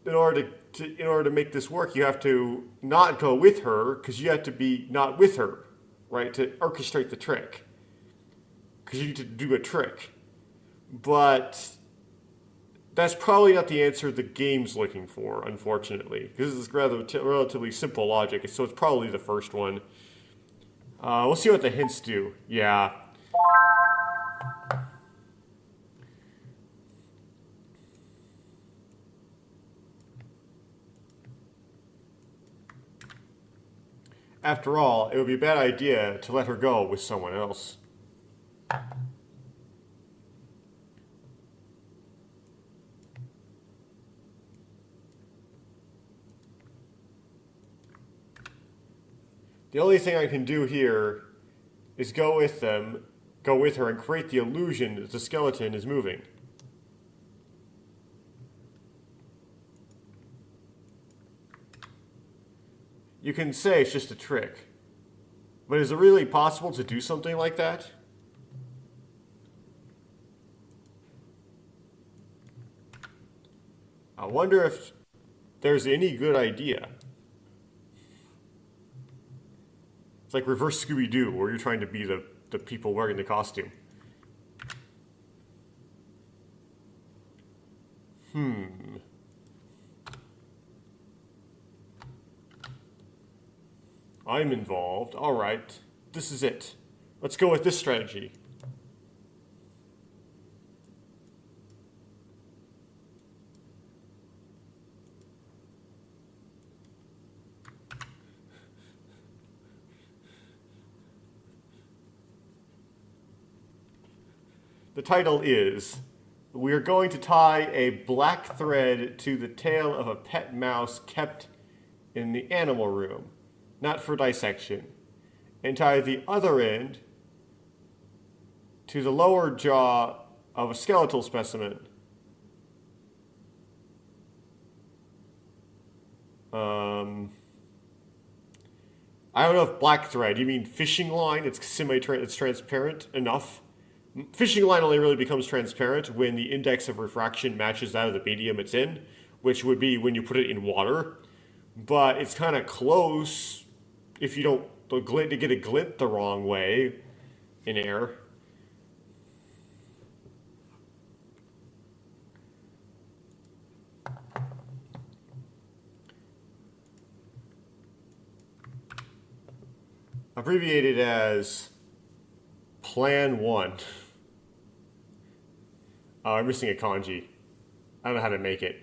in order to make this work, you have to not go with her, because you have to be not with her, right, to orchestrate the trick. Because you need to do a trick. But that's probably not the answer the game's looking for, unfortunately. Because this is relatively simple logic, so it's probably the first one. We'll see what the hints do. Yeah. After all, it would be a bad idea to let her go with someone else. The only thing I can do here is go with her and create the illusion that the skeleton is moving. you can say it's just a trick. But is it really possible to do something like that? I wonder if there's any good idea. It's like reverse Scooby-Doo, where you're trying to be the people wearing the costume. I'm involved. All right. This is it. Let's go with this strategy. The title is, we're going to tie a black thread to the tail of a pet mouse kept in the animal room, not for dissection, and tie the other end to the lower jaw of a skeletal specimen. I don't know if black thread, you mean fishing line? It's it's transparent enough. Fishing line only really becomes transparent when the index of refraction matches that of the medium it's in, which would be when you put it in water. But it's kind of close if you don't get a glint the wrong way in air. Abbreviated as Plan 1. Oh, I'm missing a kanji. I don't know how to make it.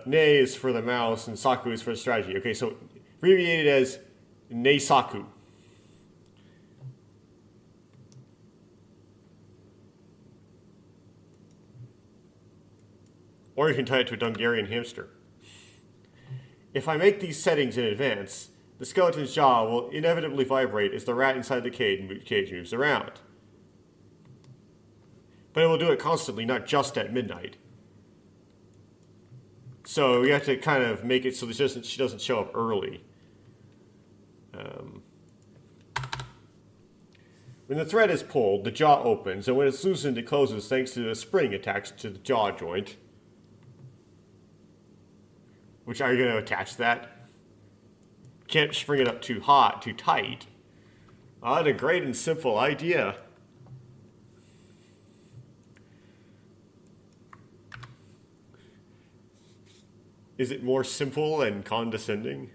Ne is for the mouse and Saku is for the strategy. Okay, so abbreviated as Neisaku. Or you can tie it to a Dungarian hamster. If I make these settings in advance, the skeleton's jaw will inevitably vibrate as the rat inside the cage moves around. But it will do it constantly, not just at midnight. So we have to kind of make it so that she doesn't show up early. When the thread is pulled, the jaw opens, and when it's loosened, it closes thanks to the spring attached to the jaw joint. Which, are you going to attach that? Can't spring it up too tight. Oh, what a great and simple idea. Is it more simple and condescending?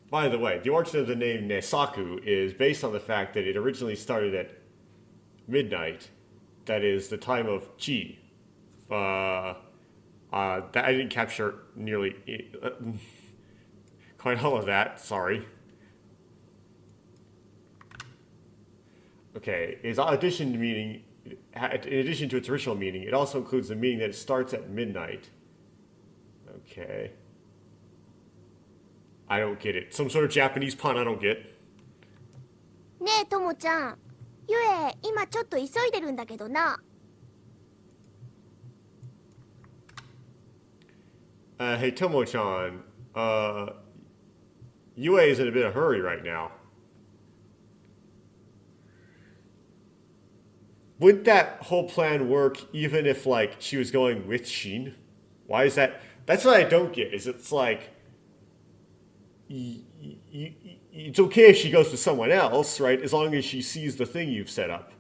By the way, the origin of the name Neisaku is based on the fact that it originally started at midnight. That is the time of Chi. That I didn't capture nearly quite all of that. Sorry. Okay, in addition to its original meaning, it also includes the meaning that it starts at midnight. Okay. I don't get it. Some sort of Japanese pun I don't get.
ねえともちゃん、ゆえ今ちょっと急いでるんだけどな。
Hey Tomo-chan, Yue is in a bit of a hurry right now. Wouldn't that whole plan work even if, like, she was going with Shin? Why is that? That's what I don't get, is it's like, it's okay if she goes with someone else, right, as long as she sees the thing you've set up.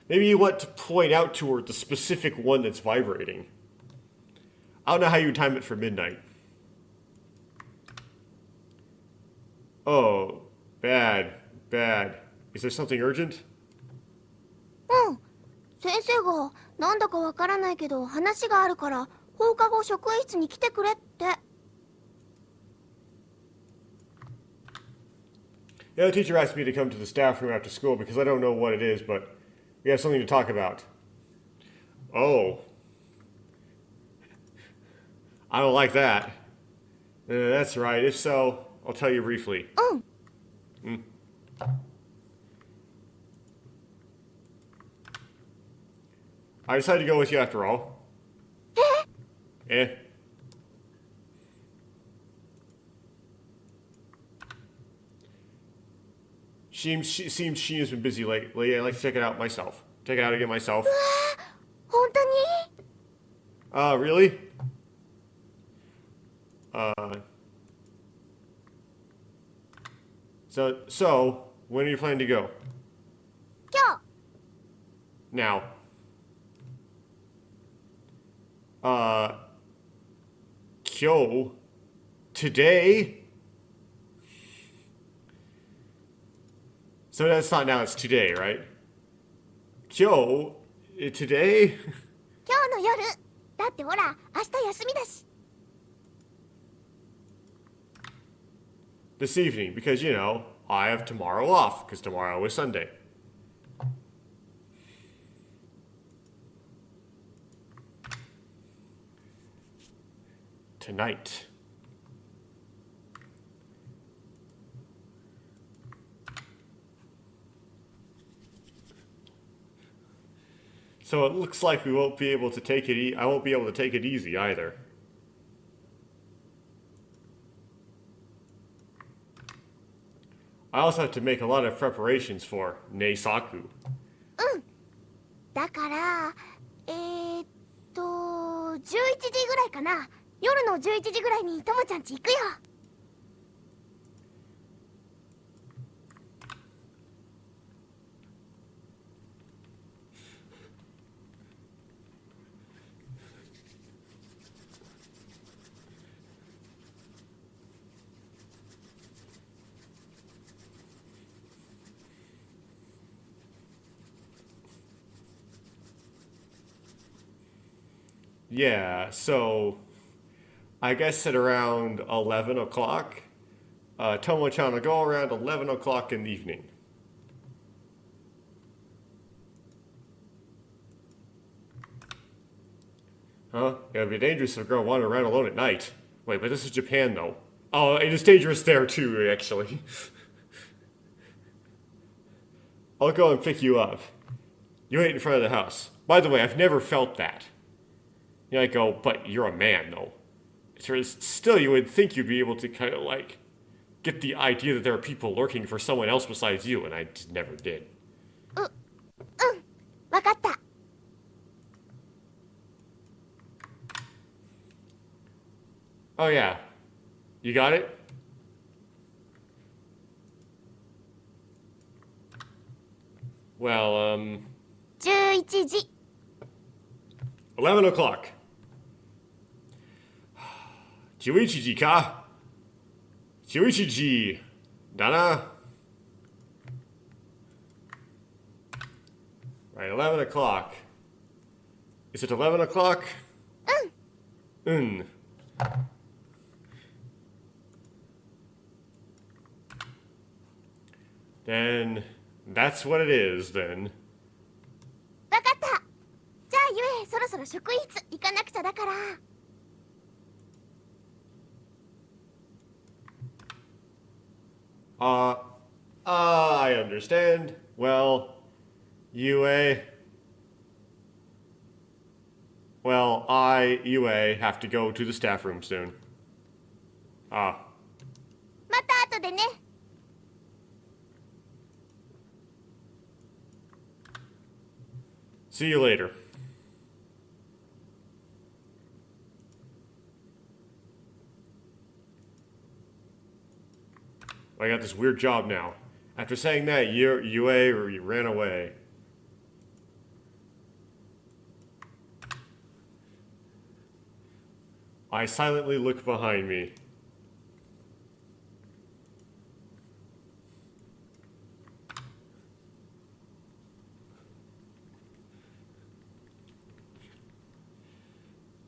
Maybe you want to point out to her the specific one that's vibrating. I don't know how you time it for midnight. Oh, bad. Is there something urgent?
うん。先生がなんだかわからないけど話があるから放課後職員室に来てくれって。
Yeah, the teacher asked me to come to the staff room after school because I don't know what it is, but we have something to talk about. Oh. I don't like that. That's right. If so, I'll tell you briefly. I decided to go with you after all. Eh? Seems she has been busy lately. I'd like to check it out myself. Check it out again myself.
本当に
Really? So, when are you planning to go?
今日
Now. Kyo. Today? So that's not now, it's today, right? Kyo. Today?
今日の夜だってほら明日休みだし
This evening, because, you know, I have tomorrow off, because tomorrow is Sunday. Tonight. So it looks like we won't be able to take it. I won't be able to take it easy either. I also have to make a lot of preparations for Neisaku.
だから11時ぐらいかな夜の11時ぐらいにともちゃん家行くよ
Yeah, so I guess at around 11 o'clock, Tomo-chan will go around 11 o'clock in the evening. Huh? It would be dangerous if a girl wandered around alone at night. Wait, but this is Japan, though. Oh, it is dangerous there, too, actually. I'll go and pick you up. You wait in front of the house. By the way, I've never felt that. You know, I go, but you're a man, though. Still, you would think you'd be able to kind of, like, get the idea that there are people lurking for someone else besides you, and I just never did.
わかった
Oh, yeah. You got it? Well,
11時
11 o'clock. 11時か ?11時だな. Right, 11 o'clock. Is it 11 o'clock? Then that's what it is, then.
わかったじゃあゆえそろそろ職員室行かなくちゃだから
I understand. Well, Yue. Well, Yue, have to go to the staff room soon.
また後でね
See you later. I got this weird job now. After saying that, Yue ran away. I silently look behind me.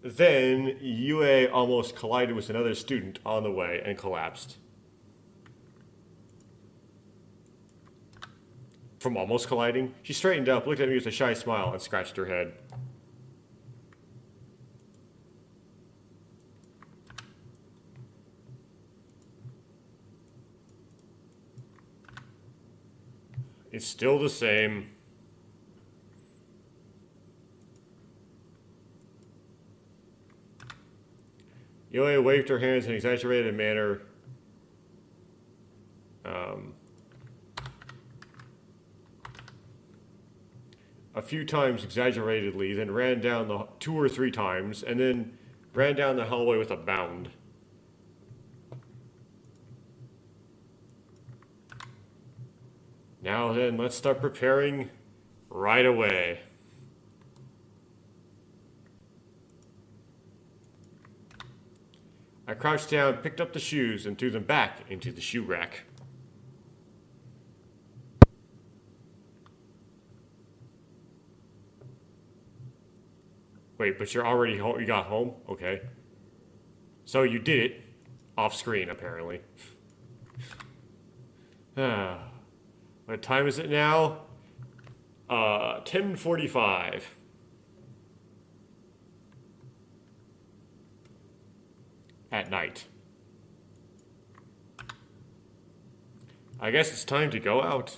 Then, Yue almost collided with another student on the way and collapsed. From almost colliding, she straightened up, looked at me with a shy smile, and scratched her head. It's still the same. Yue waved her hands in an exaggerated manner. A few times exaggeratedly, then ran down the 2 or 3 times, and then ran down the hallway with a bound. Now then, let's start preparing right away. I crouched down, picked up the shoes, and threw them back into the shoe rack. Wait, but you're already home? You got home? Okay. So you did it. Off screen, apparently. What time is it now? 10:45. At night. I guess it's time to go out.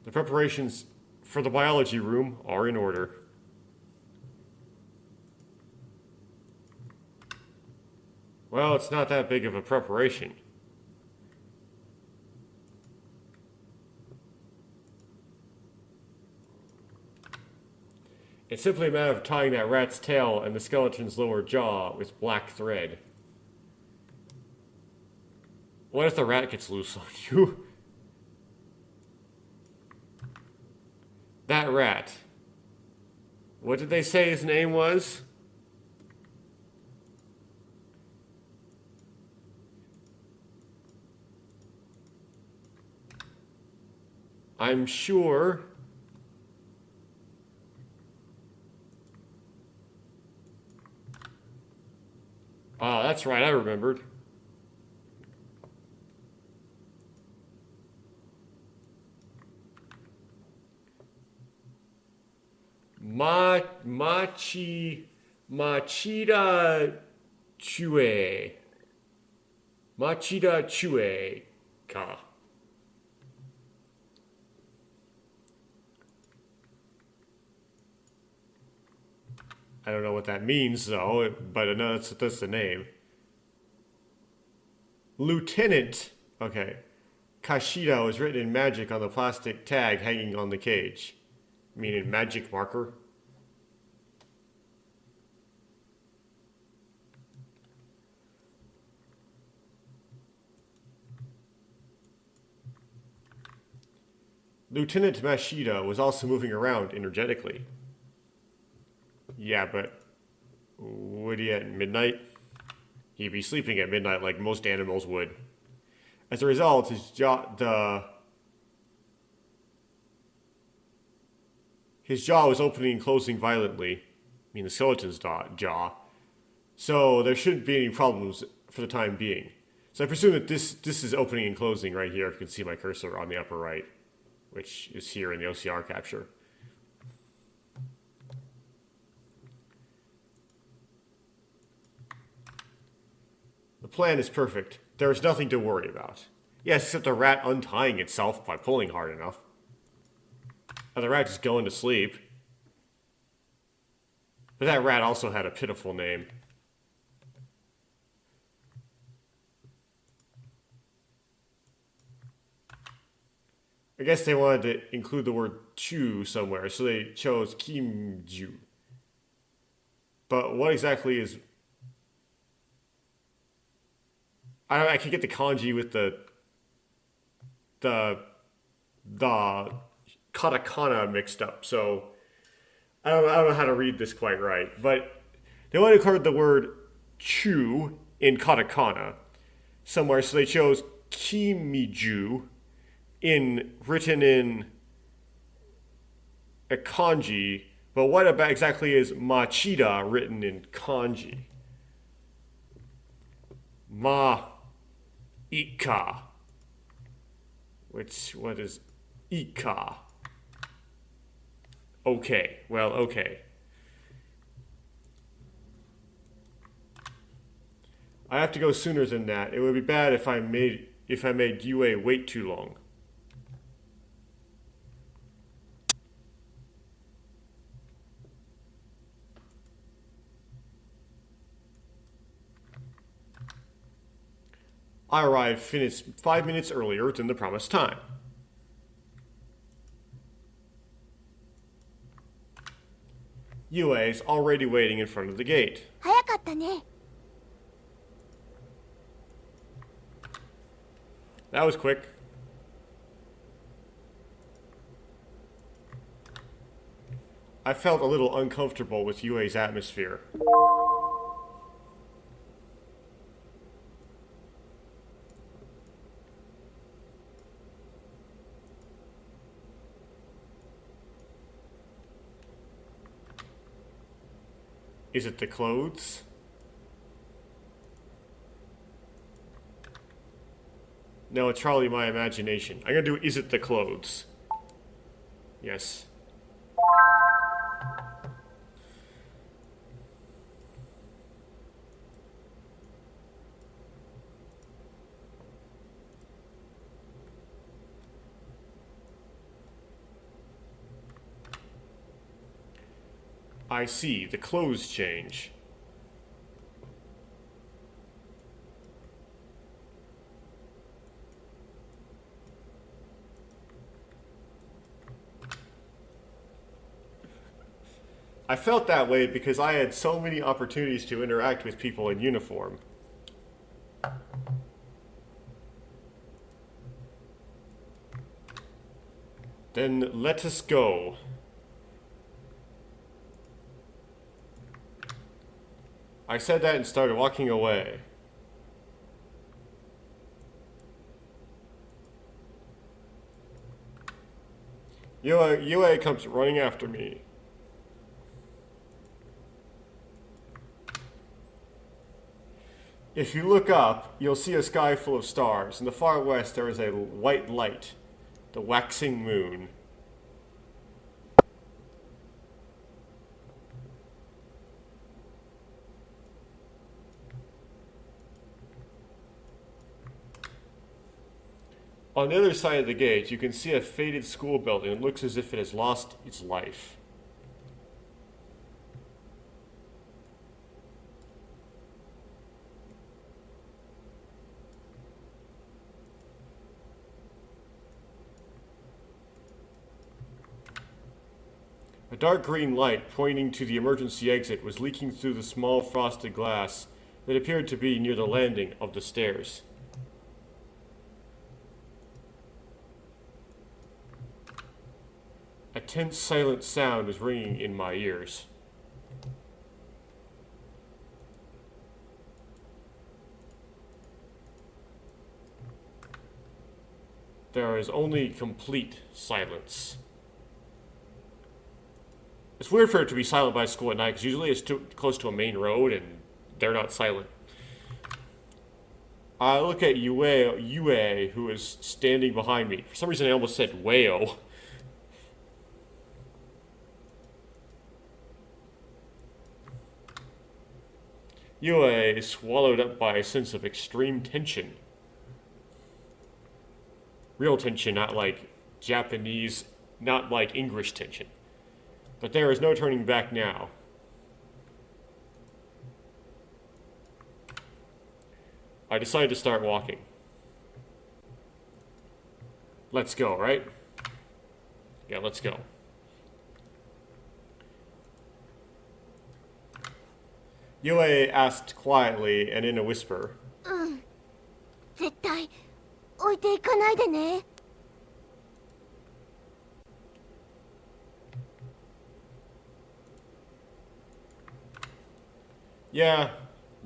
The preparations for the biology room are in order. Well, it's not that big of a preparation. It's simply a matter of tying that rat's tail and the skeleton's lower jaw with black thread. What if the rat gets loose on you? That rat. What did they say his name was? I'm sure. Oh, that's right, I remembered. Machida Chue. Machida Chue ka. I don't know what that means, though, but I know that's the name. Lieutenant, okay. Kashida was written in magic on the plastic tag hanging on the cage. Meaning magic marker. Lieutenant Mashida was also moving around energetically. Yeah, but would he at midnight? He'd be sleeping at midnight like most animals would. As a result, his jaw was opening and closing violently. I mean, the skeleton's jaw. So there shouldn't be any problems for the time being. So I presume that this is opening and closing right here. If you can see my cursor on the upper right, which is here in the OCR capture. The plan is perfect. There is nothing to worry about. Yes, except the rat untying itself by pulling hard enough. And the rat just going to sleep. But that rat also had a pitiful name. I guess they wanted to include the word Chu somewhere, so they chose Kimju. But what exactly is... I can get the kanji with the katakana mixed up, so I don't know how to read this quite right. But they wanted to include the word Chu in katakana somewhere, so they chose Kimiju written in a kanji. But what about exactly is Machida written in kanji? Ika. What is Ika? Okay, well, okay. I have to go sooner than that. It would be bad if I made Yue wait too long. I arrived 5 minutes earlier than the promised time. Yue is already waiting in front of the gate.
早かったね。
That was quick. I felt a little uncomfortable with Yue's atmosphere. Is it the clothes? No, it's probably my imagination. I'm gonna do is it the clothes? Yes. I see, the clothes change. I felt that way because I had so many opportunities to interact with people in uniform. Then let us go. I said that and started walking away. Yue comes running after me. If you look up, you'll see a sky full of stars. In the far west, there is a white light, the waxing moon. On the other side of the gate, you can see a faded school building. It looks as if it has lost its life. A dark green light pointing to the emergency exit was leaking through the small frosted glass that appeared to be near the landing of the stairs. A tense, silent sound was ringing in my ears. There is only complete silence. It's weird for it to be silent by school at night, because usually it's too close to a main road and they're not silent. I look at Yue, who is standing behind me. For some reason I almost said Weo. Yue is swallowed up by a sense of extreme tension. Real tension, not like Japanese, not like English tension. But there is no turning back now. I decide to start walking. Let's go, right? Yeah, let's go. Yue asked quietly and in a whisper.
絶対置いていかないでね。
Yeah,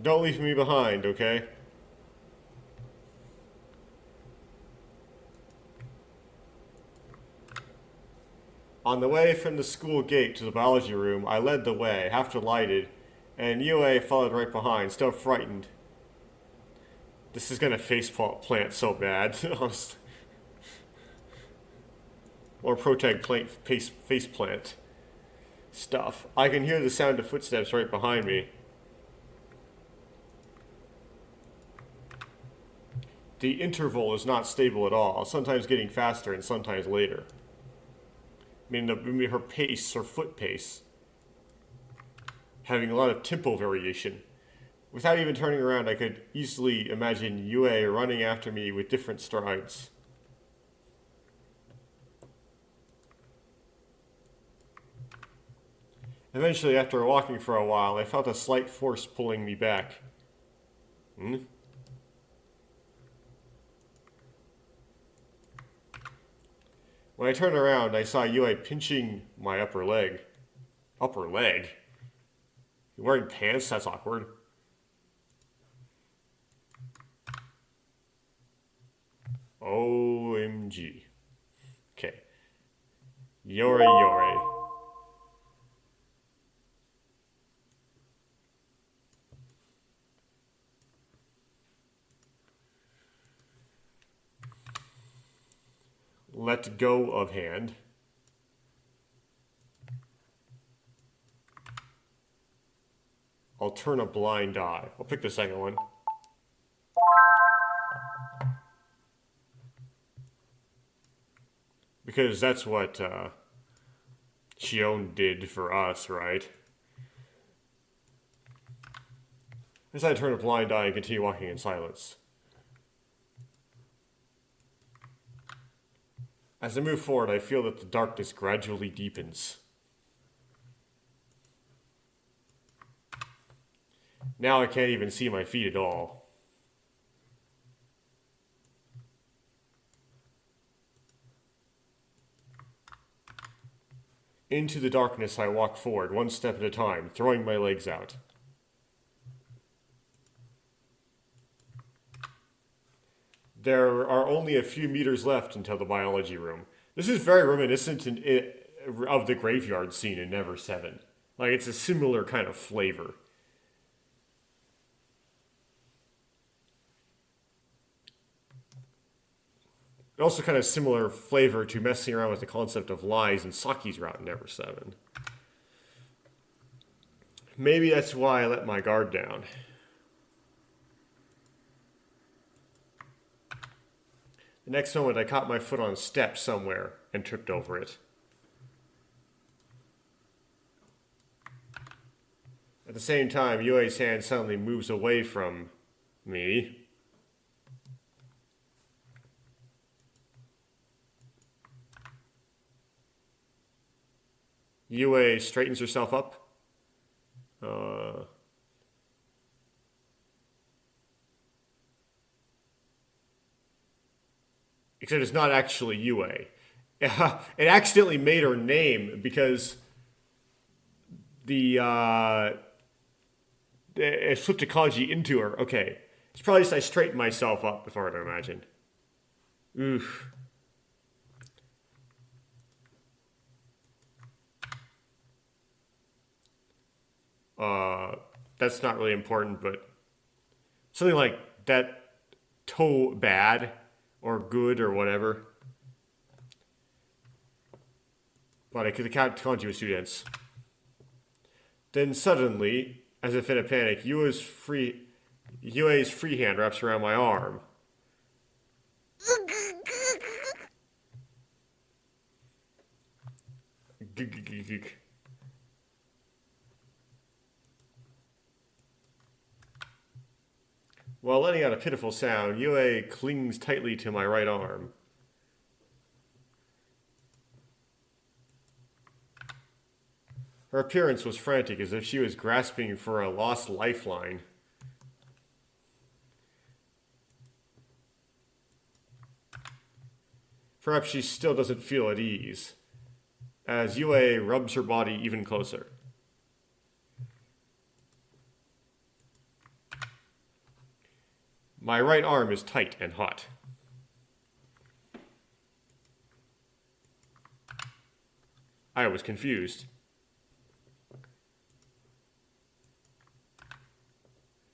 don't leave me behind, okay? On the way from the school gate to the biology room, I led the way, half delighted, and Yue followed right behind, still frightened. This is gonna faceplant so bad. Or protag faceplant stuff. I can hear the sound of footsteps right behind me. The interval is not stable at all, sometimes getting faster and sometimes later. I mean, her pace, her foot pace, having a lot of tempo variation, Without even turning around, I could easily imagine Yue running after me with different strides. Eventually, after walking for a while, I felt a slight force pulling me back. Hmm? When I turned around, I saw Yue pinching my upper leg. Upper leg? You're wearing pants? That's awkward. OMG. Okay. Yore Yore. Let go of hand. I'll turn a blind eye. I'll pick the second one. Because that's what Shion did for us, right? I decided to turn a blind eye and continue walking in silence. As I move forward, I feel that the darkness gradually deepens. Now I can't even see my feet at all. Into the darkness I walk forward, one step at a time, throwing my legs out. There are only a few meters left until the biology room. This is very reminiscent of the graveyard scene in Never 7. Like, it's a similar kind of flavor. Also kind of similar flavor to messing around with the concept of lies and Saki's route in Never 7. Maybe that's why I let my guard down. The next moment I caught my foot on a step somewhere and tripped over it. At the same time, Yue's hand suddenly moves away from me. Yue straightens herself up. Except it's not actually Yue. It accidentally made her name because it flipped a kanji into her. Okay. It's probably just I straightened myself up before I'd imagined. Oof. That's not really important, but something like that toe bad or good or whatever. But the kanji was too dense. Then suddenly, as if in a panic, Yue's free hand wraps around my arm. While letting out a pitiful sound, Yue clings tightly to my right arm. Her appearance was frantic, as if she was grasping for a lost lifeline. Perhaps she still doesn't feel at ease, as Yue rubs her body even closer. My right arm is tight and hot. I was confused.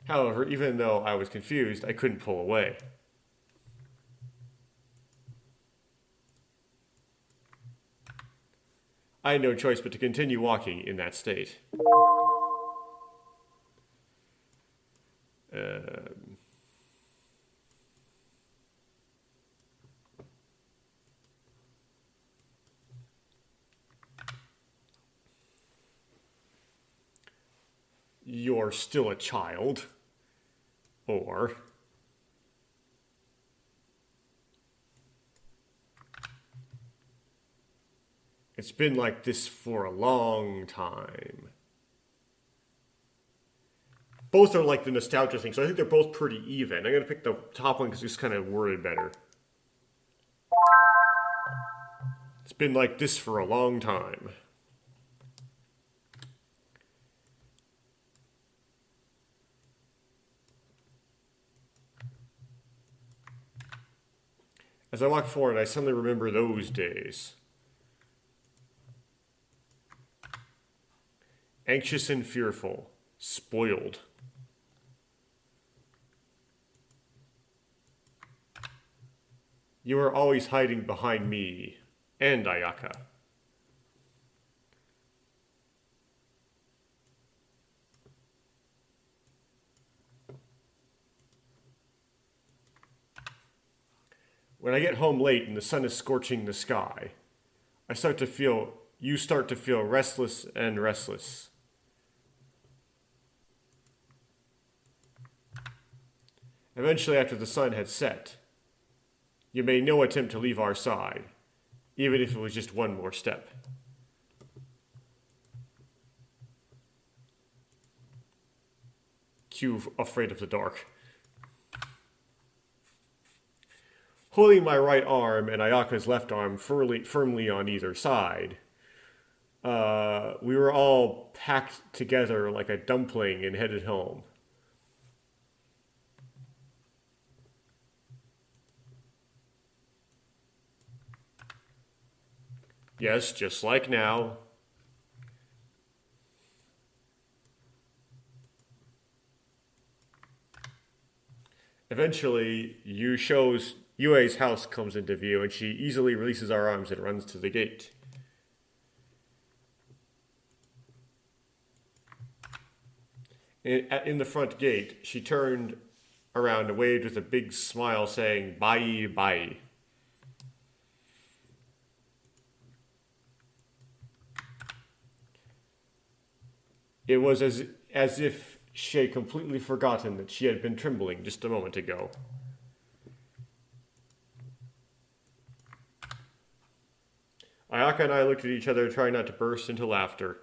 However, even though I was confused, I couldn't pull away. I had no choice but to continue walking in that state. You're still a child. Or it's been like this for a long time. Both are like the nostalgia thing, so I think they're both pretty even. I'm going to pick the top one because it's kind of worded better. It's been like this for a long time. As I walk forward, I suddenly remember those days. Anxious and fearful, spoiled. You are always hiding behind me and Ayaka. When I get home late and the sun is scorching the sky, you start to feel restless and restless. Eventually, after the sun had set, you made no attempt to leave our side, even if it was just one more step. Cue afraid of the dark. Holding my right arm and Ayaka's left arm firmly on either side, we were all packed together like a dumpling and headed home. Yes, just like now. Eventually, Yue's house comes into view, and she easily releases our arms and runs to the gate. In the front gate, she turned around and waved with a big smile, saying, "Bye, bye." It was as if she had completely forgotten that she had been trembling just a moment ago. Ayaka and I looked at each other, trying not to burst into laughter.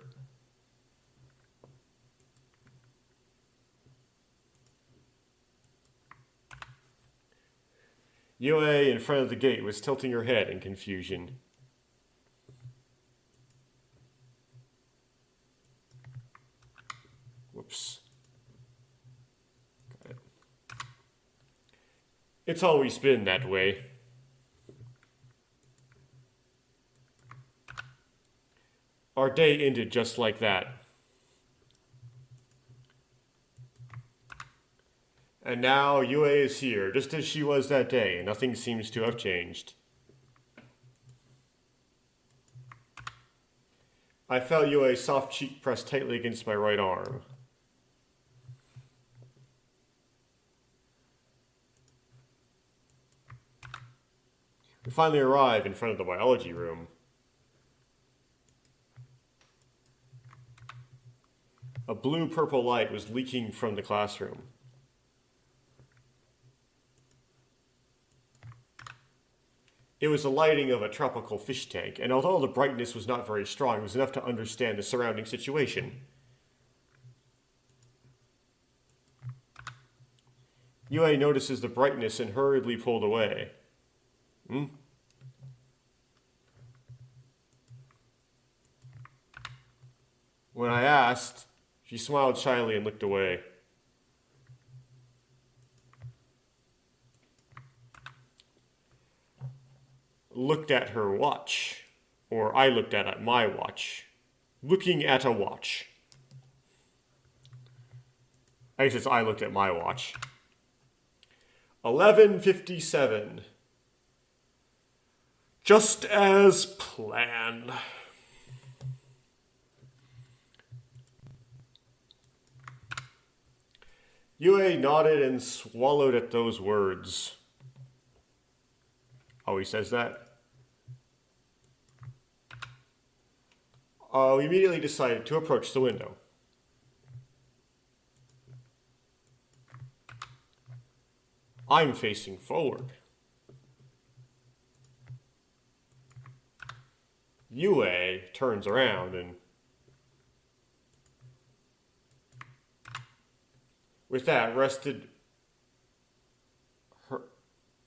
Yue in front of the gate was tilting her head in confusion. Whoops. Got it. It's always been that way. Our day ended just like that. And now Yue is here, just as she was that day, and nothing seems to have changed. I felt Yue's soft cheek pressed tightly against my right arm. We finally arrive in front of the biology room. A blue-purple light was leaking from the classroom. It was the lighting of a tropical fish tank, and although the brightness was not very strong, it was enough to understand the surrounding situation. Yue notices the brightness and hurriedly pulled away. When I asked, she smiled shyly and looked away. Looked at her watch, or I looked at my watch. Looking at a watch. I guess it's I looked at my watch. 11:57. Just as planned. Yue nodded and swallowed at those words. Oh, he says that? We immediately decided to approach the window. I'm facing forward. Yue turns around and with that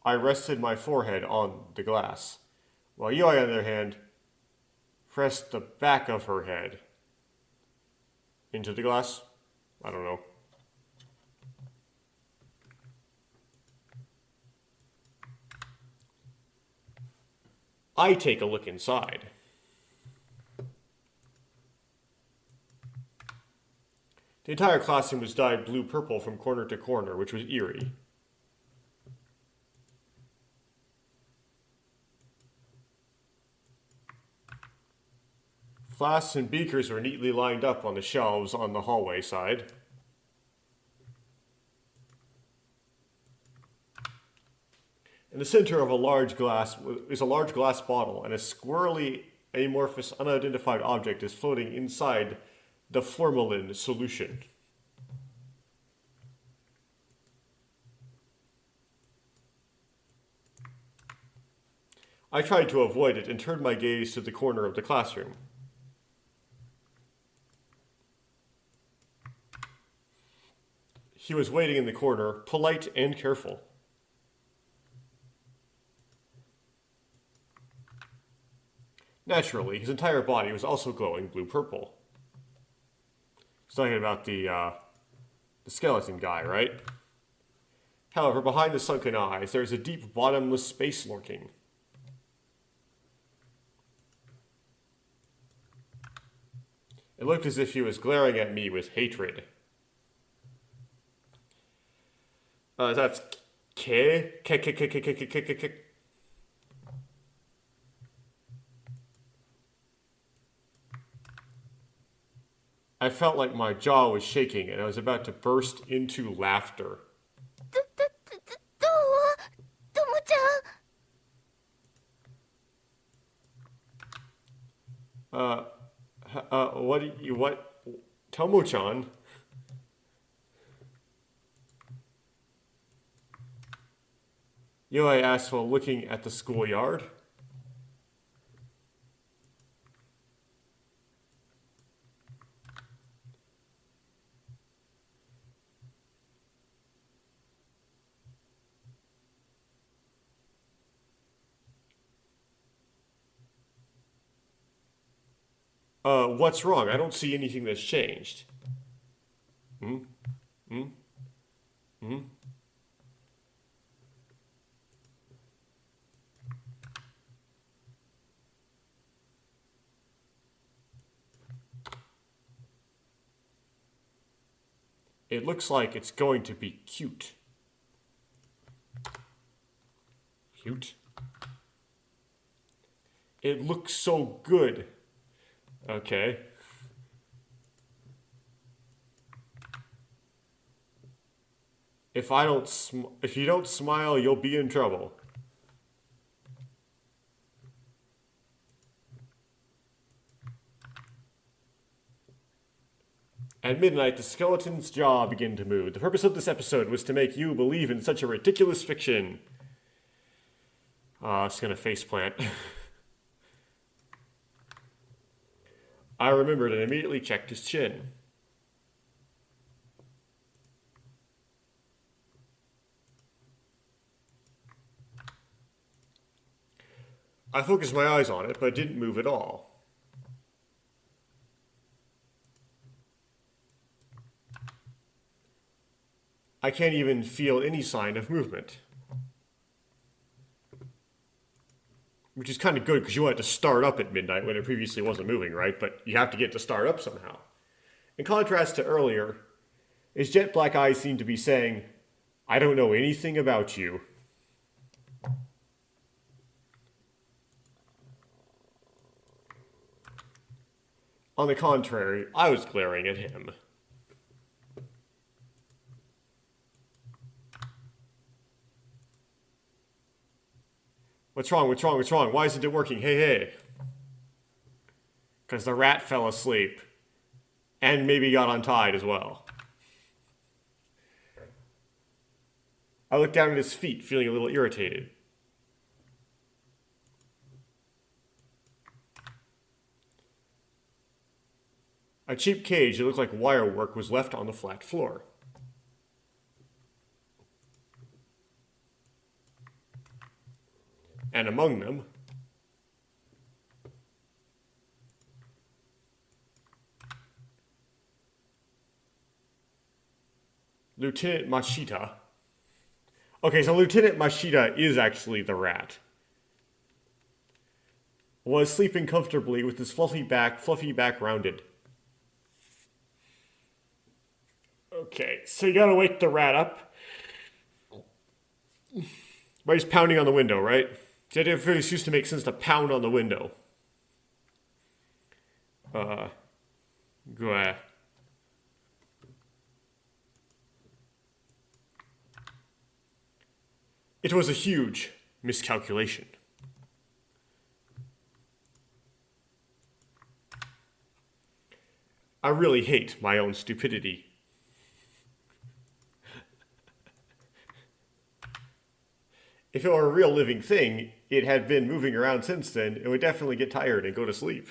I rested my forehead on the glass, while Yui, on the other hand, pressed the back of her head into the glass. I don't know. I take a look inside. The entire classroom was dyed blue-purple from corner to corner, which was eerie. Flasks and beakers were neatly lined up on the shelves on the hallway side. In the center of a large glass is a large glass bottle, and a squirrely, amorphous, unidentified object is floating inside the formalin solution. I tried to avoid it and turned my gaze to the corner of the classroom. He was waiting in the corner, polite and careful. Naturally, his entire body was also glowing blue-purple. He's talking about the skeleton guy, right? However, behind the sunken eyes, there is a deep, bottomless space lurking. It looked as if he was glaring at me with hatred. That's K. I felt like my jaw was shaking and I was about to burst into laughter.
どうともちゃん
What? Tomo-chan? Yui asked while looking at the schoolyard. What's wrong? I don't see anything that's changed. It looks like it's going to be cute. Cute? It looks so good. Okay. If you don't smile, you'll be in trouble. At midnight, the skeleton's jaw began to move. The purpose of this episode was to make you believe in such a ridiculous fiction. It's gonna faceplant. I remembered and immediately checked his chin. I focused my eyes on it, but it didn't move at all. I can't even feel any sign of movement. Which is kind of good because you want it to start up at midnight when it previously wasn't moving, right? But you have to get it to start up somehow. In contrast to earlier, his jet black eyes seem to be saying, I don't know anything about you. On the contrary, I was glaring at him. What's wrong? What's wrong? What's wrong? Why isn't it working? Hey, hey. Because the rat fell asleep. And maybe got untied as well. I looked down at his feet, feeling a little irritated. A cheap cage that looked like wire work was left on the flat floor. And among them, Lieutenant Mashita. Okay, so Lieutenant Mashita is actually the rat. Was sleeping comfortably with his fluffy back rounded. Okay, so you gotta wake the rat up. But he's pounding on the window, right? The idea of it used to make sense to pound on the window. Go ahead. It was a huge miscalculation. I really hate my own stupidity. If it were a real living thing, it had been moving around since then, it would definitely get tired and go to sleep.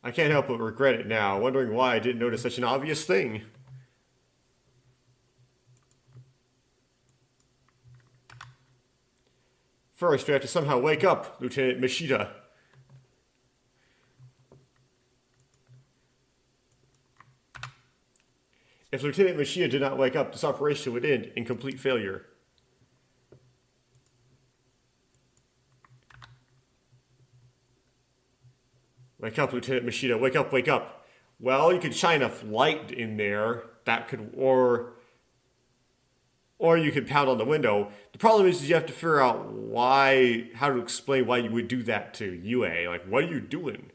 I can't help but regret it now, wondering why I didn't notice such an obvious thing. First, we have to somehow wake up Lieutenant Mashita. If Lieutenant Mashita did not wake up, this operation would end in complete failure. Wake up, Lieutenant Mashita. Wake up, wake up. Well, you could shine a light in there. That could, or you could pound on the window. The problem is you have to figure out how to explain why you would do that to UA. Like, what are you doing?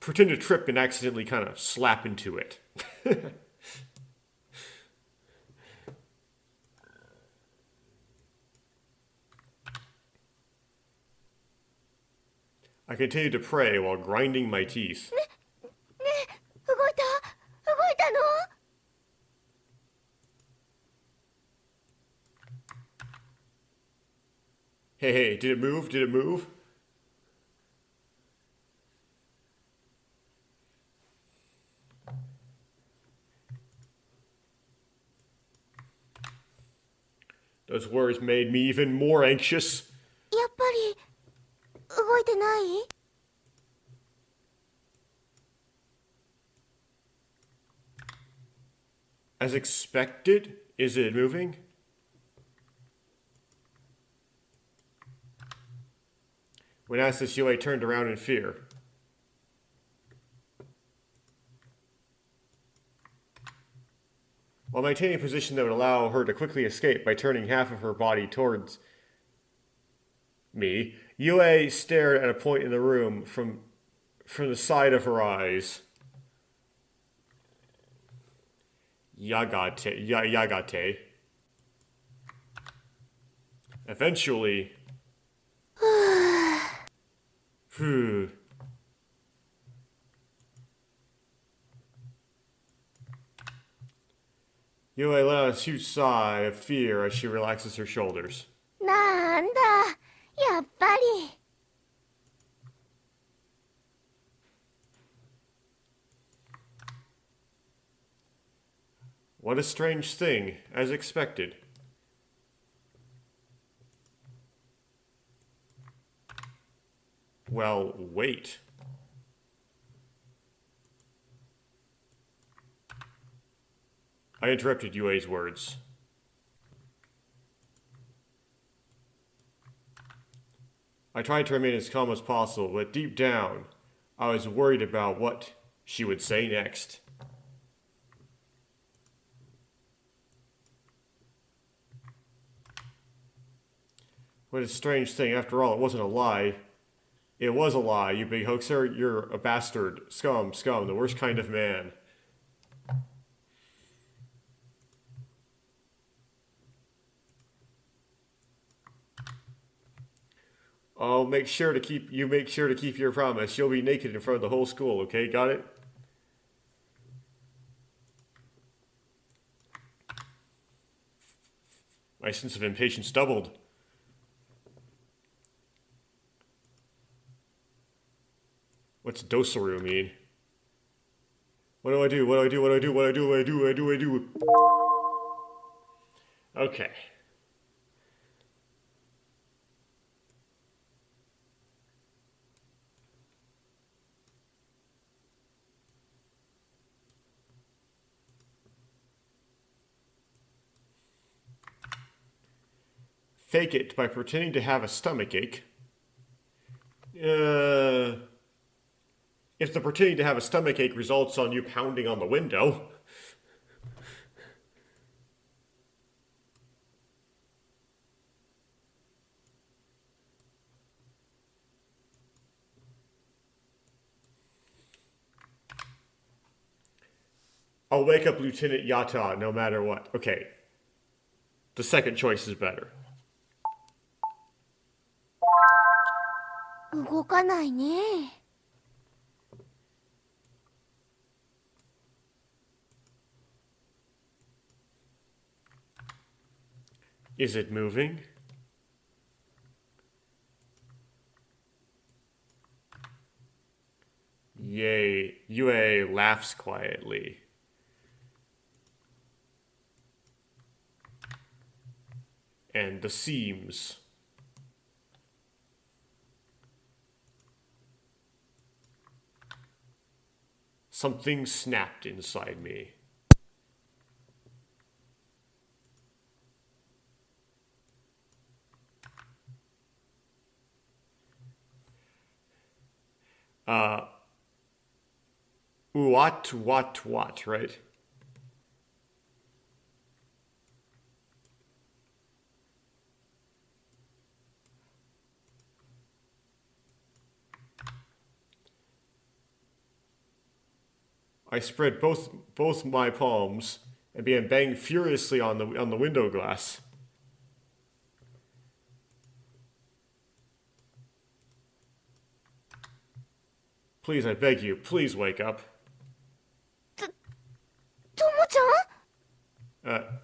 Pretend to trip and accidentally kind of slap into it. I continued to pray while grinding my teeth.
動いたの
Hey, did it move? Did it move? Those words made me even more anxious.
やっぱり動いてない？
As expected? Is it moving? When asked this, UA turned around in fear. While maintaining a position that would allow her to quickly escape by turning half of her body towards me, UA stared at a point in the room from the side of her eyes. Yagate. Eventually... Phew. Yue let out a huge sigh of fear as she relaxes her shoulders.
なんだ、やっぱり。
What a strange thing, as expected. Well, wait. I interrupted Yue's words. I tried to remain as calm as possible, but deep down, I was worried about what she would say next. What a strange thing. After all, it wasn't a lie. It was a lie, you big hoaxer. You're a bastard. Scum, the worst kind of man. Make sure to keep your promise. You'll be naked in front of the whole school, okay? Got it? My sense of impatience doubled. What's dosaru mean? What do I do? What do I do? What do I do? What do I do? What do I do? What do I do? Okay. Fake it by pretending to have a stomach ache. If the pretending to have a stomach ache results on you pounding on the window. I'll wake up Lieutenant Yata no matter what. Okay. The second choice is better.
動かないね。
Is it moving? Yay. Yue laughs quietly. And the seams. Something snapped inside me. What, right? I spread both my palms and began banging furiously on the window glass. Please, I beg you, please wake up.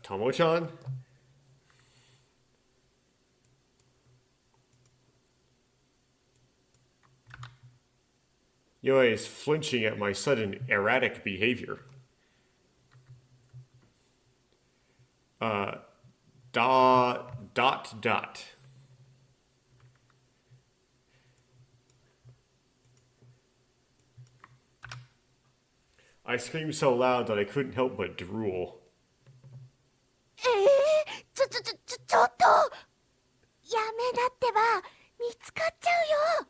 ともちゃん
Tomo-chan? Yue is flinching at my sudden erratic behavior. Dot. I screamed so loud that I couldn't help but drool.
ちょっとやめだってば見つかっちゃうよ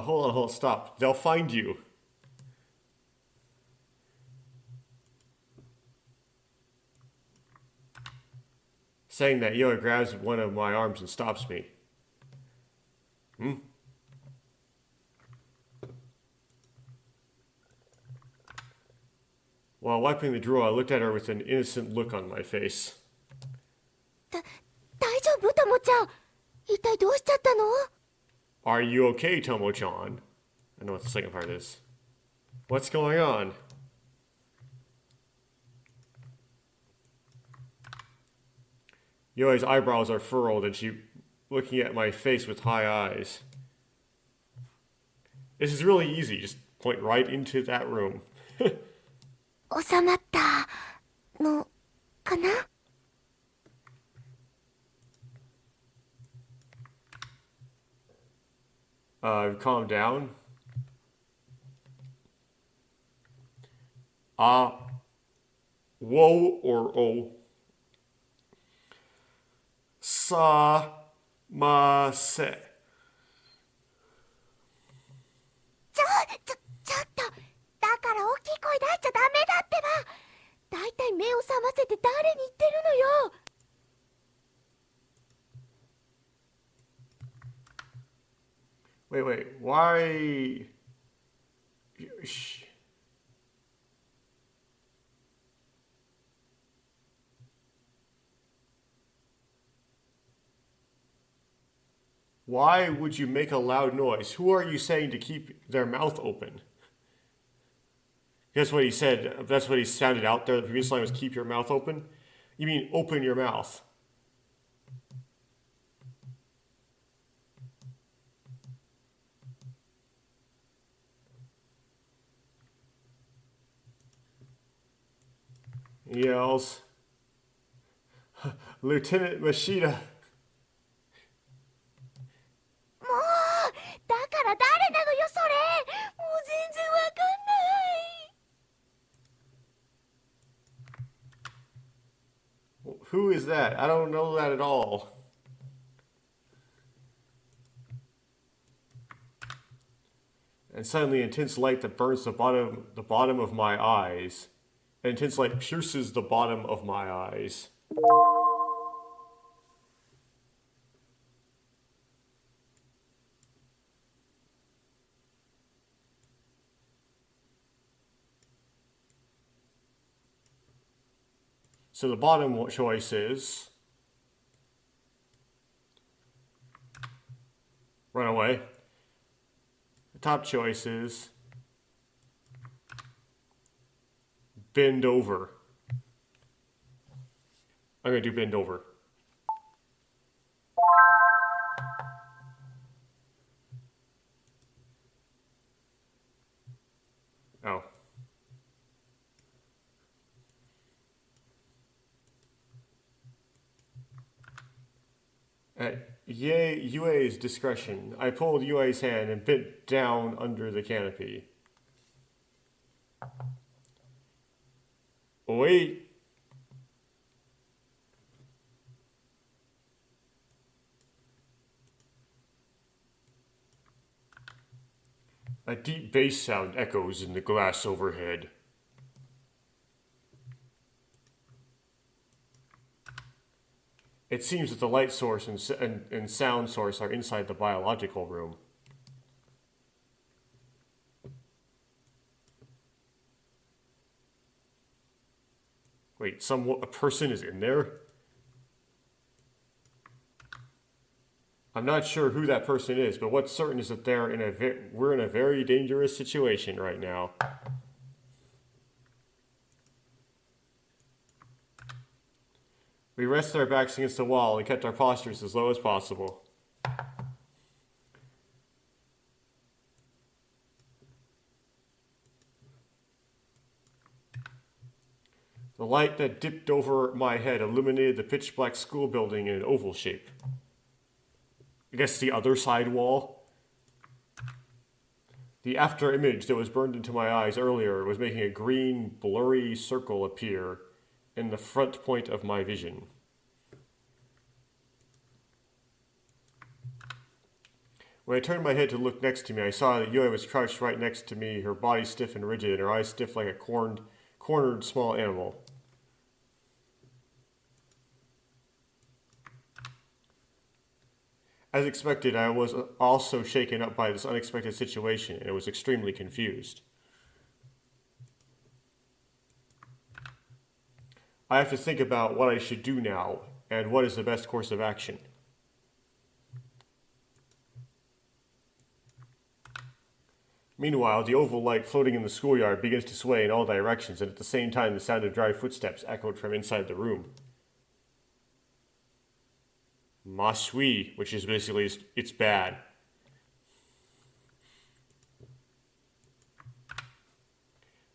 Hold on, stop. They'll find you. Saying that, Yue grabs one of my arms and stops me. While wiping the drool, I looked at her with an innocent look on my face.
大丈夫ともちゃん一体どうしちゃったの
Are you okay, Tomo-chan? I know what the second part is. What's going on? Yue's eyebrows are furrowed and she looking at my face with high eyes. This is really easy. Just point right into that room.
収まったのかな
Calm down. Whoa or oh. Sa-ma-se.
ちょっとだから大きい声出しちゃダメだってばだいたい目を覚ませて誰に言ってるのよ
Wait, why? Why would you make a loud noise? Who are you saying to keep their mouth open? That's what he said. That's what he sounded out there. The previous line was keep your mouth open. You mean open your mouth. He yells, Lieutenant Mashida.
もうだから誰なのよそれ。もう全然わかんない。
Who is that? I don't know that at all. And suddenly, intense light that burns the bottom of my eyes. Intense light pierces the bottom of my eyes. So the bottom choice is run away. The top choice is bend over. I'm going to do bend over. Oh. At Yue's discretion, I pulled Yue's hand and bent down under the canopy. Wait. A deep bass sound echoes in the glass overhead. It seems that the light source and sound source are inside the biological room. Wait, a person is in there? I'm not sure who that person is, but what's certain is that we're in a very dangerous situation right now. We rested our backs against the wall and kept our postures as low as possible. The light that dipped over my head illuminated the pitch-black school building in an oval shape. I guess the other side wall. The after image that was burned into my eyes earlier was making a green, blurry circle appear in the front point of my vision. When I turned my head to look next to me, I saw that Yue was crouched right next to me, her body stiff and rigid, and her eyes stiff like a cornered small animal. As expected, I was also shaken up by this unexpected situation, and I was extremely confused. I have to think about what I should do now, and what is the best course of action. Meanwhile, the oval light floating in the schoolyard begins to sway in all directions, and at the same time the sound of dry footsteps echoed from inside the room. Ma suis, which is basically, it's bad.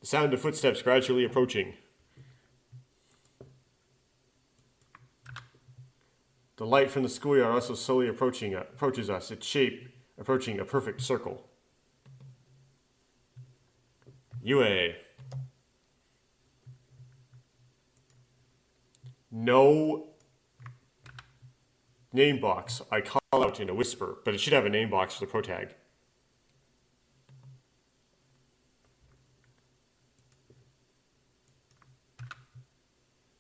The sound of footsteps gradually approaching. The light from the schoolyard also slowly approaches us, its shape approaching a perfect circle. Yue. No name box. I call out in a whisper, but it should have a name box for the protag.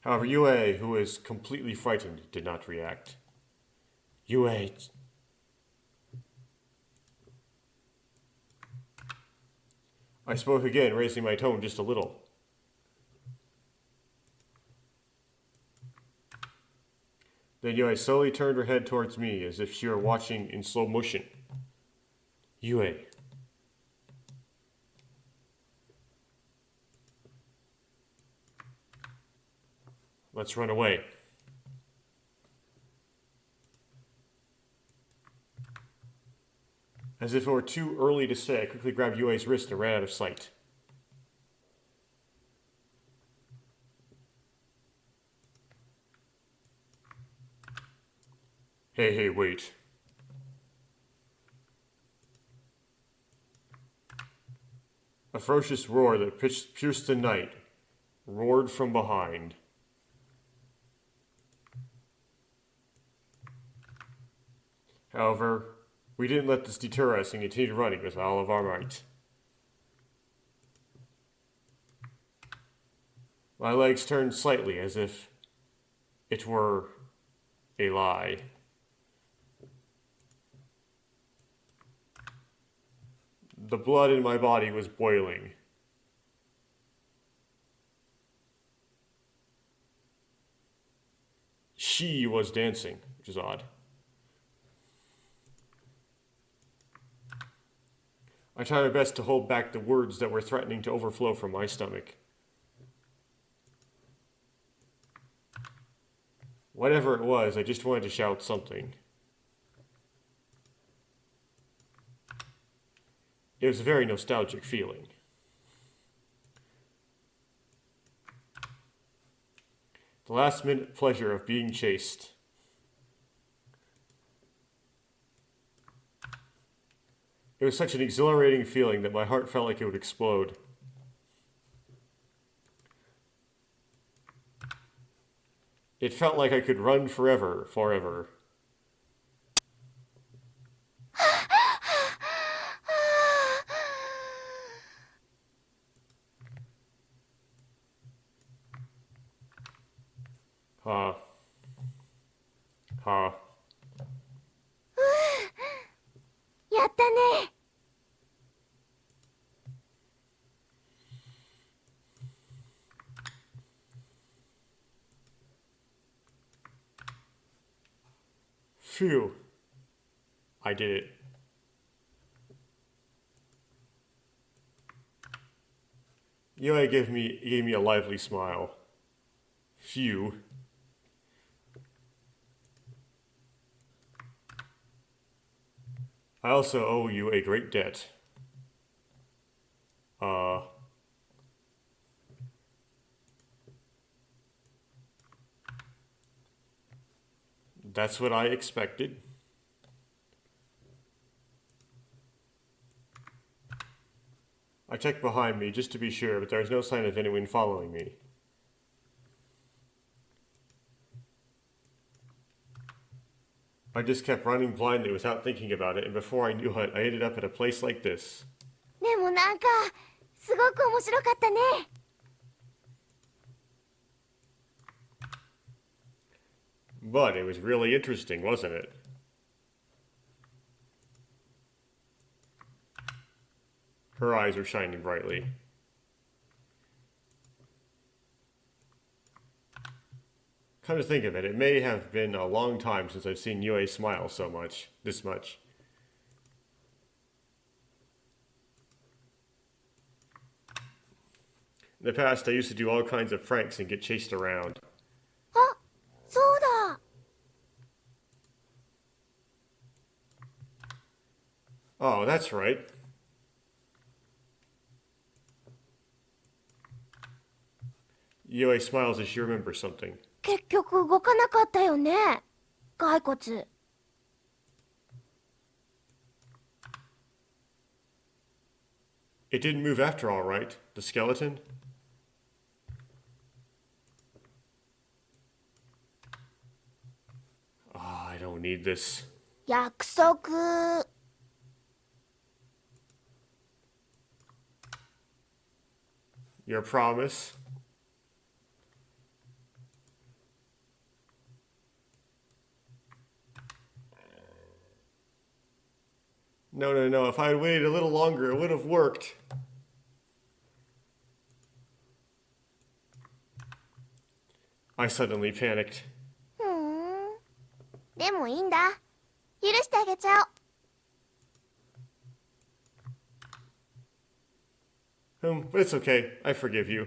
However, Yue, who is completely frightened, did not react. Yue. I spoke again, raising my tone just a little. Then Yue slowly turned her head towards me as if she were watching in slow motion. Yue. Let's run away. As if it were too early to say, I quickly grabbed Yue's wrist and ran out of sight. Hey, wait. A ferocious roar that pierced the night roared from behind. However, we didn't let this deter us and continued running with all of our might. My legs turned slightly as if it were a lie. The blood in my body was boiling. She was dancing, which is odd. I tried my best to hold back the words that were threatening to overflow from my stomach. Whatever it was, I just wanted to shout something. It was a very nostalgic feeling. The last minute pleasure of being chased. It was such an exhilarating feeling that my heart felt like it would explode. It felt like I could run forever. Ha. Ha.
やったね。
Phew. I did it. Yue gave me a lively smile. Phew. I also owe you a great debt. That's what I expected. I checked behind me just to be sure, but there was no sign of anyone following me. I just kept running blindly without thinking about it, and before I knew it, I ended up at a place like this.
でもなんかすごく面白かったね。
But it was really interesting, wasn't it? Her eyes were shining brightly. Come to think of it, it may have been a long time since I've seen Yue smile this much. In the past, I used to do all kinds of pranks and get chased around.
あ、そうだ。
Oh, that's right. Yue smiles as she remembers something.
結局動かなかったよね。骸骨。
It didn't move after all, right? The skeleton? Ah, I don't need this.
約束。
Your promise? No. If I had waited a little longer, it would have worked. I suddenly panicked.
でもいいんだ。許してあげちゃおう。
But it's okay. I forgive you.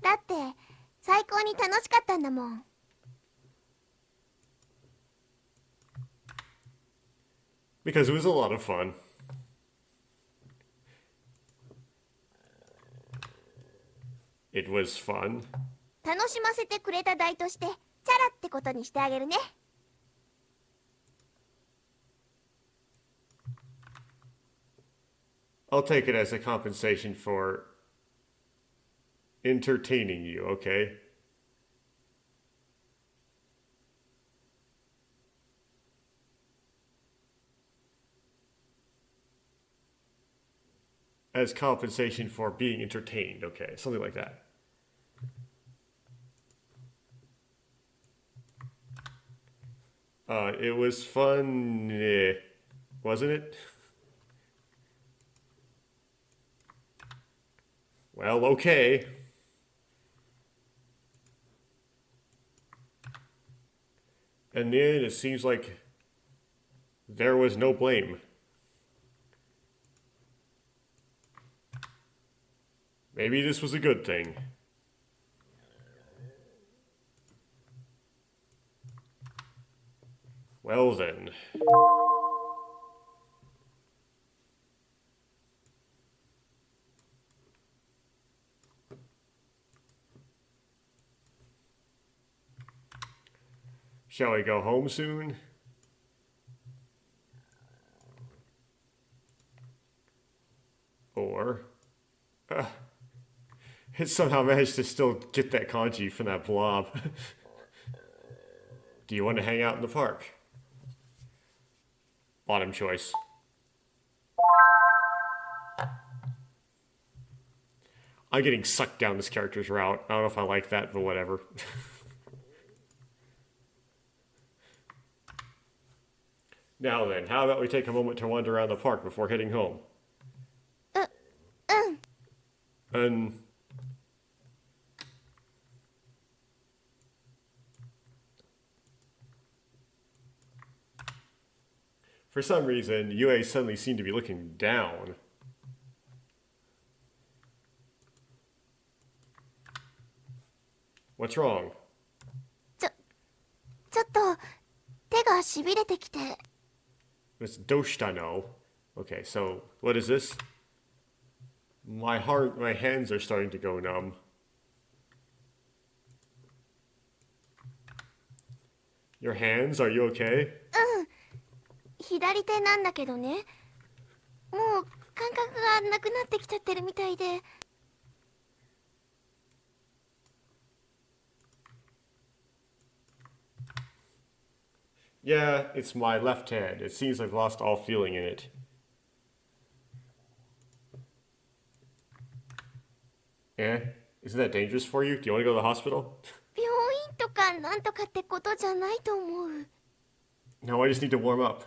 だっ
Because it was a lot of fun. It was fun.
楽しませてくれた代としてチャラってことにしてあげるね。
I'll take it as a compensation for entertaining you, okay? As compensation for being entertained, okay? Something like that. It was fun, wasn't it? Well, okay. And then it seems like there was no blame. Maybe this was a good thing. Well then. Shall we go home soon? Or... it somehow managed to still get that kanji from that blob. Do you want to hang out in the park? Bottom choice. I'm getting sucked down this character's route. I don't know if I like that, but whatever. Now then, how about we take a moment to wander around the park before heading home? And... for some reason, Yue suddenly seemed to be looking down. What's wrong?
ちょっと手がしびれてきて。
It's doshitano. Okay, so what is this? My hands are starting to go numb. Your hands, are you okay?
左手なんだけどね。もう感覚がなくなってきちゃってるみたいで。
Yeah, it's my left hand. It seems I've lost all feeling in it. Eh? Isn't that dangerous for you? Do you want to go to the hospital?
病院とかなんとかってことじゃないと思う。
No, I just need to warm up.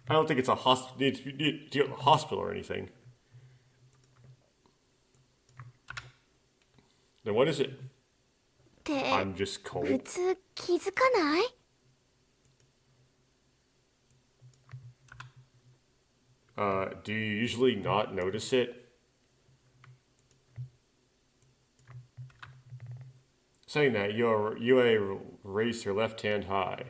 I don't think it's a hospital or anything. Then what is it?
って
I'm just
普
cold.
通気づかない？
Do you usually not notice it? Saying that, Yue raised her left hand high.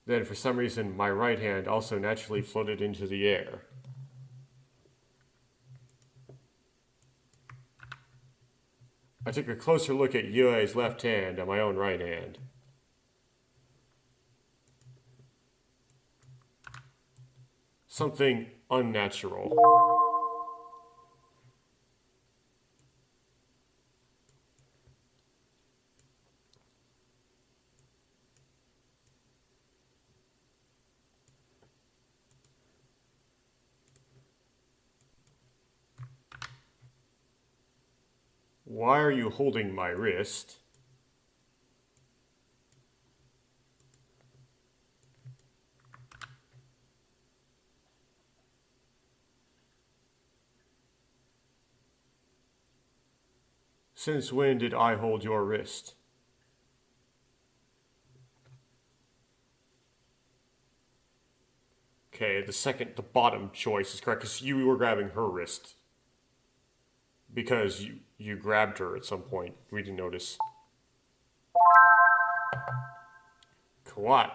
Then, for some reason, my right hand also naturally floated into the air. I took a closer look at Yue's left hand and my own right hand. Something unnatural. Why are you holding my wrist? Since when did I hold your wrist? Okay, the bottom choice is correct because you were grabbing her wrist. Because you grabbed her at some point. We didn't notice. What?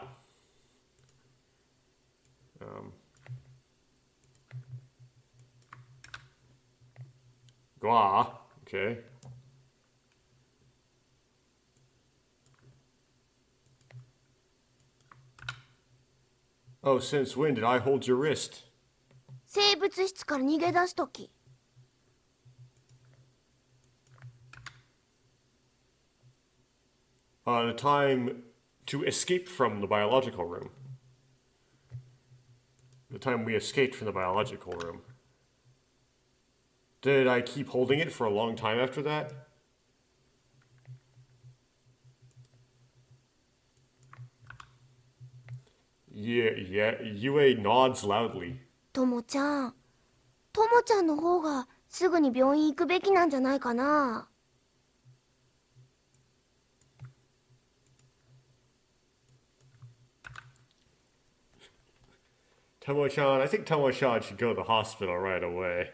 Gua. Okay. Oh, since when did I hold your wrist?
生物室から逃げ出すとき。
The time to escape from the biological room. The time we escaped from the biological room. Did I keep holding it for a long time after that? Yeah, Yue nods loudly.
ともちゃんの方がすぐに病院行くべきなんじゃないかな。
Tomo-chan, I think Tomo-chan should go to the hospital right away.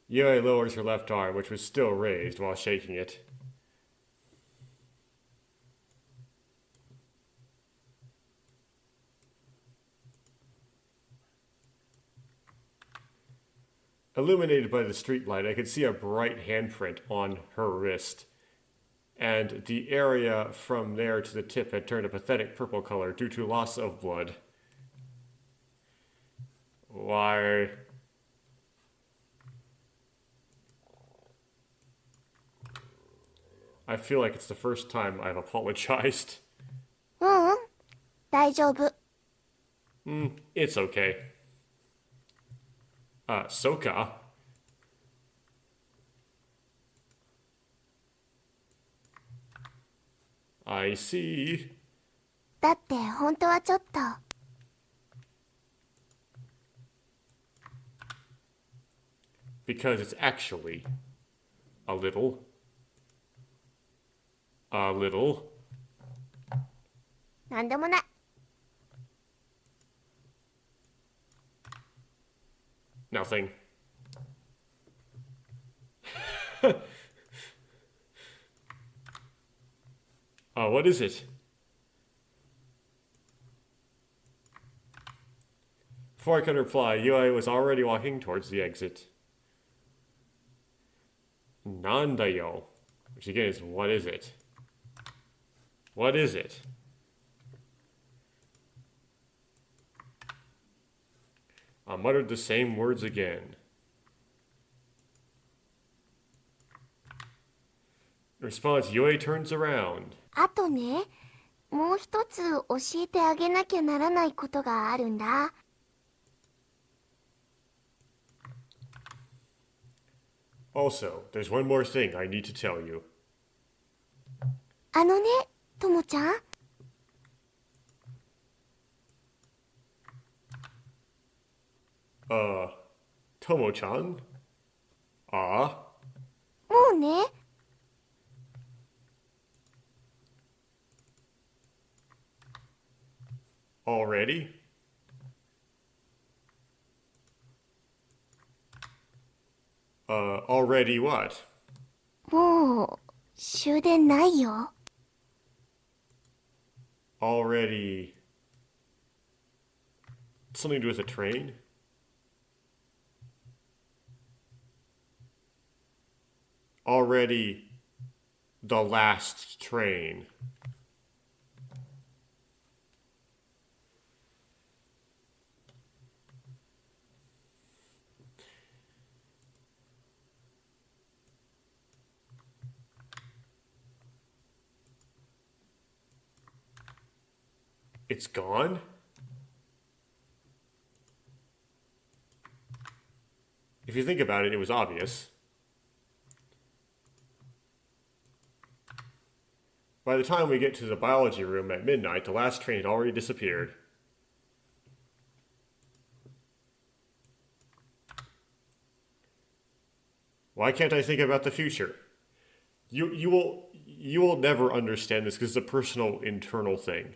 Yue lowers her left arm, which was still raised, while shaking it. Illuminated by the streetlight, I could see a bright handprint on her wrist, and the area from there to the tip had turned a pathetic purple color due to loss of blood. Why? I feel like it's the first time I've apologized.
大丈夫。
It's okay. Soka? I see.
だって本当はちょっと。
Because it's actually a little. A little.
なんでもない。
Nothing. What is it? Before I could reply, Yue was already walking towards the exit. Nandayo. Which again is, what is it? What is it? I muttered the same words again. In response, Yue turns around.
あとね、もう一つ教えてあげなきゃならないことがあるんだ。
Also, there's one more thing I need to tell you.
あのね、ともちゃん。
Tomo-chan?
もうね。
Already? Already what?
もう終電ないよ。
Already... Something to do with a train? Already the last train. It's gone? If you think about it, it was obvious. By the time we get to the biology room at midnight, the last train had already disappeared. Why can't I think about the future? You will never understand this because it's a personal, internal thing.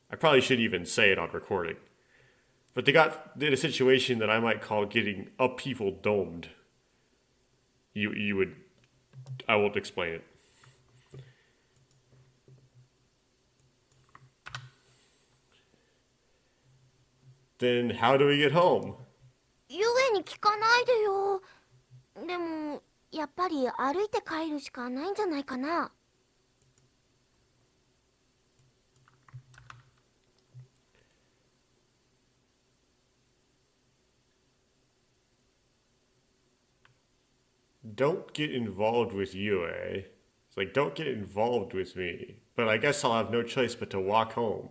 I probably shouldn't even say it on recording. But they got in a situation that I might call getting upheaval domed. You would. I won't explain it. Then how do we get home?
ゆえに聞かないでよ。でもやっぱり歩いて帰るしかないんじゃないかな。
Don't get involved with you, eh? It's like, don't get involved with me. But I guess I'll have no choice but to walk home.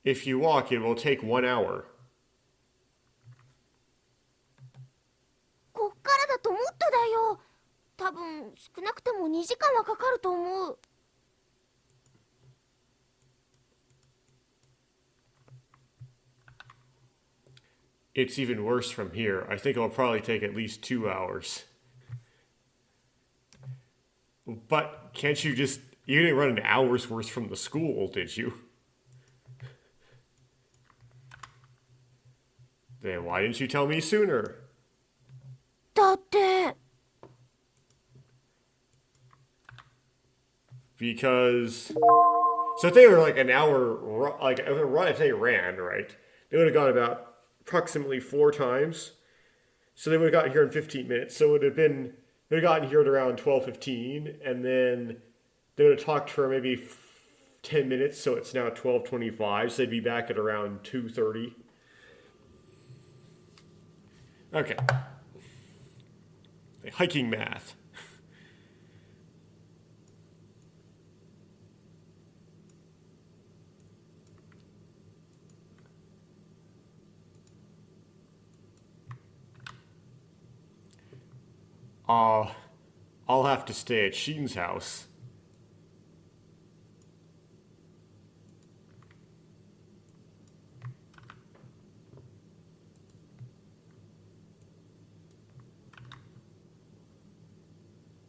If you walk, it will take 1 hour.
こっからだともっとだよ。多分少なくても2時間はかかると思う。
It's even worse from here. I think it'll probably take at least 2 hours. But can't you just... You didn't run an hour's worth from the school, did you? Then why didn't you tell me sooner?
だって。
Because... So if they were like an hour... Like, if they ran, right? They would have gone about approximately 4 times. So they would have gotten here in 15 minutes. So it would have been... They would have gotten here at around 12:15. And then they would have talked for maybe 10 minutes. So it's now 12:25. So they'd be back at around 2:30. Okay. Hiking math. I'll have to stay at Sheen's house.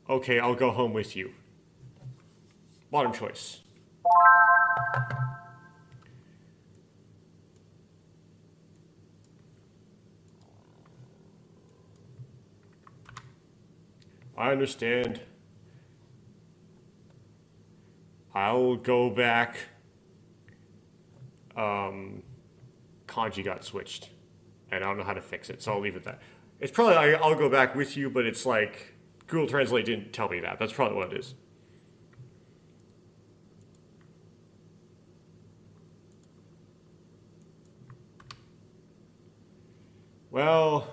Okay, I'll go home with you. Bottom choice. I understand. I'll go back. Kanji got switched. And I don't know how to fix it, so I'll leave it at that. It's probably I'll go back with you, but it's like Google Translate didn't tell me that. That's probably what it is. Well,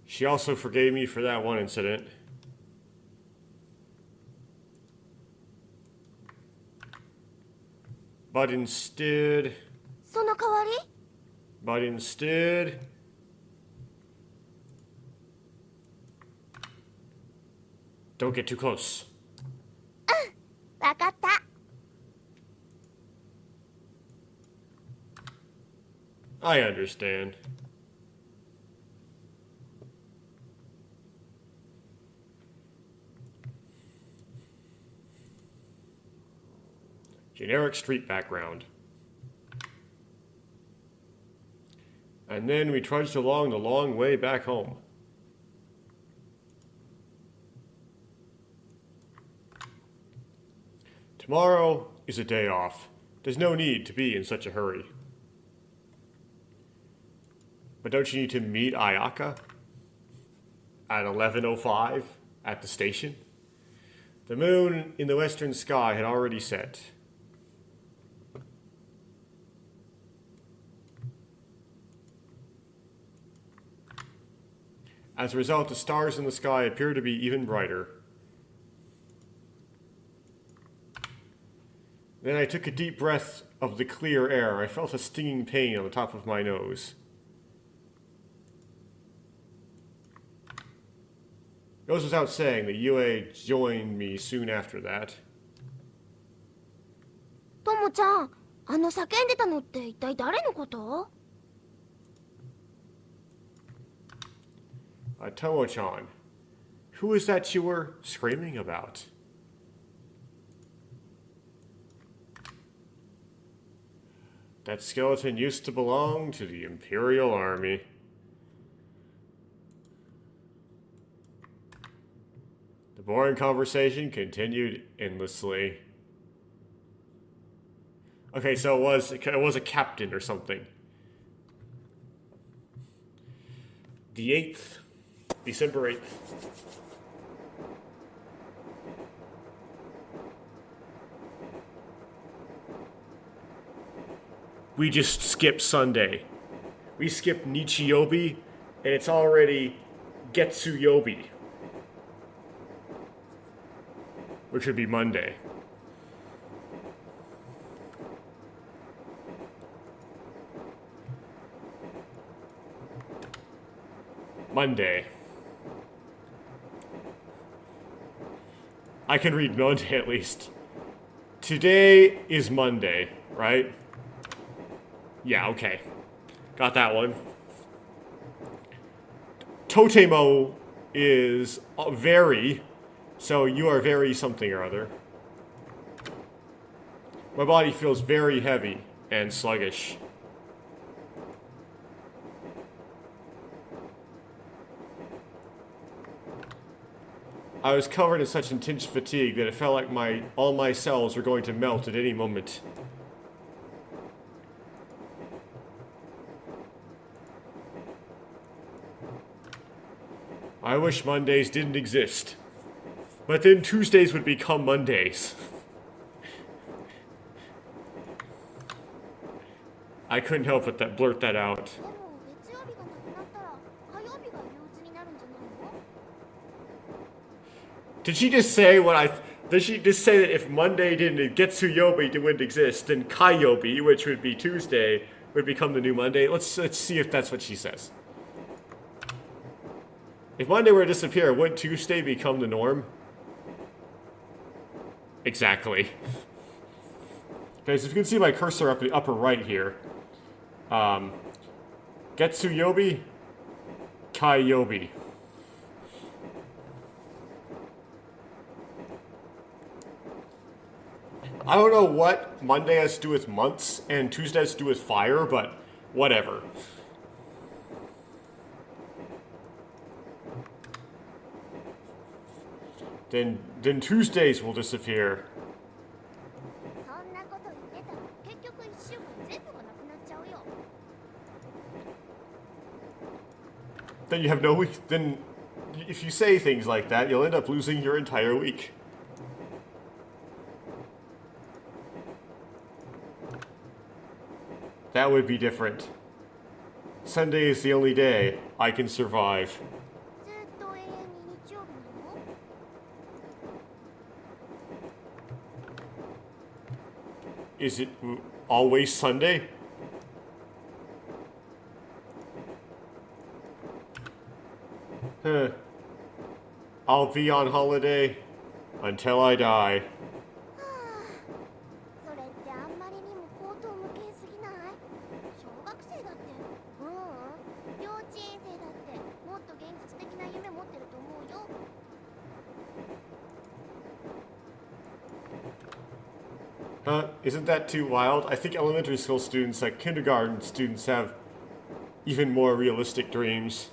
she also forgave me for that one incident. But instead...
その代わり
But instead... Don't get too close.
わかった。
I understand. Generic street background. And then we trudged along the long way back home. Tomorrow is a day off. There's no need to be in such a hurry. But don't you need to meet Ayaka at 11:05 at the station? The moon in the western sky had already set. As a result, the stars in the sky appear to be even brighter. Then I took a deep breath of the clear air. I felt a stinging pain on the top of my nose. It goes without saying that Yue joined me soon after that.
ともちゃん、あの叫んでたのって一体誰のこと？
Tomo-chan, Who is that you were screaming about? That skeleton used to belong to the Imperial Army. The boring conversation continued endlessly. Okay, so it was a captain or something. The 8th, December 8th. We just skipped Sunday. We skipped Nichiyobi, and it's already Getsuyobi, which would be Monday. Monday. I can read Monday at least. Today is Monday, right? Yeah, okay. Got that one. Totemo is very, so you are very something or other. My body feels very heavy and sluggish. I was covered in such intense fatigue that it felt like all my cells were going to melt at any moment. I wish Mondays didn't exist. But then Tuesdays would become Mondays. I couldn't help but blurt that out.
でも月曜日がなくなったら火曜日が憂鬱になるんじゃないの？
Did she just say did she just say that if Monday didn't Getsuyobi wouldn't exist, then Kaiyobi, which would be Tuesday, would become the new Monday? Let's see if that's what she says. If Monday were to disappear, would Tuesday become the norm? Exactly. Okay, so if you can see my cursor up in the upper right here. Getsuyobi, Kaiyobi. I don't know what Monday has to do with months and Tuesday has to do with fire, but whatever. Then Tuesdays will disappear.
そんなこと言ってたら結局1週間全部がなくなっちゃうよ。
Then you have no week. Then, if you say things like that, you'll end up losing your entire week. That would be different. Sunday is the only day I can survive.
ずっと永遠に日曜日なの？
Is it always Sunday? Huh. I'll be on holiday until I die.
それってあんまりにも口頭無形すぎない？小学生だって幼稚園生だってもっと現実的な夢持ってると思うよ。
Isn't that too wild? I think elementary school students, like kindergarten students, have even more realistic dreams.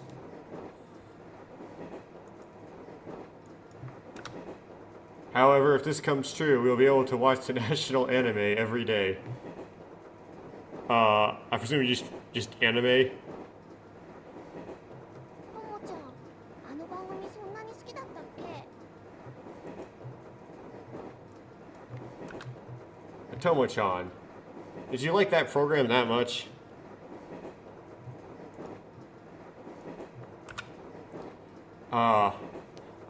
However, if this comes true, we'll be able to watch the national anime every day. I presume you just anime?
ともちゃん、あの番組そんなに好きだったっけ？
Tomo-chan, did you like that program that much?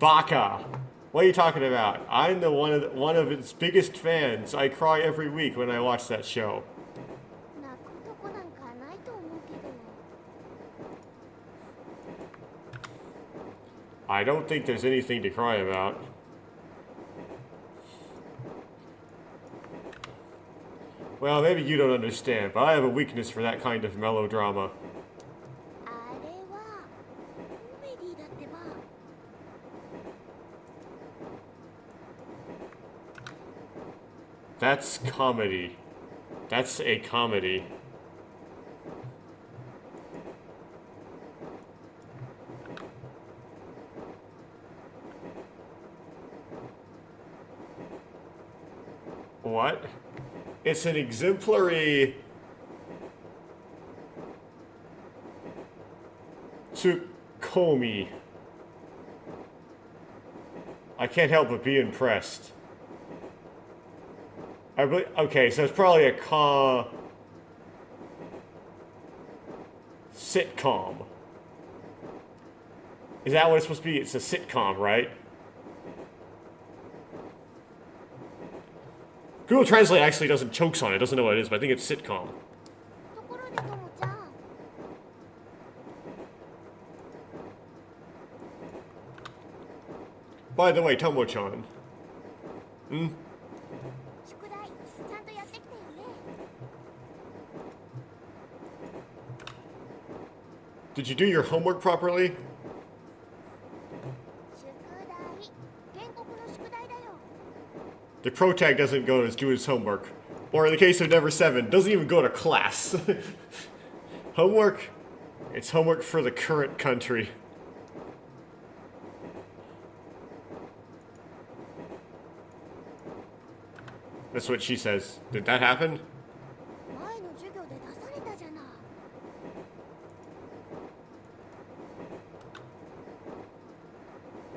Baka! What are you talking about? I'm the one of its biggest fans. I cry every week when I watch that show.
泣くとこなんかないと思うけど。
I don't think there's anything to cry about. Well, maybe you don't understand, but I have a weakness for that kind of melodrama.
あれはコメディだってば。
That's comedy. That's a comedy. What? It's an exemplary Tsukomi. I can't help but be impressed. Okay, so it's probably a sitcom. Is that what it's supposed to be? It's a sitcom, right? Google Translate actually doesn't chokes on it. It doesn't know what it is, but I think it's sitcom.
ところでともちゃん、
By the way, Tomo-chan.
宿題ちゃんとやってきてよね。
Did you do your homework properly?
宿題、原告の宿題だよ。
The protag doesn't go to do his homework. Or in the case of Never 7, doesn't even go to class. Homework? It's homework for the current country. That's what she says. Did that happen?
前の授業で出されたじゃない。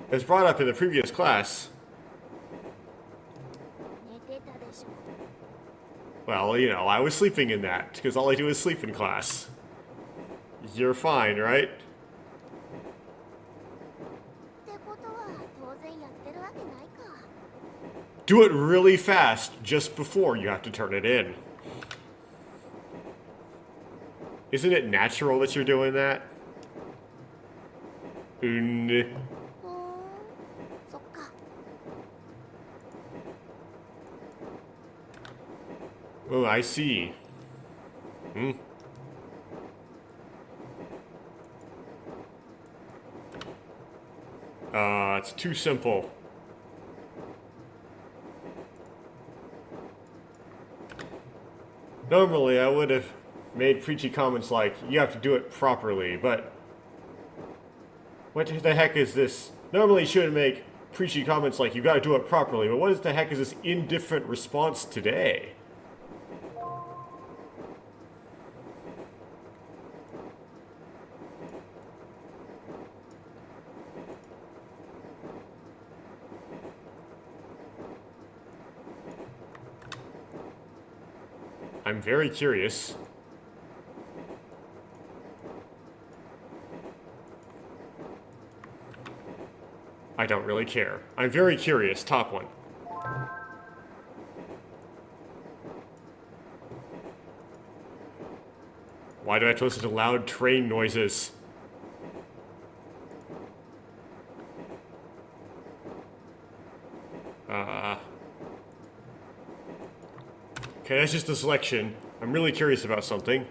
It was brought up in the previous class.
寝てたでしょ。
Well, you know, I was sleeping in that, because all I do is sleep in class. You're fine, right?
ってことは当然やってるわけないか。
Do it really fast just before you have to turn it in. Isn't it natural that you're doing that?
そっか。
Oh, I see. It's too simple. Normally, I would have made preachy comments like, you have to do it properly, but what the heck is this? Normally, you shouldn't make preachy comments like, you gotta do it properly, but what the heck is this indifferent response today? I'm very curious. I don't really care. I'm very curious. Top one. Why do I have to listen to loud train noises? Okay, that's just a selection. I'm really curious about something.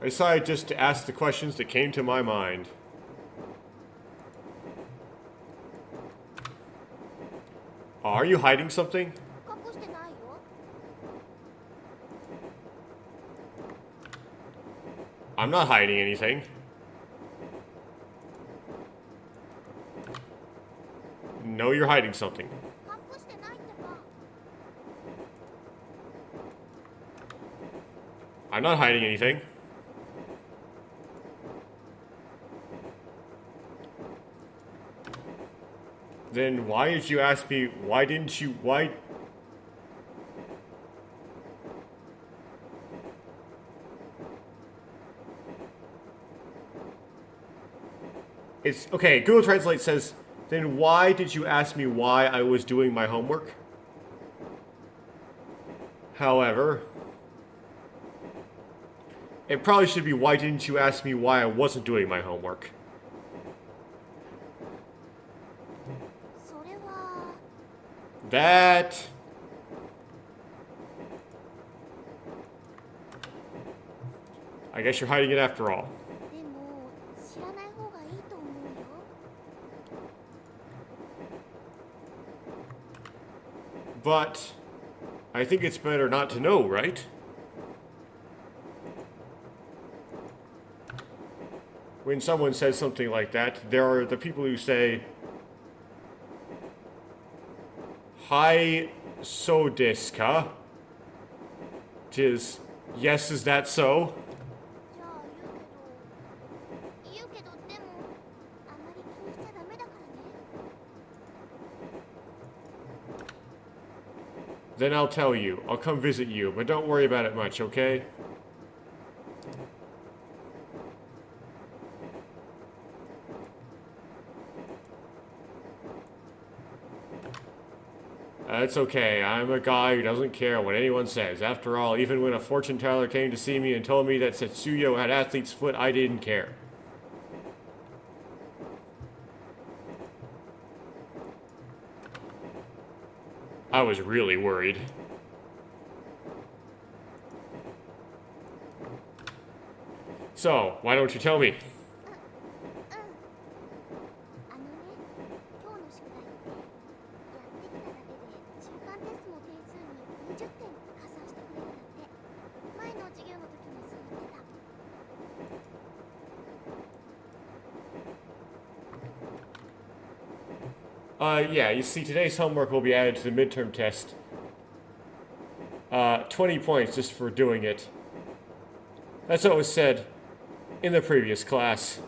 I decided just to ask the questions that came to my mind. Are you hiding something?
隠してないよ。
I'm not hiding anything. No, you're hiding something.
隠してないってば。
I'm not hiding anything. Then why did you ask me, why didn't you, why... It's, okay, Google Translate says, then why did you ask me why I was doing my homework? However, it probably should be, why didn't you ask me why I wasn't doing my homework?
それは。
That... I guess you're hiding it after all.
でも知らない方がいいと思うよ。
But I think it's better not to know, right? When someone says something like that, there are the people who say, Hi, so desu ka? Which is, yes, is that so?
じゃあ言うけどでもあまり気にしちゃダメだからね。
Then I'll tell you. I'll come visit you, but don't worry about it much, okay? That's okay. I'm a guy who doesn't care what anyone says. After all, even when a fortune teller came to see me and told me that Setsuyo had athlete's foot, I didn't care. I was really worried. So, why don't you tell me?
あのね、今日の宿題ってやってきただけで中間テストの点数に20点加算してくれるんだって。前の授業の時もそう言ってた。
Yeah, you see, today's homework will be added to the midterm test. 20 points just for doing it. That's what was said in the previous class.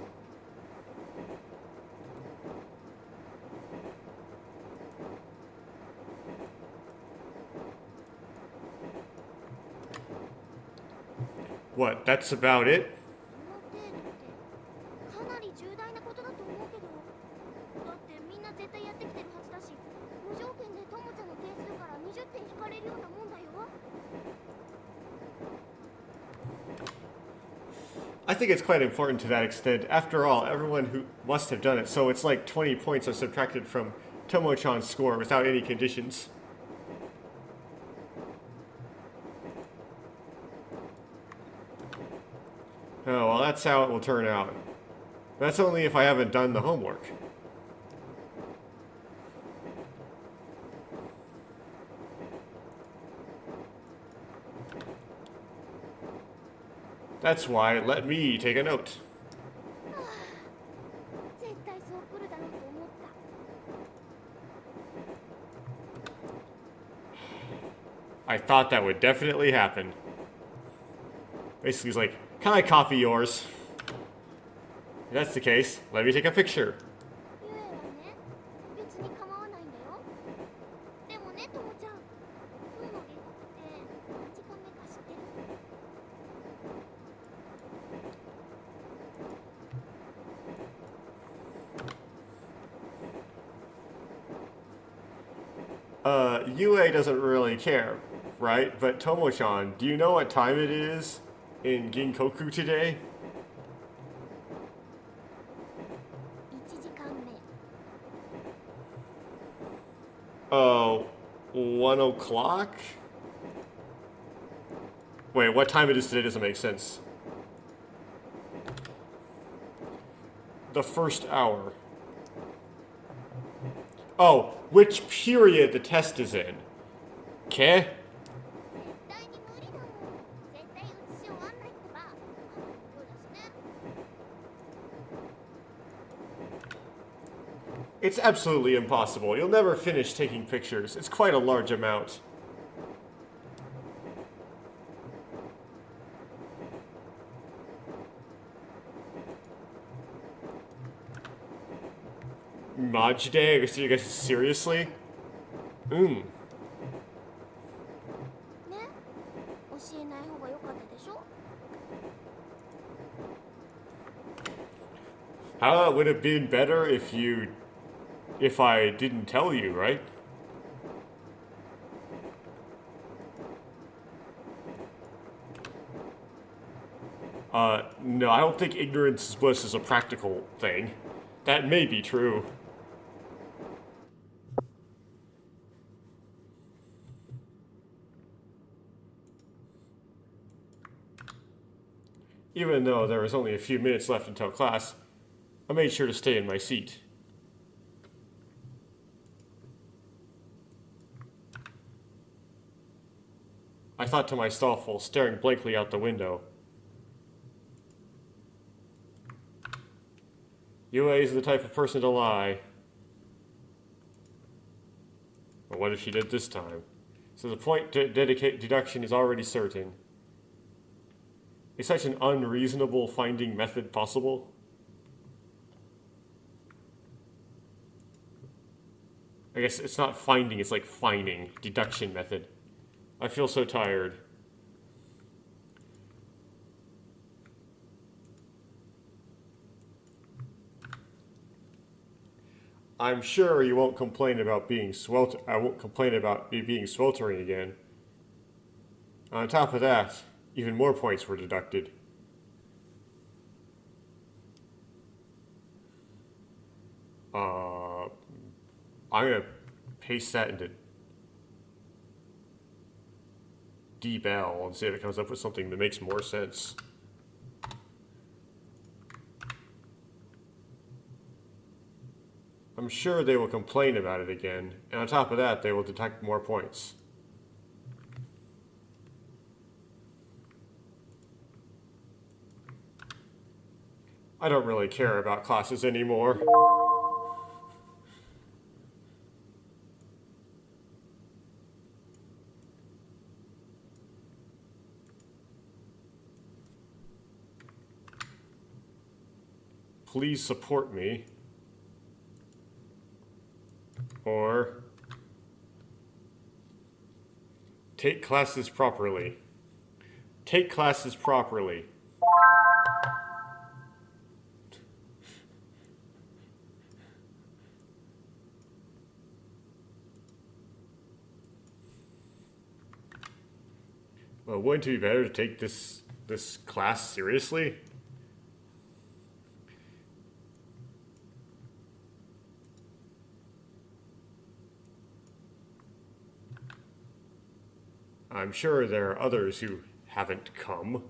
What, that's about it?
この程度ってかなり重大なことだと思うけど、だってみんな絶対やってきてるはずだし、無条件でともちゃんの点数から20点引かれるようなもんだよ。
I think it's quite important to that extent. After all, everyone who must have done it, so it's like 20 points are subtracted from Tomo-chan's score without any conditions. Oh, well, that's how it will turn out. That's only if I haven't done the homework. That's why let me take a note.
絶対そう来るだろうと思った。
I thought that would definitely happen. Basically, he's like, can I copy yours? If that's the case, let me take a picture.
ゆえはね、別に構わないんだよ。でもね、ともちゃん、今日の下国って何時間目か知ってる？
Yue doesn't really care, right? But Tomo-chan, do you know what time it is in Ginkoku today?
1時間目。
1 o'clock? Wait, what time it is today doesn't make sense. The first hour. Oh, which period the test is in. Okay?
絶対に無理だもん。絶対写し終わんないってば。かなりの量だしね。
It's absolutely impossible. You'll never finish taking pictures. It's quite a large amount. Majide? You guys seriously?
ね、教えない方が良かったでしょ。
How would it have been better if I didn't tell you, right? No, I don't think ignorance is bliss is a practical thing. That may be true. Even though there was only a few minutes left until class, I made sure to stay in my seat. I thought to myself while staring blankly out the window. Yue is the type of person to lie. But what if she did this time? So the point deduction is already certain. Is such an unreasonable finding method possible? I guess it's not finding, it's like finding. Deduction method. I feel so tired. I'm sure you won't complain about being I won't complain about me being sweltering again. On top of that, even more points were deducted. I'm gonna paste that into DBell and see if it comes up with something that makes more sense. I'm sure they will complain about it again, and on top of that, they will deduct more points. I don't really care about classes anymore. Please support me. Or take classes properly. Take classes properly. Well, wouldn't it be better to take this class seriously? I'm sure there are others who haven't come.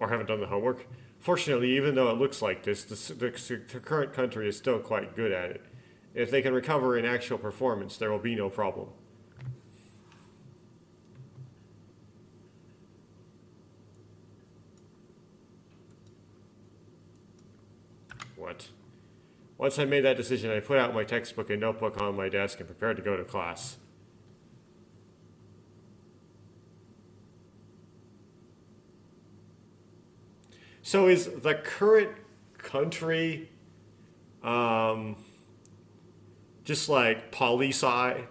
Or haven't done the homework. Fortunately, even though it looks like this, the current country is still quite good at it. If they can recover in actual performance, there will be no problem. What? Once I made that decision, I put out my textbook and notebook on my desk and prepared to go to class. So is the current country just like poli-sci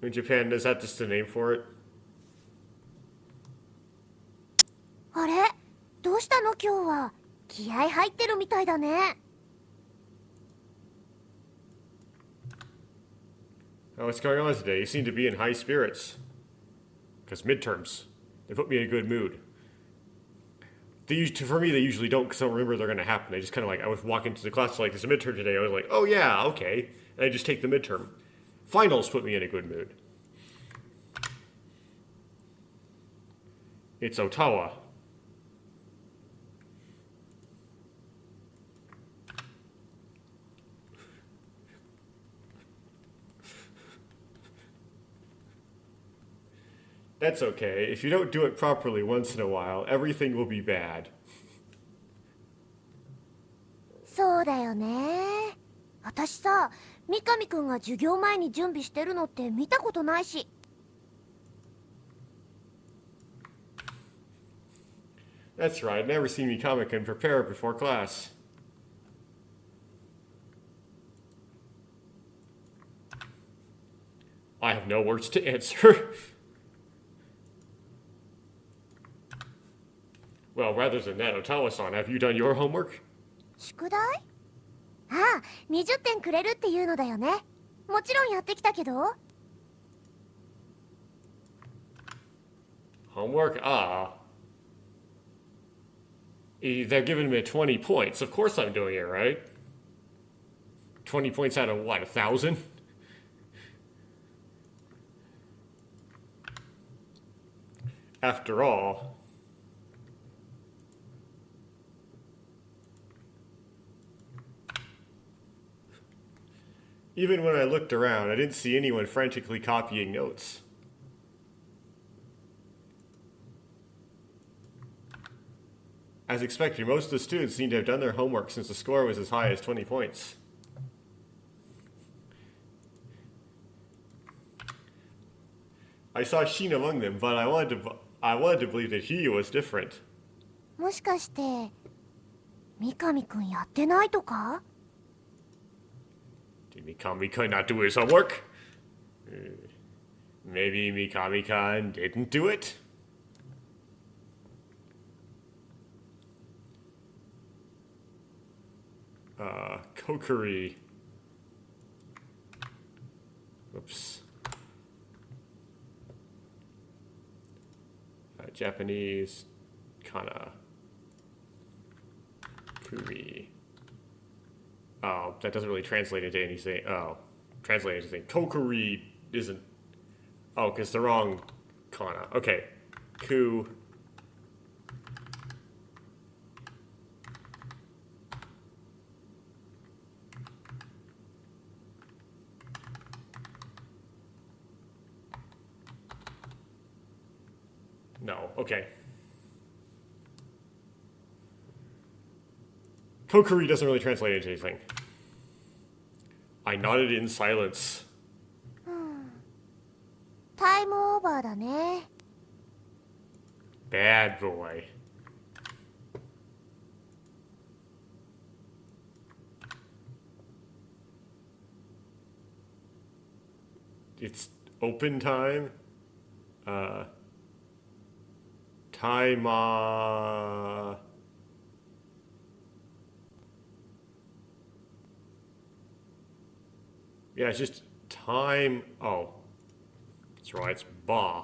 in Japan? Is that just the name for it?
あれどうしたの今日は。気合入ってるみたいだね。
Oh, what's going on today? You seem to be in high spirits. Because midterms. They put me in a good mood. For me, they usually don't because I don't remember they're going to happen. They just kind of like, I was walking to the class like, there's a midterm today. I was like, oh yeah, okay. And I just take the midterm. Finals put me in a good mood. It's Ottawa. That's okay. If you don't do it properly once in a while, everything will be bad.
そうだよね。私さ、三上くんが授業前に準備してるのって見たことないし。
That's right. I've never seen Mikami can prepare before class. I have no words to answer. Well, rather than that, Otawa-san, have you done your homework?
宿題？ああ、20点くれるっていうのだよね。もちろんやってきたけど。
Homework? They're giving me 20 points. Of course I'm doing it, right? 20 points out of what, 1,000? after all. Even when I looked around, I didn't see anyone frantically copying notes. As expected, most of the students seemed to have done their homework since the score was as high as 20 points. I saw Shin among them, but I wanted to believe that he was different.
もしかして三上くんやってないとか？
Did Mikami-kun not do his homework? Maybe Mikami-kun didn't do it? Kokiri. Oops. Japanese. Kana. Kuri. Oh, that doesn't really translate into anything. Oh, translate into anything. Kokiri isn't. Oh, because the wrong kana. Okay. Ku. No, okay. Kokiri doesn't really translate into anything. I nodded in silence.
タイムオーバーだね。
Bad boy. It's open time. Time. Yeah, it's just time. Oh, that's right. It's ba.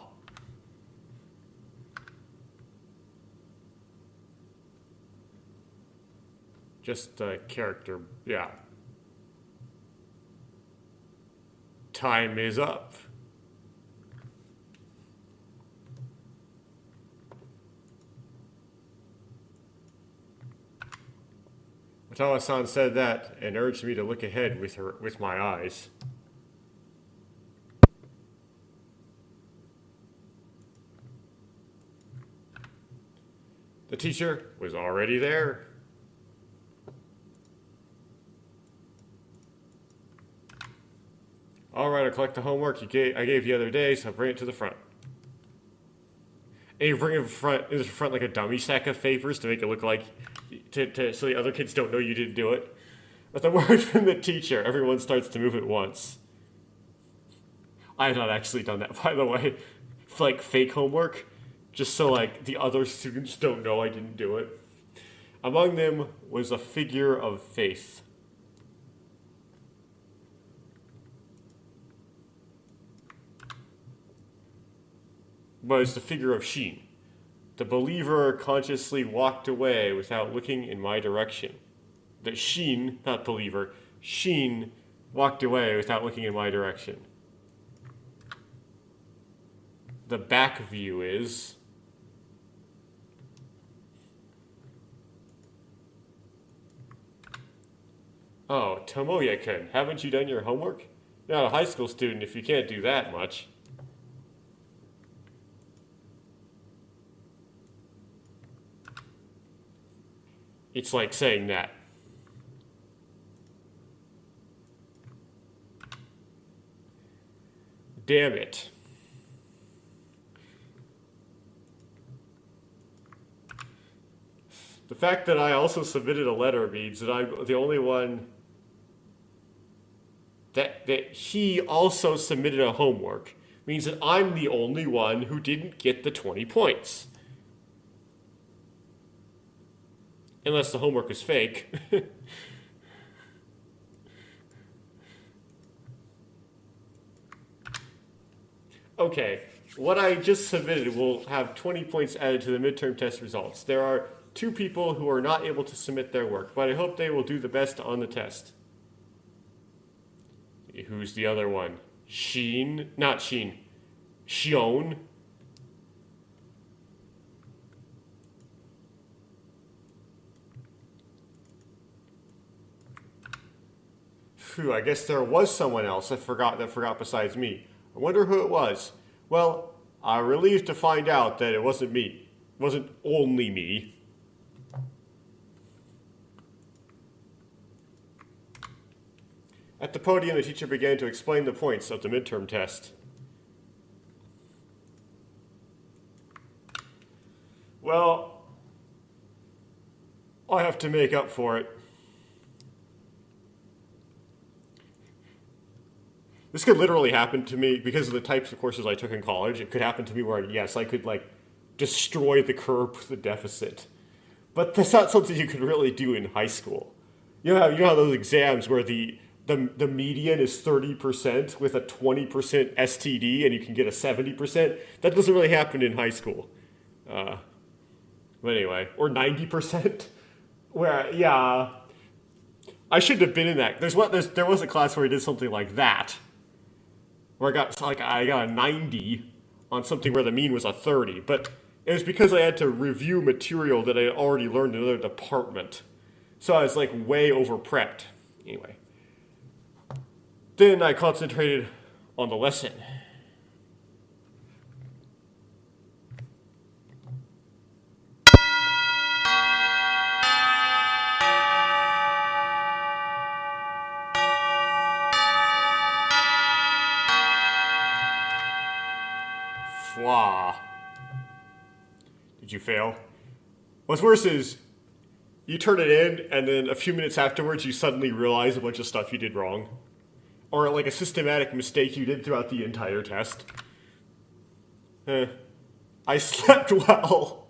Just the character. Yeah. Time is up. Otawa-san said that and urged me to look ahead with my eyes. The teacher was already there. All right, I'll collect the homework I gave the other day, so I'll bring it to the front. And you bring it in the front like a dummy stack of papers to make it look like, so the other kids don't know you didn't do it. With the word from the teacher, everyone starts to move at once. I have not actually done that, by the way. It's like fake homework, just so like the other students don't know I didn't do it. Among them was a figure of faith. Was the figure of Shin. The believer consciously walked away without looking in my direction. The Shin, not believer, Shin walked away without looking in my direction. The back view is... Oh, Tomoya-kun, haven't you done your homework? You're not a high school student if you can't do that much. It's like saying that. Damn it. The fact that I also submitted a letter means that I'm the only one that he also submitted a homework means that I'm the only one who didn't get the 20 points. Unless the homework is fake. Okay, what I just submitted will have 20 points added to the midterm test results. There are 2 people who are not able to submit their work, but I hope they will do the best on the test. Who's the other one? Sheen? Not Sheen. Shion? Phew, I guess there was someone else that forgot besides me. I wonder who it was. Well, I'm relieved to find out that it wasn't me. It wasn't only me. At the podium, the teacher began to explain the points of the midterm test. Well, I have to make up for it. This could literally happen to me because of the types of courses I took in college. It could happen to me where, yes, I could, like, destroy the curve with a deficit. But that's not something you could really do in high school. You know how those exams where the median is 30% with a 20% STD and you can get a 70%? That doesn't really happen in high school. But anyway, or 90%. Where, yeah, I shouldn't have been in that. There was a class where I did something like that. Where I got a 90 on something where the mean was a 30. But it was because I had to review material that I had already learned in another department. So I was like way over prepped. Anyway. Then I concentrated on the lesson. Flaw. Did you fail? What's worse is you turn it in and then a few minutes afterwards you suddenly realize a bunch of stuff you did wrong. Or like a systematic mistake you did throughout the entire test. I slept well.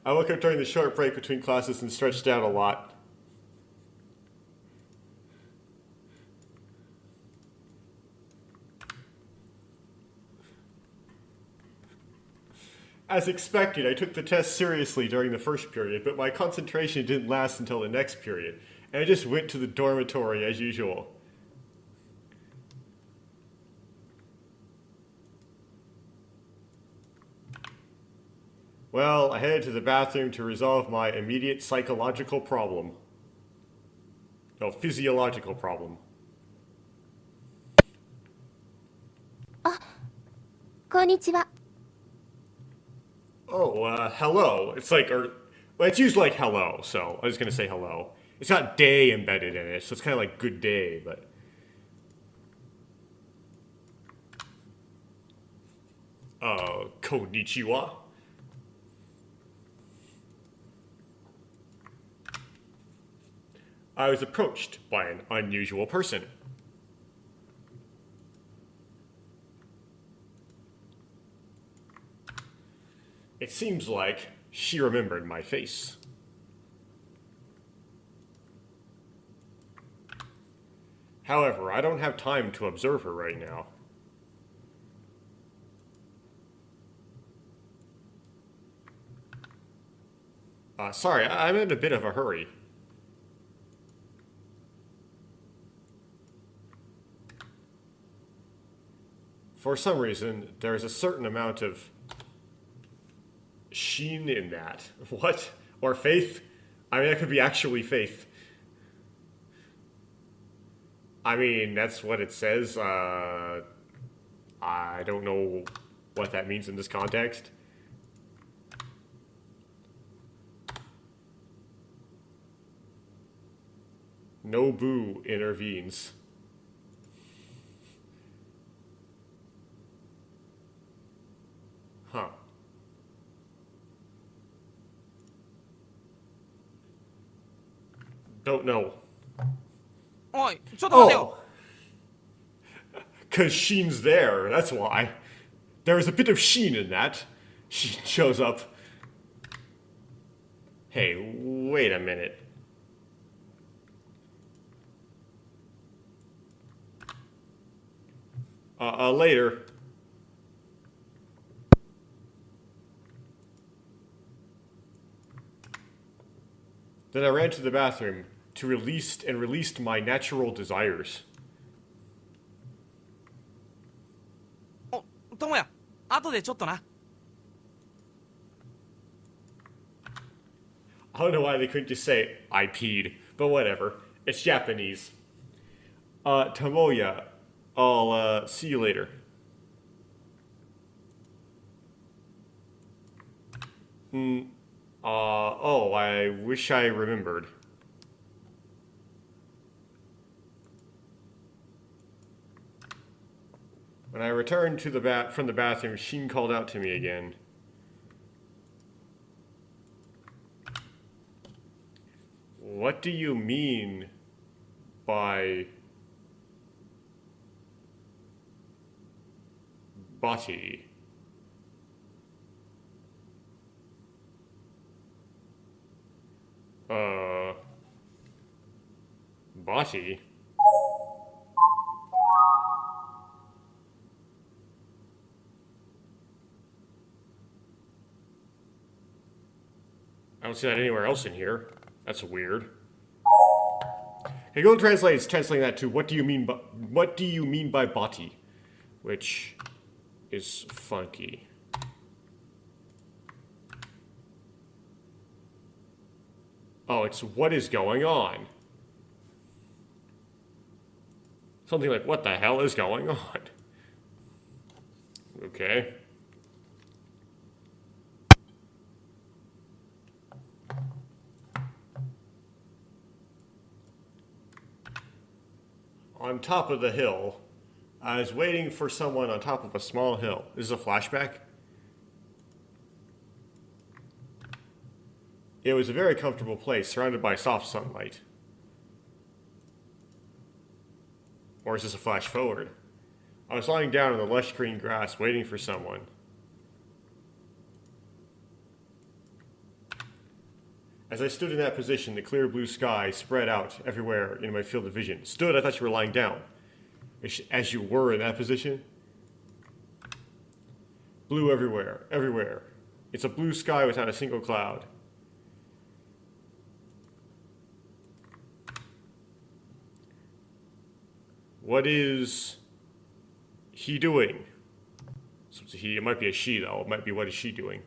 I woke up during the short break between classes and stretched out a lot. As expected, I took the test seriously during the first period, but my concentration didn't last until the next period, and I just went to the dormitory as usual. Well, I headed to the bathroom to resolve my immediate psychological problem. No, physiological problem.
こんにちは。
Oh, hello. It's like, well, it's used like hello, so I was gonna say hello. It's got day embedded in it, so it's kind of like good day, but. Konnichiwa. I was approached by an unusual person. It seems like she remembered my face. However, I don't have time to observe her right now. Sorry, I'm in a bit of a hurry. For some reason, there is a certain amount of sheen in that. What? Or faith? I mean, that could be actually faith. I mean, that's what it says. I don't know what that means in this context. Nobu intervenes. Huh. Don't know.
おい、ちょっと待てよ。
Oh! Because Sheen's there, that's why. There is a bit of Sheen in that. Sheen shows up. Hey, wait a minute. Later. Then I ran to the bathroom to released my natural desires.
お、ともや、後でちょっとな。
I don't know why they couldn't just say, I peed. But whatever. It's Japanese. Tomoya, I'll, see you later. Oh, I wish I remembered. When I returned to from the bathroom, Shin called out to me again. What do you mean by body? Body? I don't see that anywhere else in here. That's weird. Okay, Google Translate is translating that to what do you mean by body? Which is funky. Oh, it's what is going on. Something like, what the hell is going on? Okay. On top of the hill, I was waiting for someone on top of a small hill. This is a flashback. It was a very comfortable place, surrounded by soft sunlight. Or is this a flash forward? I was lying down in the lush green grass, waiting for someone. As I stood in that position, the clear blue sky spread out everywhere in my field of vision. Stood, I thought you were lying down. As you were in that position. Blue everywhere, everywhere. It's a blue sky without a single cloud. What is he doing? So it's a he. It might be a she, though. It might be what is she doing?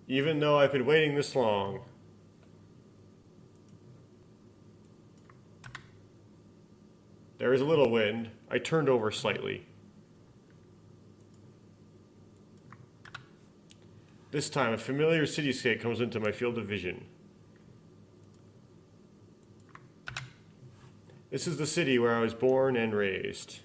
Even though I've been waiting this long. There is a little wind. I turned over slightly. This time, a familiar cityscape comes into my field of vision. This is the city where I was born and raised.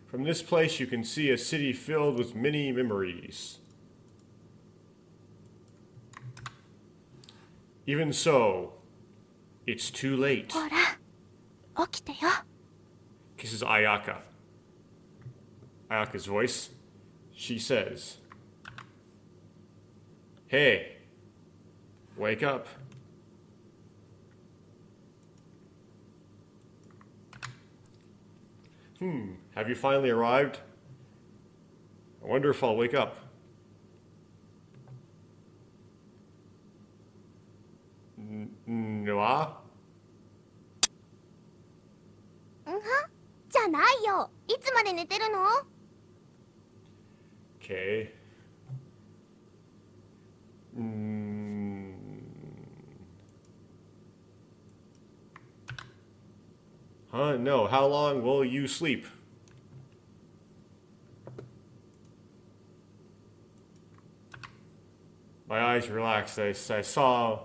From this place, you can see a city filled with many memories. Even so, it's too late.
ほら、起きてよ。
Kisses Ayaka. Ayaka's voice. She says, "Hey, wake up." Have you finally arrived? I wonder if I'll wake up. Noah?
んはじゃないよ。いつまで寝てるの
Okay. Huh? No. How long will you sleep? My eyes relaxed as I saw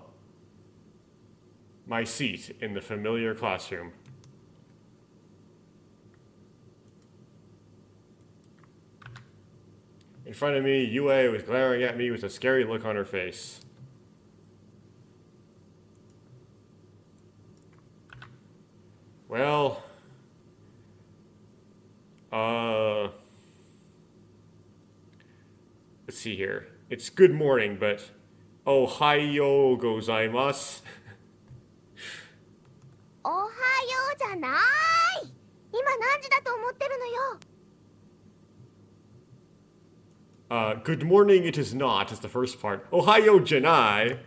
my seat in the familiar classroom. In front of me, Yue was glaring at me with a scary look on her face. Well, let's see here. It's good morning, but Ohayo gozaimasu.
おはようじゃない。今何時だと思ってるのよ。
Good morning, it is not, is the first part. Ohayo janai.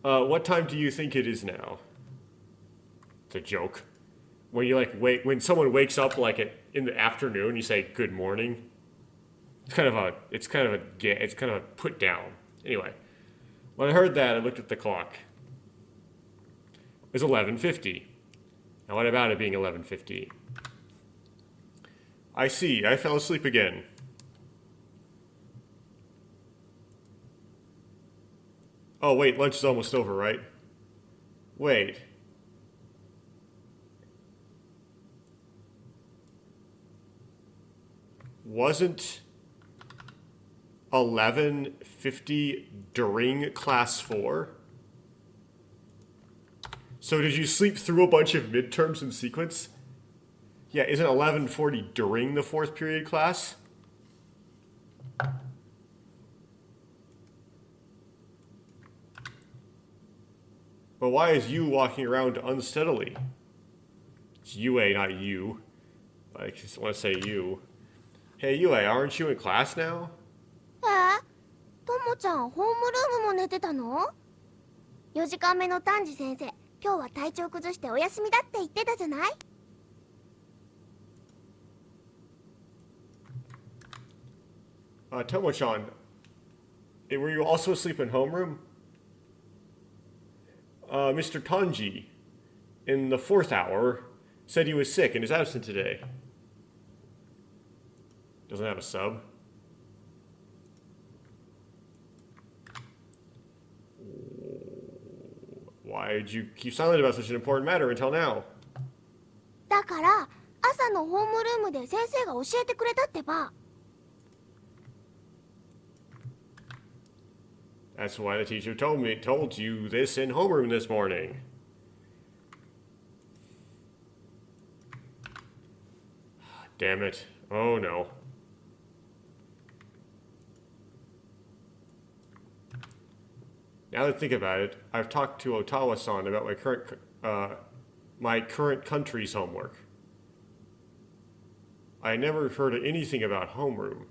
What time do you think it is now? It's a joke. when you like wake when someone wakes up like in the afternoon, you say good morning. It's kind of a put down. Anyway, when I heard that, I looked at the clock. It was 11:50. Now what about it being 11:50? I see. I fell asleep again. Oh wait, lunch is almost over, right? Wait. Wasn't 11:50 during class 4? So did you sleep through a bunch of midterms in sequence? Yeah, isn't 11:40 during the 4th period class? But why is you walking around unsteadily? It's Yue, not you. I just want to say you. Hey Yue, aren't you in class now?
ともちゃんホームルームも寝てたの？ 4時間目の丹治先生、今日は体調崩してお休みだって言ってたじゃない？
Tomo-chan, were you also asleep in homeroom? Mr. Tanji, in the 4th hour, said he was sick and is absent today. Doesn't have a sub. Why did you keep silent about such an important matter until now?
だから朝のホームルームで先生が教えてくれたってば。
That's why the teacher told you this in homeroom this morning. Damn it. Oh no. Now that I think about it, I've talked to Otawa-san about my current country's homework. I never heard anything about homeroom.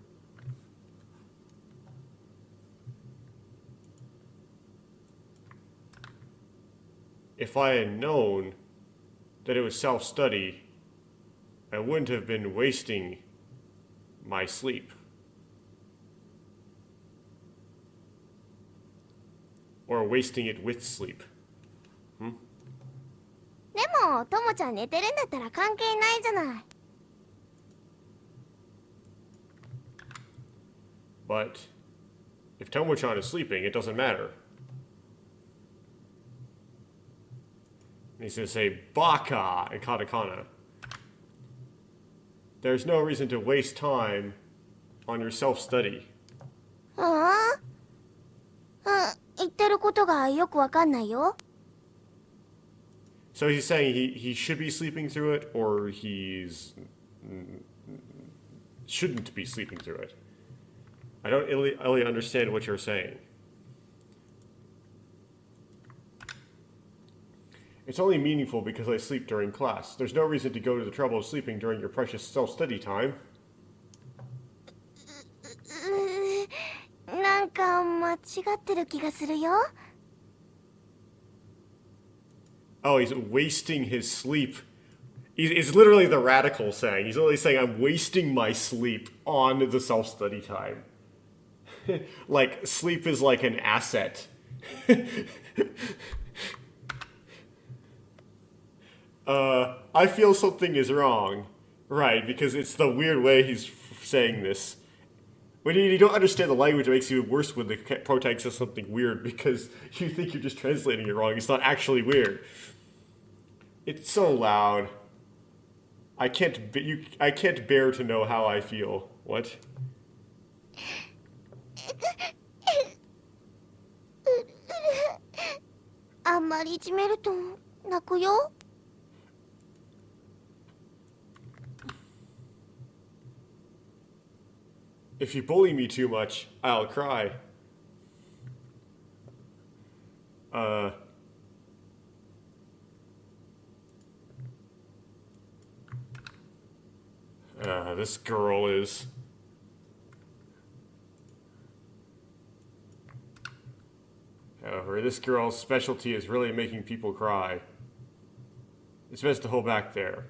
If I had known that it was self-study, I wouldn't have been wasting my sleep. Or wasting it with sleep.
でもともちゃん寝てるんだったら関係ないじゃない。
But if Tomo-chan is sleeping, it doesn't matter. And he's going to say baka in katakana. There's no reason to waste time on your self-study.
言ってることがよくわかんないよ。
So he's saying he should be sleeping through it, or shouldn't be sleeping through it. I don't really understand what you're saying. It's only meaningful because I sleep during class. There's no reason to go to the trouble of sleeping during your precious self-study time.
なんか間違ってる気がするよ。
Oh, he's wasting his sleep. It's literally the radical saying. He's literally saying, I'm wasting my sleep on the self-study time. Like, sleep is like an asset. I feel something is wrong. Right, because it's the weird way he's saying this. When you don't understand the language, it makes it even worse when the protagonist says something weird because you think you're just translating it wrong. It's not actually weird. It's so loud. I can't bear to know how I feel. What?
あんまりいじめると泣くよ。
If you bully me too much, I'll cry. This girl is... However, this girl's specialty is really making people cry. It's best to hold back there.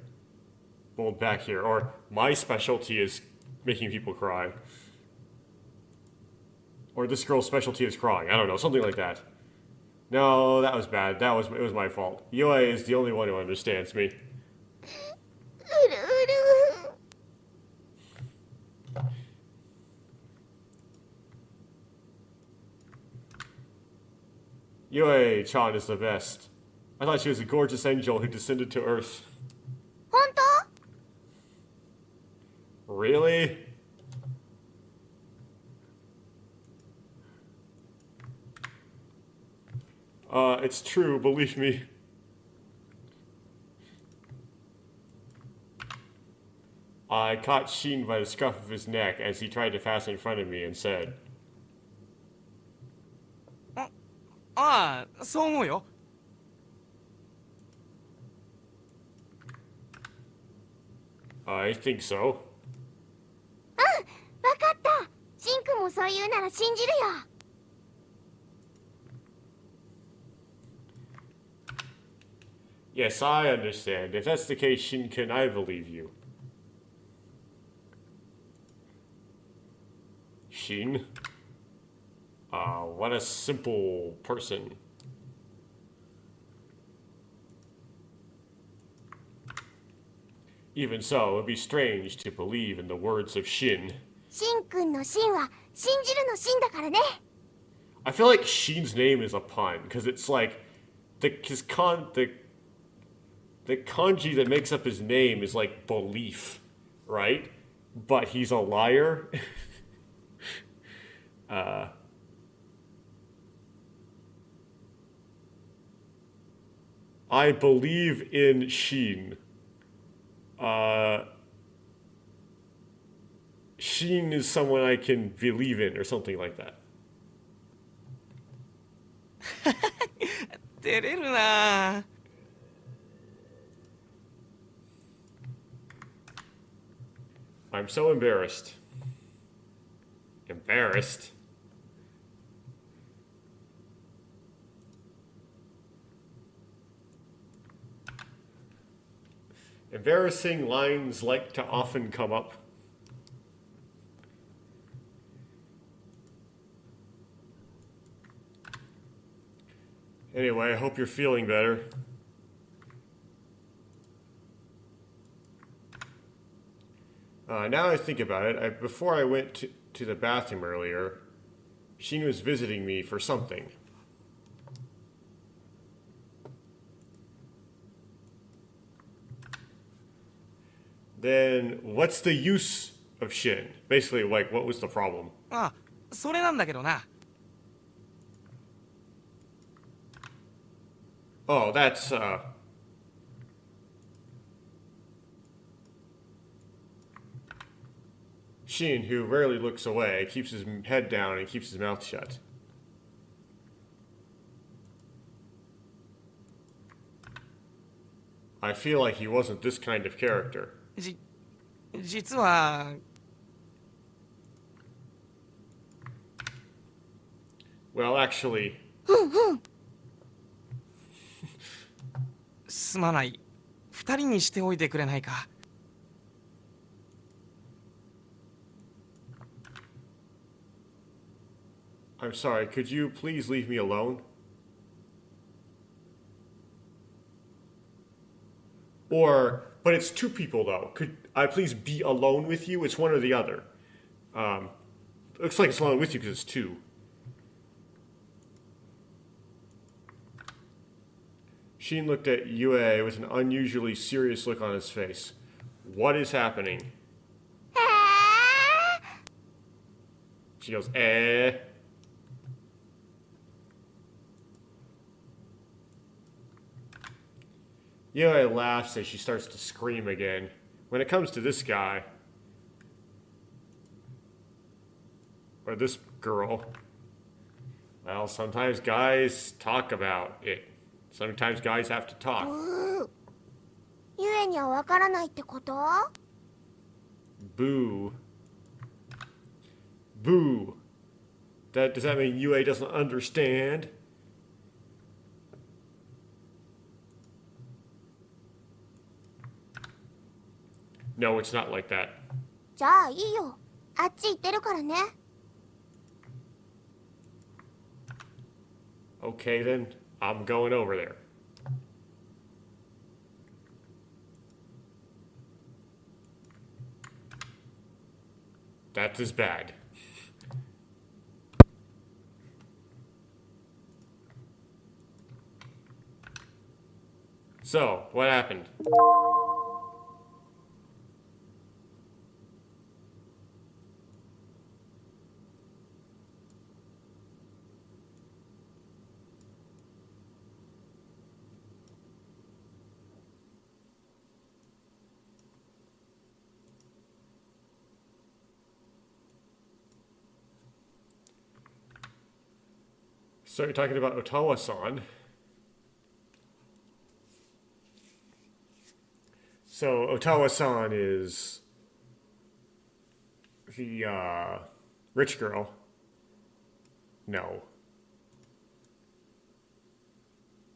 Hold back here. Or my specialty is making people cry. Or this girl's specialty is crying. I don't know, something like that. No, that was bad. It was my fault. Yue is the only one who understands me.
うるうる
Yue-chan is the best. I thought she was a gorgeous angel who descended to Earth.
本当
Really? It's true, believe me. I caught Shin by the scruff of his neck as he tried to pass in front of me and said,
ああ、そう思うよ。
I think so.
わかった。シンくんもそう言うなら信じるよ。
Yes, I understand. If that's the case, Shinken, I believe you. Shin? What a simple person. Even so, it would be strange to believe in the words of Shin.
シンくんのシンは信じるのシンだからね。
I feel like Shin's name is a pun, because it's like the kanji that makes up his name is like belief, right? But he's a liar. I believe in Shin. Shin is someone I can believe in, or something like that.
照れるな。
I'm so embarrassed. Embarrassed? Embarrassing lines like to often come up. Anyway, I hope you're feeling better. Now I think about it, before I went to the bathroom earlier, Shin was visiting me for something. Then, what's the use of Shin? Basically, like, what was the problem?
ああ、それなんだけどな。
Oh, that's, Shin, who rarely looks away, keeps his head down and keeps his mouth shut. I feel like he wasn't this kind of character.
実は
Well, actually,
すまない。二人にしておいてくれないか。
I'm sorry, could you please leave me alone? But it's two people though. Could I please be alone with you? It's one or the other. Looks like it's alone with you because it's two. Shin looked at Yue with an unusually serious look on his face. What is happening?
え
She goes, eh. Yue laughs as she starts to scream again. When it comes to this guy, or this girl, well, sometimes guys talk about it. Sometimes guys have to talk.
ゆえにはわからないってこと
Boo. Boo. Does that mean Yue doesn't understand? No, it's not like that.
じゃあいいよ。あっち行ってるからね。
Okay, then. I'm going over there. That is bad. So, what happened? So you're talking about Ottawa-san. So Ottawa-san is the rich girl. No.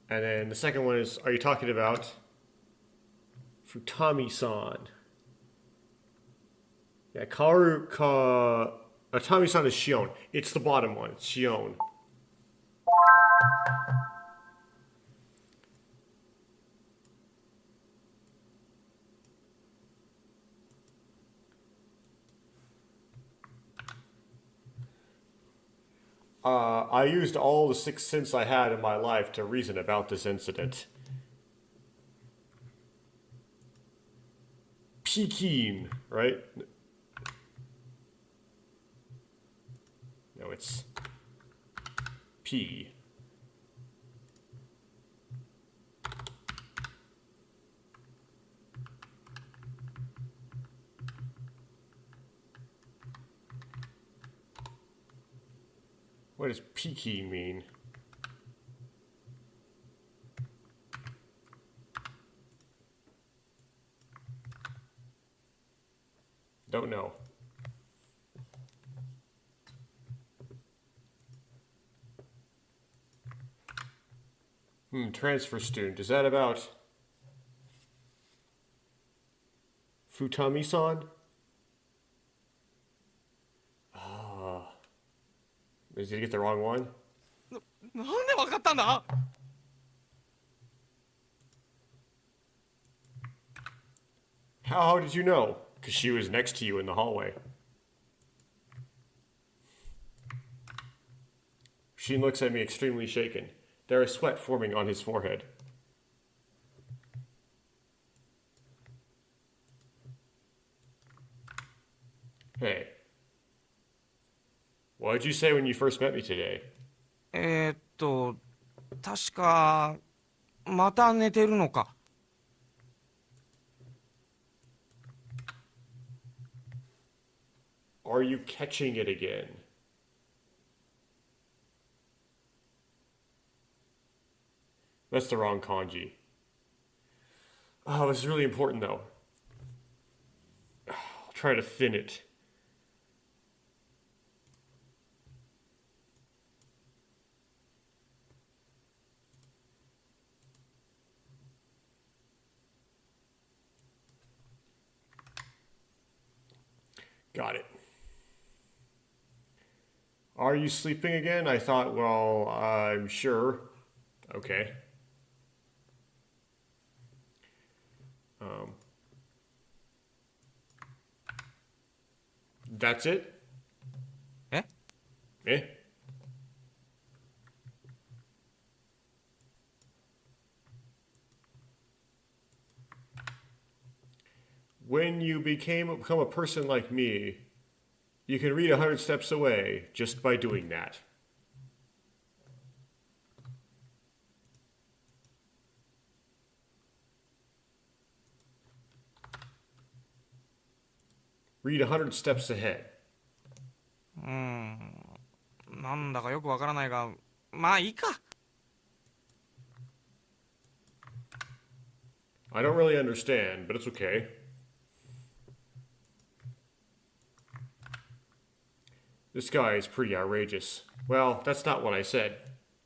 And then the second one is, are you talking about Futami-san? Yeah, Otami-san is Shion. It's the bottom one. It's Shion. I used all the sixth sense I had in my life to reason about this incident. Peking, right? No, it's P. What does Peking mean? Don't know. Transfer student. Is that about Futami-san? Did you get the wrong one?
なんでわかったんだ
How did you know? Because she was next to you in the hallway. Sheen looks at me extremely shaken. There is sweat forming on his forehead. Hey. What did you say when you first met me today?
確か、また寝てるのか。
Are you catching it again? That's the wrong kanji. Oh, this is really important though. I'll try to thin it. Got it. Are you sleeping again? I thought, well, I'm sure. Okay. That's it?
え
Eh? When you become a person like me, you can read 100 steps away just by doing that. Read 100 steps ahead.
なんだかよくわからないが、まあいいか。
I don't really understand, but it's okay. This guy is pretty outrageous. Well, that's not what I said.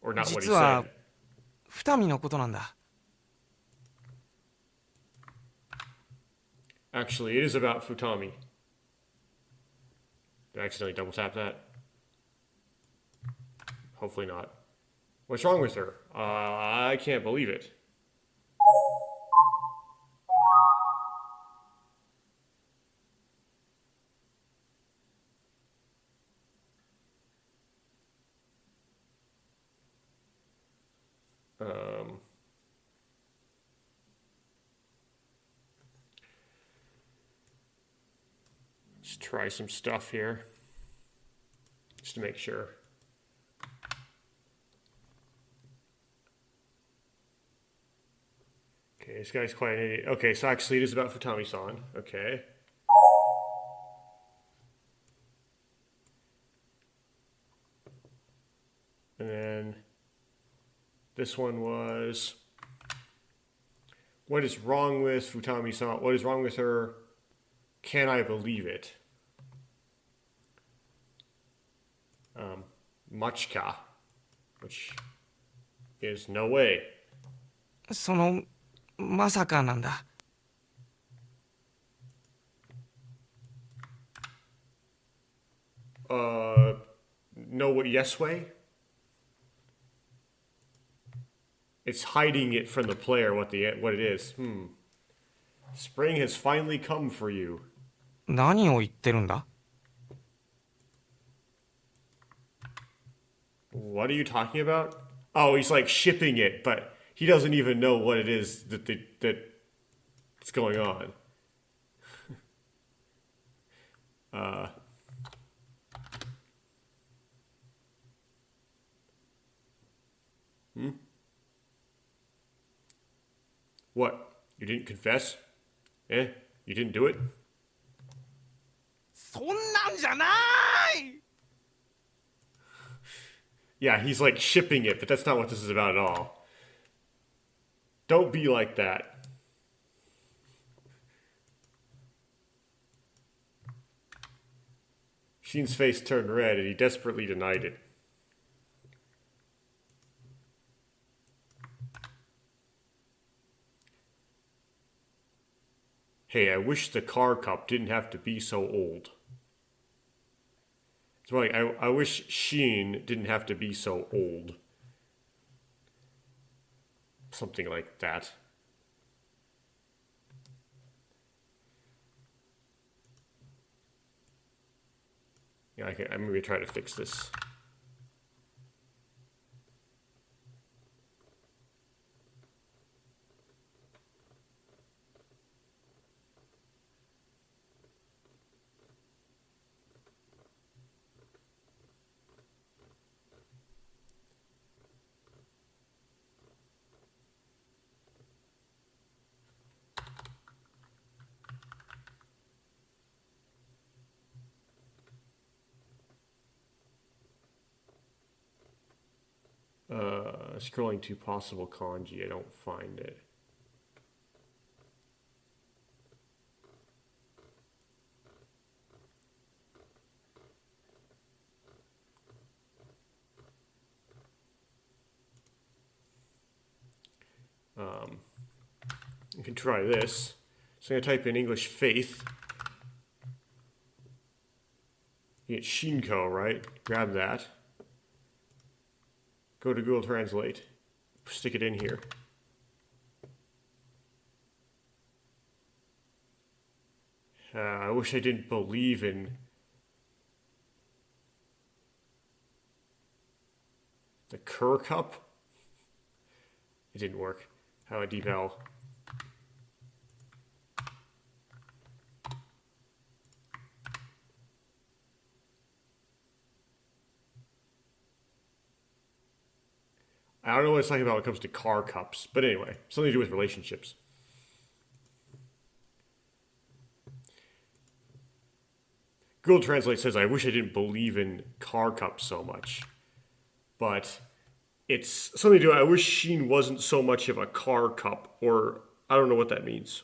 Or not what he
実は
said.、
二見のことなんだ。
Actually, it is about Futami. Did I accidentally double tap that? Hopefully not. What's wrong with her? I can't believe it. Um, let's try some stuff here. Just to make sure. Okay, this guy's quite an idiot. Okay, so actually it is about Futami-san. Okay. And then this one was, what is wrong with Futami-san? What is wrong with her? Can I believe it? Machka, which is no way.
その、まさかなんだ。
No what yes way? It's hiding it from the player what it is. Spring has finally come for you.
何を言ってるんだ？
What are you talking about? Oh, he's like shipping it, but he doesn't even know what it is that's going on. What? You didn't confess? Eh? You didn't do it?
そんなんじゃない！
Yeah, he's like shipping it, but that's not what this is about at all. Don't be like that. Sheen's face turned red and he desperately denied it. Hey, I wish the car cup didn't have to be so old. It's like, I wish Sheen didn't have to be so old. Something like that. Yeah, I'm gonna try to fix this. Scrolling to possible kanji, I don't find it. You can try this. So I'm going to type in English faith. You get Shinko, right? Grab that. Go to Google Translate. Stick it in here. I wish I didn't believe in the Kerr Cup. It didn't work. How a deep L. I don't know what it's talking about when it comes to car cups, but anyway, something to do with relationships. Google Translate says, I wish I didn't believe in car cups so much. But it's something to do, I wish Sheen wasn't so much of a car cup, or I don't know what that means.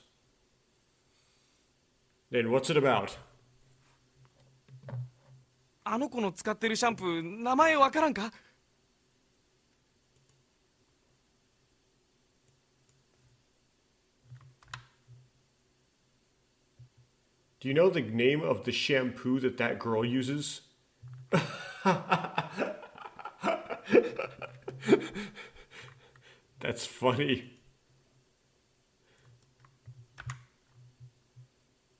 Then what's it about?
あの子の使ってるシャンプー、名前わからんか？
Do you know the name of the shampoo that girl uses? That's funny.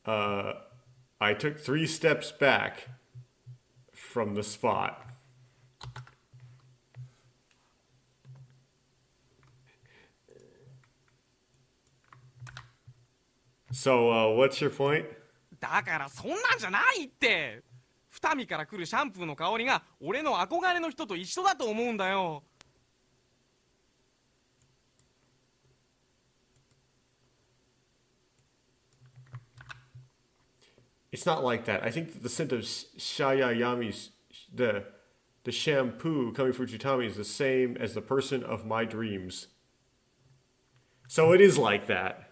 I took 3 steps back from the spot. So, what's your point?
だからそんなんじゃないって。二見から来るシャンプーの香りが俺の憧れの人と一緒だと思うんだよ。
It's not like that. I think that the scent of Shayayami's, the shampoo coming from Chutami is the same as the person of my dreams. So it is like that.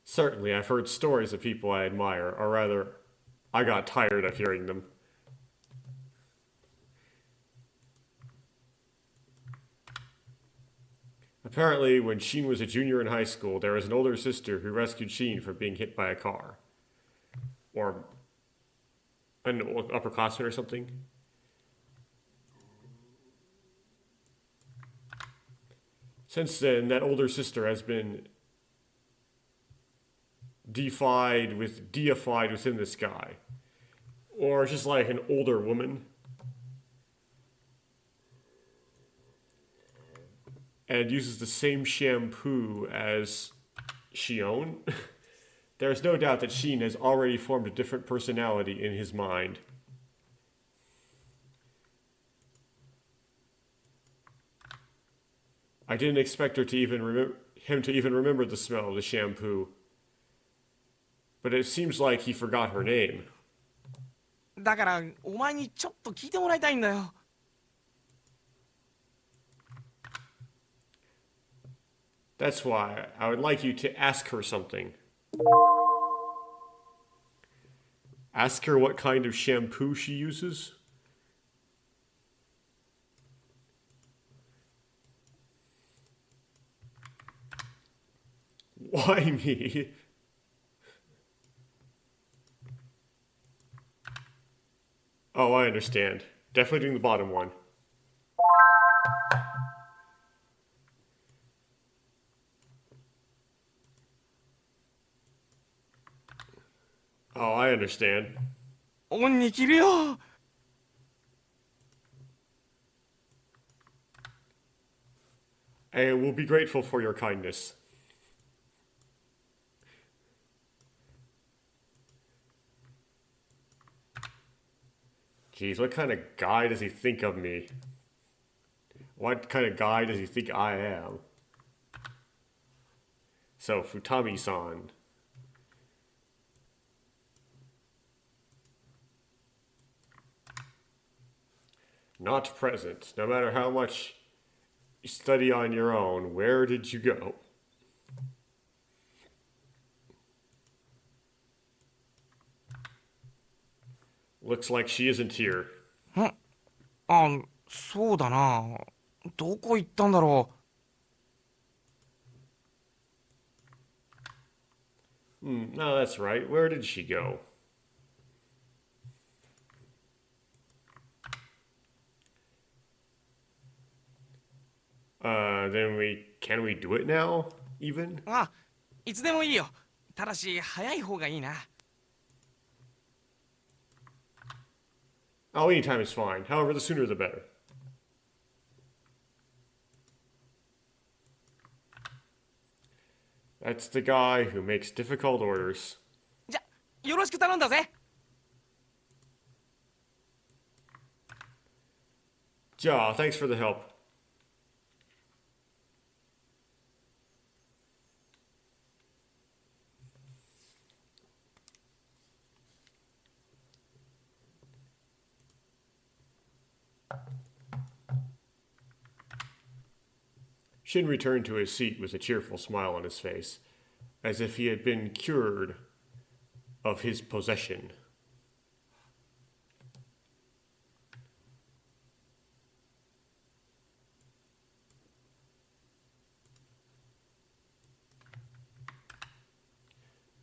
Certainly, I've heard stories of people I admire, or rather, I got tired of hearing them. Apparently, when Sheen was a junior in high school, there was an older sister who rescued Sheen from being hit by a car. Or an upperclassman or something. Since then, that older sister has been deified within this guy. Or just like an older woman. And uses the same shampoo as Shion. There's no doubt that Sheen has already formed a different personality in his mind. I didn't expect him to even remember the smell of the shampoo. But it seems like he forgot her name.
だからお前にちょっと聞いてもらいたいんだよ。
That's why I would like you to ask her something. Ask her what kind of shampoo she uses? Why me? Oh, I understand. Definitely doing the bottom one. Oh, I understand.
恩に着るよ。
And we'll be grateful for your kindness. Jeez, what kind of guy does he think of me? What kind of guy does he think I am? So, Futami-san. Not present. No matter how much you study on your own, where did you go? Looks like she isn't here.
あ、そうだな。どこ行ったんだろう。
No, that's right. Where did she go? Can we do it now, even?
あ、いつでもいいよ。ただし、早い方がいいな。
Oh, any time is fine. However, the sooner the better. That's the guy who makes difficult orders.
じゃ、よろしく頼んだぜ。
Ja, thanks for the help. Shin returned to his seat with a cheerful smile on his face, as if he had been cured of his possession.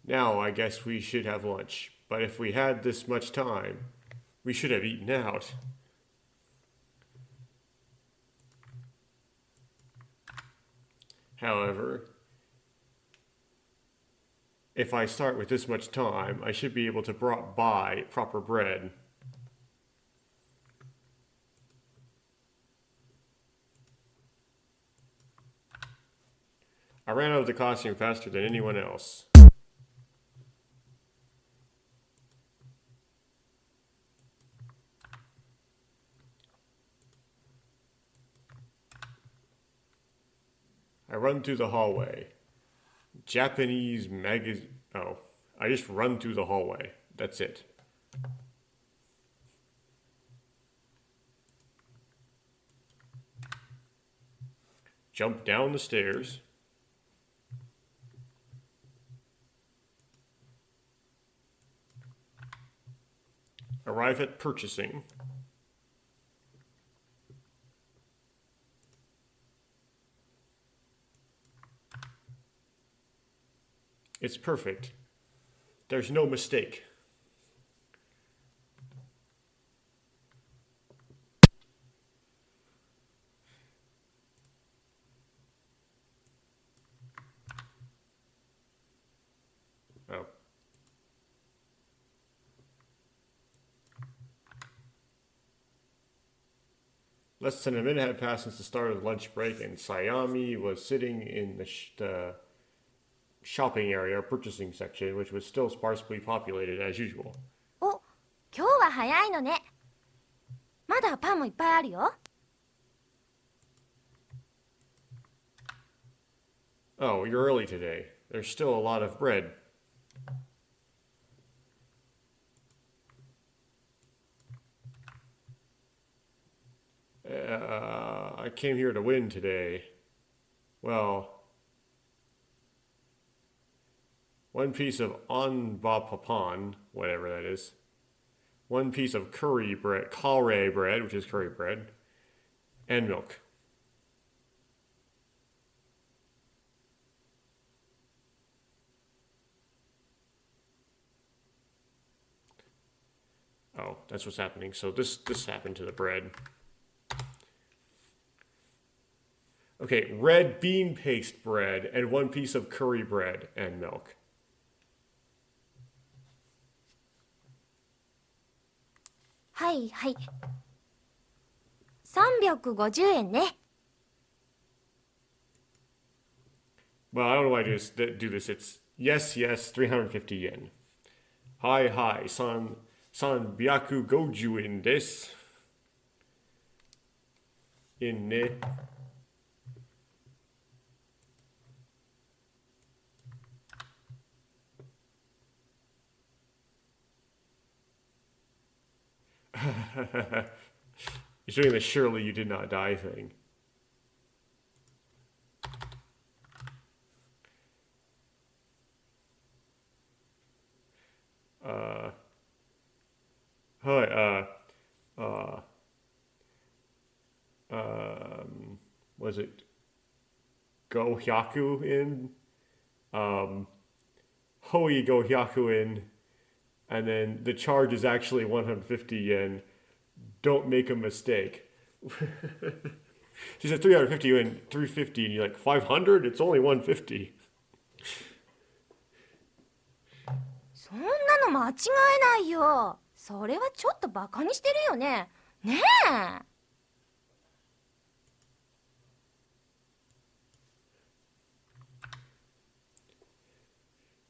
Now I guess we should have lunch. But if we had this much time, we should have eaten out. However, if I start with this much time, I should be able to buy proper bread. I ran out of the costume faster than anyone else. I run through the hallway. Japanese magazine. Oh, I just run through the hallway. That's it. Jump down the stairs. Arrive at purchasing. It's perfect. There's no mistake. Oh. Less than a minute had passed since the start of the lunch break, and Sayami was sitting in the shopping area, purchasing section, which was still sparsely populated as usual.
お、今日は早いのね。まだパンもいっぱいあるよ。
Oh, you're early today. There's still a lot of bread. I came here to win today. Well, one piece of onbapapan, whatever that is. One piece of curry bread, kare bread, which is curry bread, and milk. Oh, that's what's happening. So this happened to the bread. Okay, red bean paste bread and one piece of curry bread and milk.
はいはい。350円ね。
Well, I don't know why I do this. It's yes, 350 yen. Hi, san byaku goju in this. In ne. You're doing the surely you did not die thing. Was it Go Hyaku in? Hoi Go Hyaku in. And then the charge is actually 150 yen. Don't make a mistake. She said 350 yen, 350, and you're like, 500? It's only 150.
そんなの間違えないよ。それはちょっとバカにしてるよね。ねえ。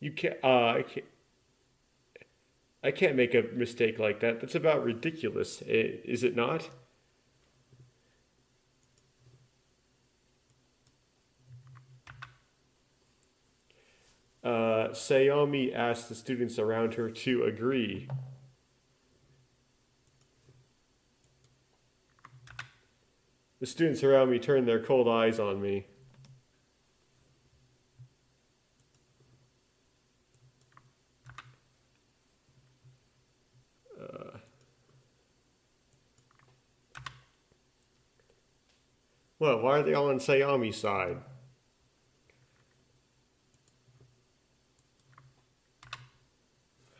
You can't, I can't make a mistake like that. That's about ridiculous, is it not? Sayami asked the students around her to agree. The students around me turned their cold eyes on me. What? Why are they all on Sayami's side?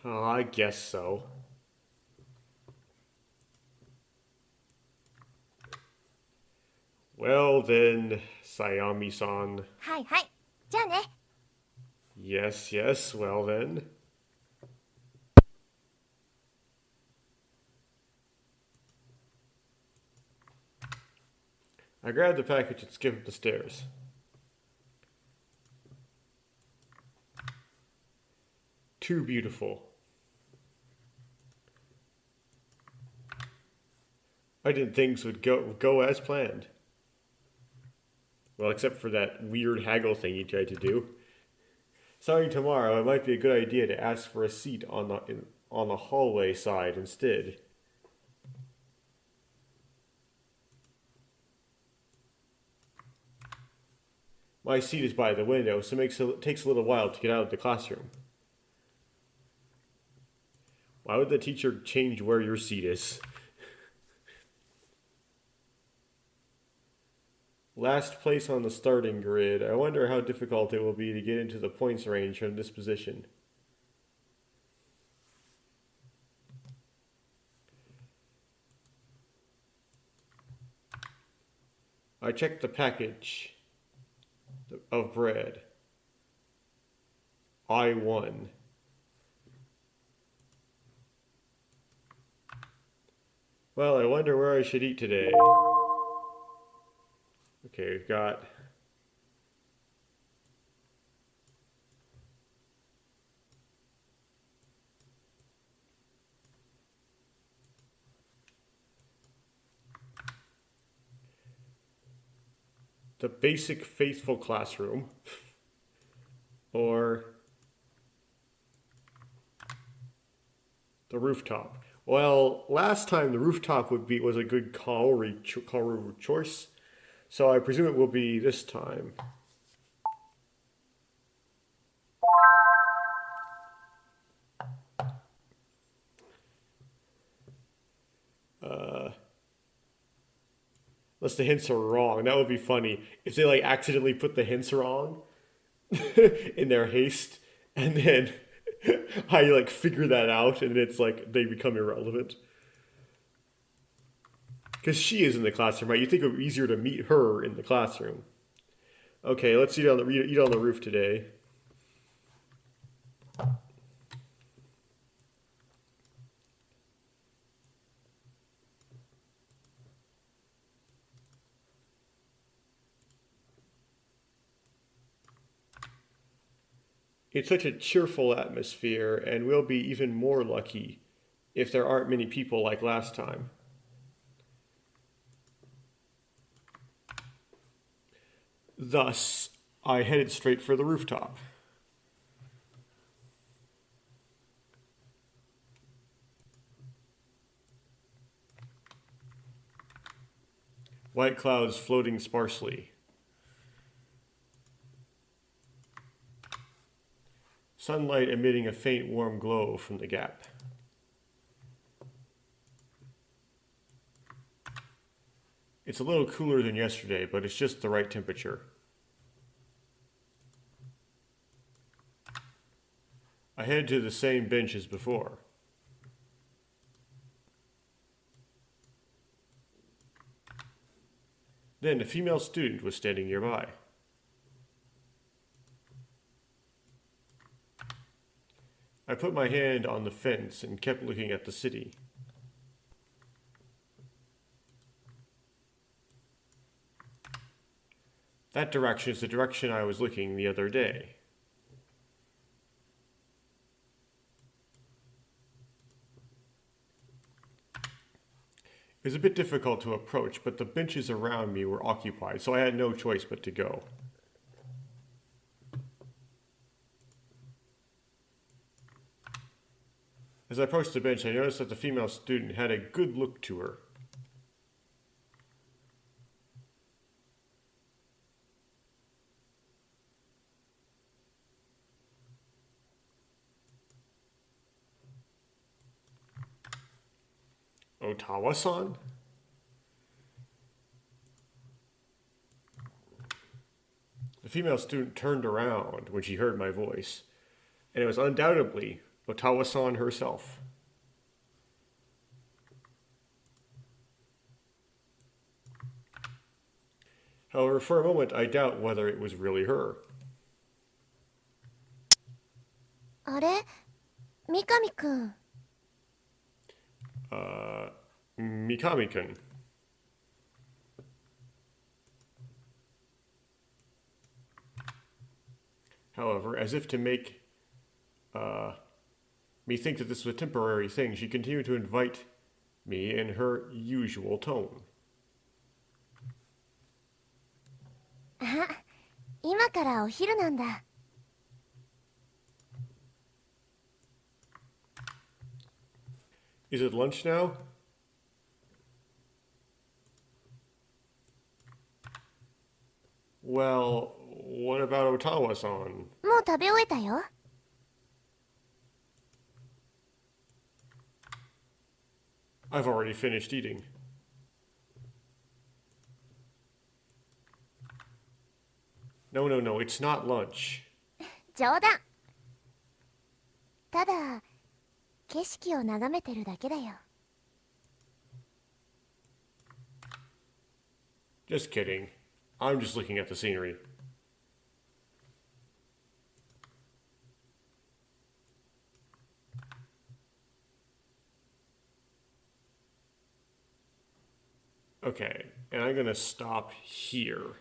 Oh, I guess so. Well then, Sayami-san.
はいはい。じゃあね。
Yes, yes, well then. I grabbed the package and skipped up the stairs. Too beautiful. I didn't think things would go as planned. Well, except for that weird haggle thing you tried to do. Starting tomorrow, it might be a good idea to ask for a seat on the hallway side instead. My seat is by the window, so it takes a little while to get out of the classroom. Why would the teacher change where your seat is? Last place on the starting grid. I wonder how difficult it will be to get into the points range from this position. I checked the package of bread. I won. Well, I wonder where I should eat today. Okay, we've got the basic faithful classroom or the rooftop. Well, last time the rooftop was a good Kaoru choice, so I presume it will be this time. Unless the hints are wrong, that would be funny if they like accidentally put the hints wrong in their haste, and then I like figure that out, and it's like they become irrelevant. Because she is in the classroom, right? You think it would be easier to meet her in the classroom. Okay, let's eat on the roof today. It's such a cheerful atmosphere, and we'll be even more lucky if there aren't many people like last time. Thus, I headed straight for the rooftop. White clouds floating sparsely. Sunlight emitting a faint warm glow from the gap. It's a little cooler than yesterday, but it's just the right temperature. I head to the same bench as before. Then a female student was standing nearby. I put my hand on the fence and kept looking at the city. That direction is the direction I was looking the other day. It was a bit difficult to approach, but the benches around me were occupied, so I had no choice but to go. As I approached the bench, I noticed that the female student had a good look to her. Otawa-san? The female student turned around when she heard my voice, and it was undoubtedly Otawa-san herself. However, for a moment, I doubt whether it was really her.
あれ、三上くん。
Mikami-kun. However, as if to make me think that this was a temporary thing, she continued to invite me in her usual tone.
あ、今からお昼なんだ。
Is it lunch now? Well, what about Otawa-san?
もう食べ終えたよ。
I've already finished eating. No, no, no, it's not lunch.
冗談。ただ、景色を眺めてるだけだよ。
Just kidding. I'm just looking at the scenery. Okay, and I'm gonna stop here.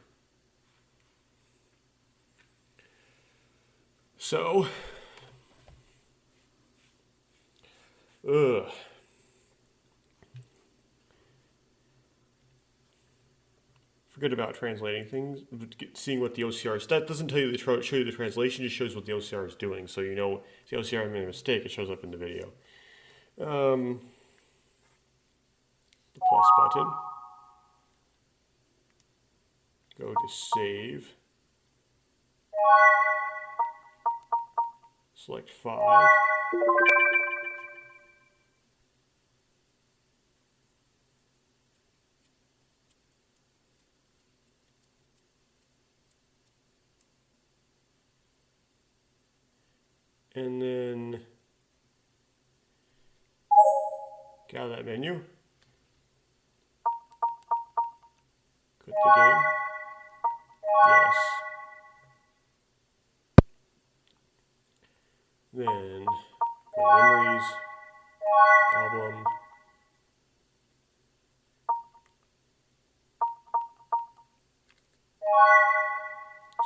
So, forget about translating things, seeing what the OCR is. That doesn't tell you show you the translation, just shows what the OCR is doing. So you know if the OCR made a mistake, it shows up in the video. The plus button. Go to save. Select 5. And then get out of that menu. Quit the game. Yes. Then go to memories, album.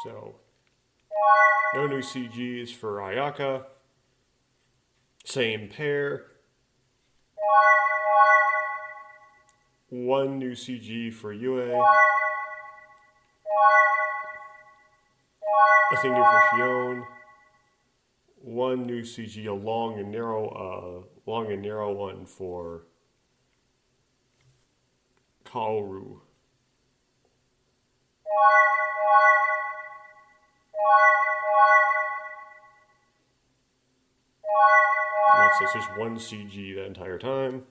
So no new CGs for Ayaka. Same pair. One new CG for Yue. Nothing new for Shion. One new CG, a long and narrow one for Kaoru. And that's it. It's just one CG the entire time.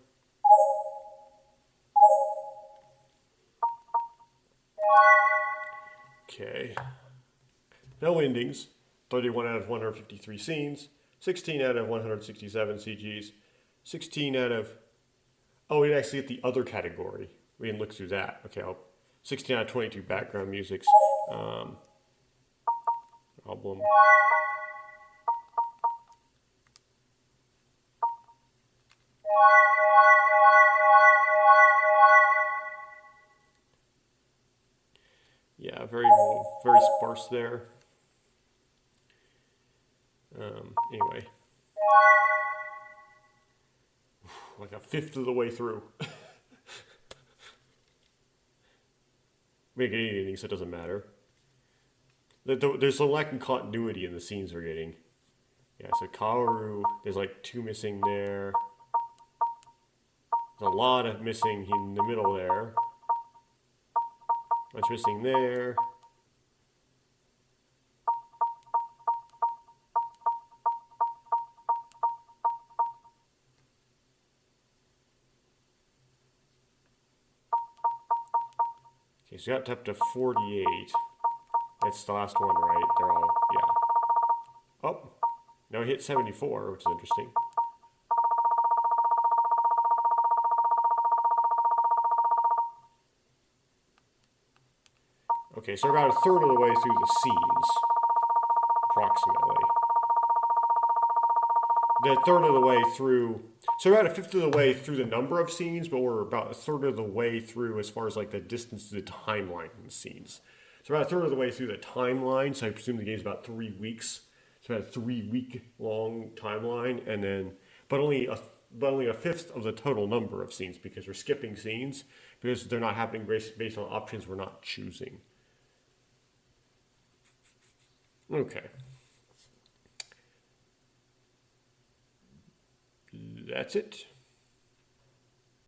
Okay. No endings. 31 out of 153 scenes. 16 out of 167 CGs. 16 out of... Oh, we actually get the other category. We can look through that. Okay, 16 out of 22 background musics. Album. Yeah, very sparse there. Anyway. Like a fifth of the way through. We didn't get any endings, so it doesn't matter. There's a lack of continuity in the scenes we're getting. Yeah, so Kaoru, there's like 2 missing there. There's a lot of missing in the middle there. Much missing there. Okay, so we got up to 48. That's the last one, right? They're all, yeah. Oh, Now I hit 74, which is interesting. Okay, so about a third of the way through the scenes, approximately. The third of the way through, so we're about a fifth of the way through the number of scenes, but we're about a third of the way through as far as like the distance to the timeline in the scenes. So about a third of the way through the timeline, so I presume the game's about 3 weeks. So about a 3-week long timeline, and then, but only a fifth of the total number of scenes because we're skipping scenes because they're not happening based on options we're not choosing. Okay. That's it.